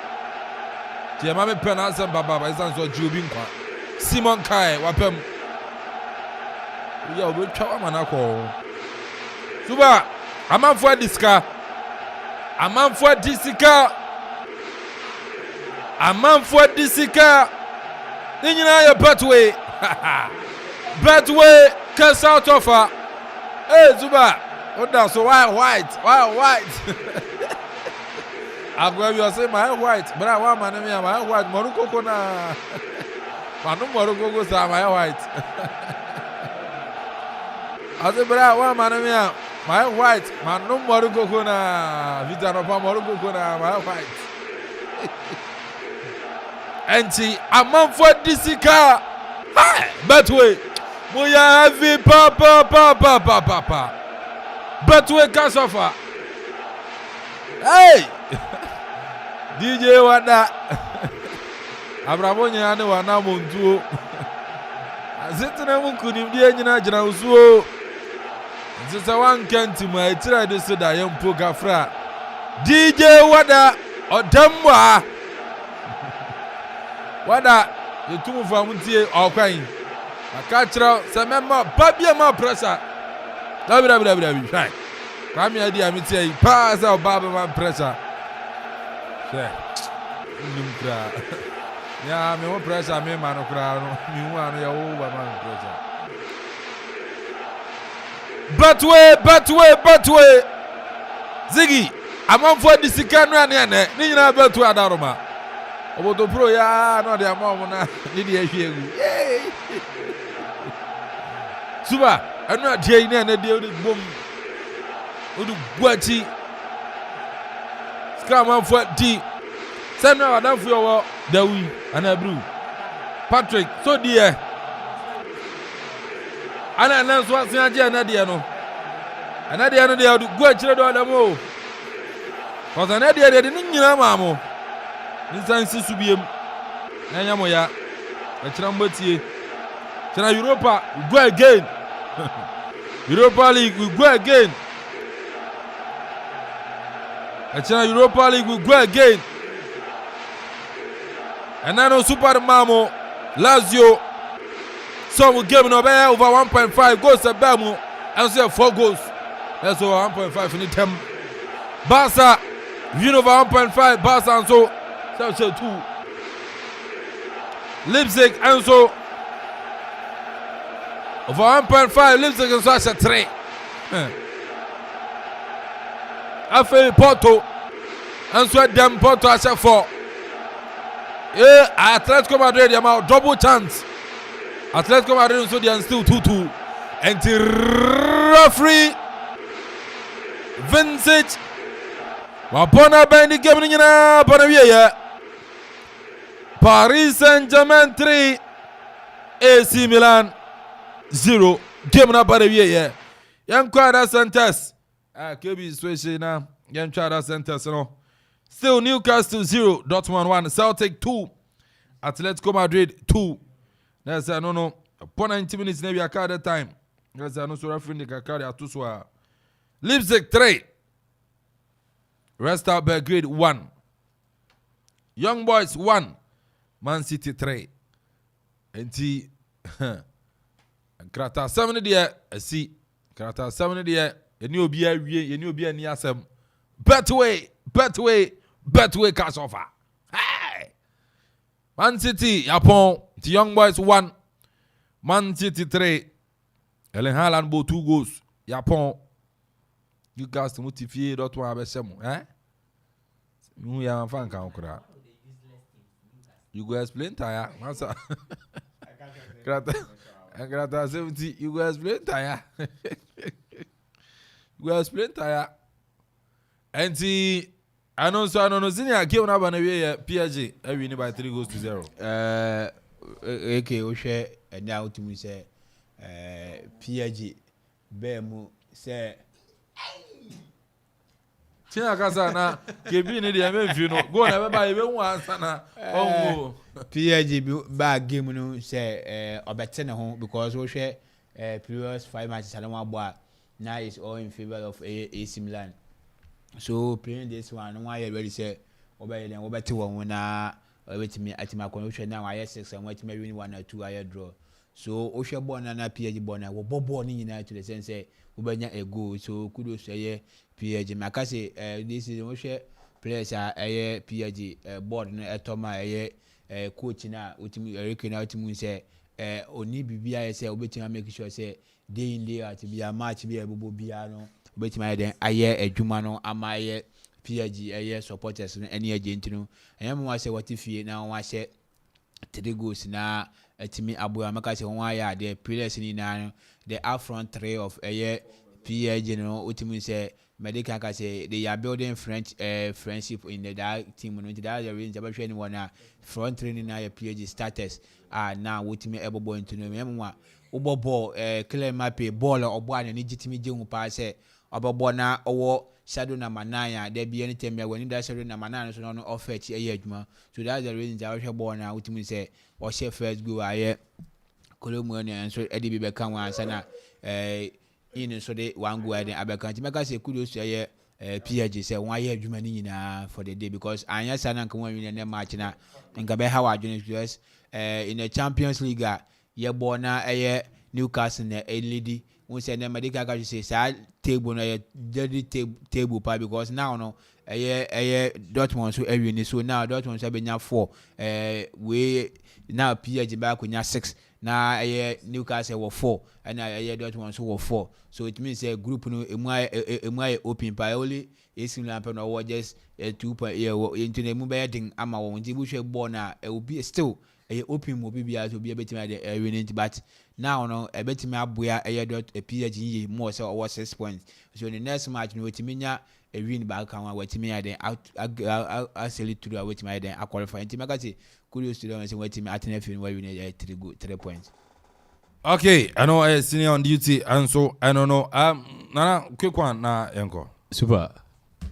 Tia mame penance baba isan so Jubi nkwa. Simon Kai wapem. Ya obi twa manako. Suba Amanfo diska. Amanfo disika. Amanfo disika. Ninyina ya Betway. Betway cast out of her. Hey Zuba. Oda so why white. I go you say my white, but I want my white Morocco na. Manu Morocco go say my white. I say but I want my white, Manu Morocco na. Vita no pa Morocco na my white. Enti Amanfo disika. Hi, Betway. Moya heavy papa. Betway Kasofa. Hey! DJ Wada. Abrabonya ane wana montuo. Azitena munkunim die nyina gyina usuo. Nzisa wankenti mu etira de so da yempo gafra. DJ Wada odamwa. Wada yetumu famuntie okwan. Aka kira se memma babia ma pressure. Dabi. Right. Kwame adi amitie pass out baba man pressure. Yeah. Nimkra. Ya me mo pressure me man kra no. Mi hu anu ya wo ba man pressure. Betway. Ziggy. Amanfo disika no ane ane. Ni nyina Betway adaroma. Obodo pro ya no de amom na ni de ahwie egu. Suba, anu adie ni ane de bom. Odu guachi Scrum for D. Send now down for your Dawi and a brew. Patrick, so dear. ana nan so asen agye anade no anade no de go akire do adamo cause anade de ni nyina maamo nsan sisu biem na nyamo ya akira mbatie tena Europa we go again Europa League we go again akira Europa League we go again anano super mamo Lazio some game no be over 1.5 goals abamu and say 4 goals that's over 1.5 in them Barca win over 1.5 Barca and so 2 Leipzig and so over 1.5 Leipzig and so 3 after Porto and so them Porto as 4 Atletico Madrid they have double chance Atletico Madrid so they are still 2-2 and the referee Vincent wapona bendi game ni nyina bona wiye Paris Saint-Germain 3 AC Milan 0 game na bona wiye yankwada Santos kebi switch na yankwada Santos no still Newcastle 0 Dortmund 1 Celtic 2 Atletico Madrid 2 that's no upon 90 minutes na we are that time that's no so referee the kakari atuswa Leipzig 3 Red Star Belgrade 1 Young Boys 1 Man City 3 enti krata 7 there asi krata 7 there eni obi awie eni obi ani asem Betway cash offer hey Man City Japon the Young Boys 1 Man City 3 Ellen Haaland bo 2 goals Japon you guys to motivate dot one abesemo you ya fan kan kura you go explain tire masa grata 70 you go explain tire you go explain tire and see I know senior game na bana we PSG I win by 3 goals to 0 okay o hwe enya otimi say PSG be mu say Tina kasa na kebi ni de menfi no go na be ba e be hu ansa na onwo PSG ba game no say obete ne ho because o hwe previous 5 matches na one boy now is all in favor of AC Milan so playing this one no I ready say obete won na obetimi atima kon o hwe na wa 6 and what me win 1 or 2 aye draw so o hwe ball na PSG ball na wo ball ni nyina to the sense say ubenya a goal so kudos say PSG makase this is o hwe players a PSG board no etoma coach na ultimi Eric na ultimi say oni bibia say obetima make sure say day in day out bia match bia bobo bia no obetima den aye adwuma no amaye PSG supporters no any agent no anyam wa say what fie na wa say 3 goals na atimi aboya makase won aya the players ni na the up front 3 of PSG no ultimi say medical can say they are building friendship in that team no that the reason about training one front training na PSG status now ultimi ebo into no memwa obobo clear map ball obo an ni gitimi jehu pa say obobo na owo shadow number 9 there be anytime when that shadow number 9 so no offer ti adwuma so that's the reason that we ball na ultimi say o share first go aye kolomu and so edi be kan wan sana in so they one go ahead and abekanti make say kudos to PSG say one year adwuma ni nyina for the day because anya sana nkan wan win na match na nka be how adwene because in the Champions League ye ball na Newcastle na lead we say na medical can say table na dirty table pa because now no Dortmund so win so now Dortmund so be nya 4 we now PSG back with nya 6 na Newcastle were 4 and Dortmund so were 4 so it means a group no emu open by only AC Milan no just 2 point into the mu be ding ama won ti bu hwe ball na e will be still open mo bibia so be betima the winning but now no e betima aboya PSG more so over 6 points so the next match no timinya a win back kan wa wetimi then actually to do wetimi then qualify ntimaka say kudos to them say wetimi atena fin we win 3 points Okay, I know senior on duty, and so I don't know. Nana, quick one, na enko. Super.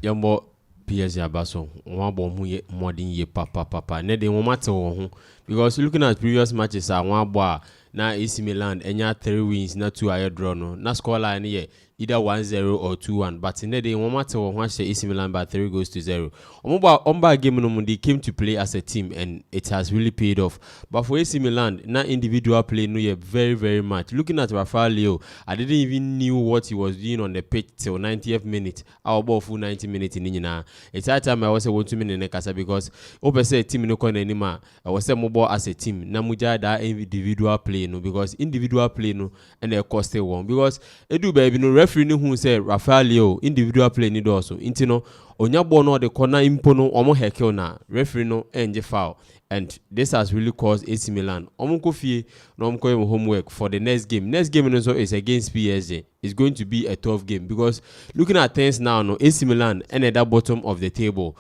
Yambo PSG abaso. One bomb more than ye papa. Ne de one matter because looking at previous matches, one boy na AC Milan enya 3 wins na 2 aye draw no. Na score line here either 1-0 or 2-1. But in the day, one matter one say AC Milan by 3 goals to 0. Omba game no they came to play as a team and it has really paid off. But for AC Milan, na individual play no yeah very very much. Looking at Rafael Leo, I didn't even knew what he was doing on the pitch till 90th minute. Our ball full 90 minutes in Nina. It's that time I was a 1 2 minute in Kasa because Ope say team no corner anymore. I was a mobile as a team. Na muja that individual play no because individual play no and they cost one because edu baby no referee who say Rafael Leo individual play ni do also intino onya ball no the corner impo no omo hekel na referee no enje foul and this has really caused AC Milan omo ko fie no omo ko homework for the next game also is against PSG. It's going to be a tough game because looking at things now no AC Milan and at the bottom of the table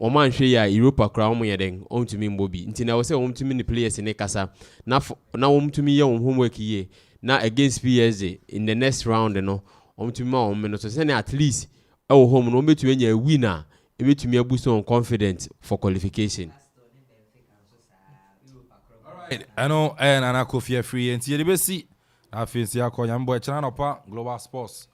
Oman ya Europa crown yeden on to me Bobby. Until I was say to me the players in Kasa. Now to me your homework here. Now against PSG in the next round to me so send at least our home no to any winner. It to me a boost on confidence for qualification. Alright, I know and Akuffo free and the best see. I feel see boy channel pa Global Sports.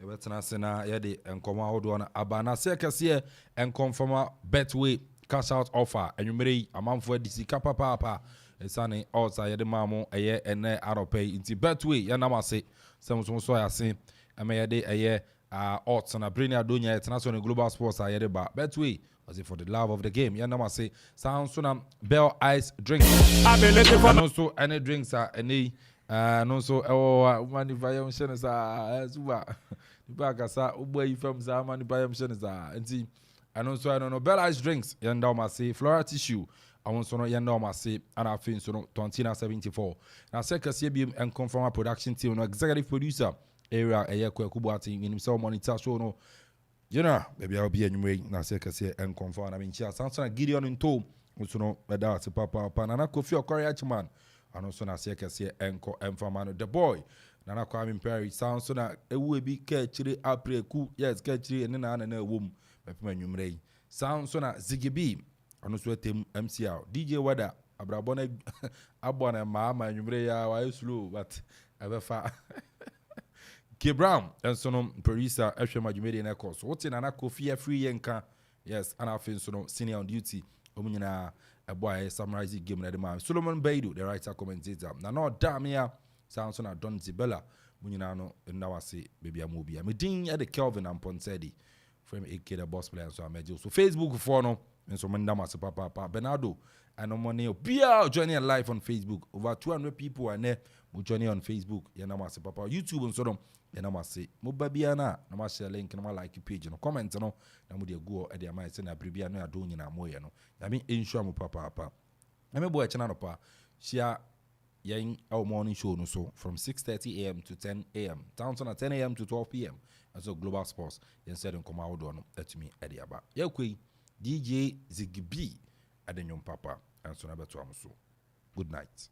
Betana sena yede enkoma hodo na abana se kase enkonfirma Betway cash out offer enwumere Amanfo DC papa esane outside yede mamo eye ene aropay inti Betway ya namase so ya se eme yede eye odds na Brina Donya international Global Sports yede ba Betway as if for the love of the game ya namase sound so na Bell Ice drink so any drinks are any no so mani vayam shenesa suba Bagasa, Uboy from Zamani Bayam Shenza, and see, I don't know, Bell Ice drinks, Yandoma say, Flora tissue, I want to know Yandoma say, and I think so, 2074. Now, second CBM and confirm production team, executive producer, area, a Yakwa Kubuati, in himself monitor show, no, you know, maybe I'll be anyway, now, second say, and confirm. I mean, she has something Gideon in tow, also know, that's a papa, Panana Kofi or Koreach man, and also now, second say, and confirm the boy. Nana Kwame Perry sounds so that it will be catchy après coup, yes, catchy and then a womb, Pepman Numre. Sounds so that Ziggy B, and also team MCR, DJ Wada, Abrabone, Abona, Mama, and Numrea, why slow, but ever far. K. Brown, and so on, producer, Eshema Jumedi Echo. So what's in an Akuffo free yanka? Yes, and I feel so senior on duty. Omina, a boy, summarize game at the man. Solomon Baidu, the writer commentator. Now, damn here. Sounds on a Don Zibella, Muninano, and now I say, baby, I'm movie. I'm a ding at the Kelvin and Ponsedi from a kid, a boss player, so I'm a so Facebook for no, and so Mandama, Papa Bernardo, and no money, be out joining live on Facebook. Over 200 people are there, joining on Facebook, Yanama, Papa, YouTube, and so on, Yanama say, Mobabiana, no matter share link, no like page, no comment, no, and would you go at the amount and a Bribiano, doing in a moyano. I mean, insure Papa. I'm a boy, channel, share. Yang our morning show no so from 6:30 a.m. to 10 a.m. Downtown at 10 a.m. to 12 p.m. And so Global Sports instead in come out on at me at the aba. Yakwe DJ Ziggy B at the young papa and so never to so. Good night.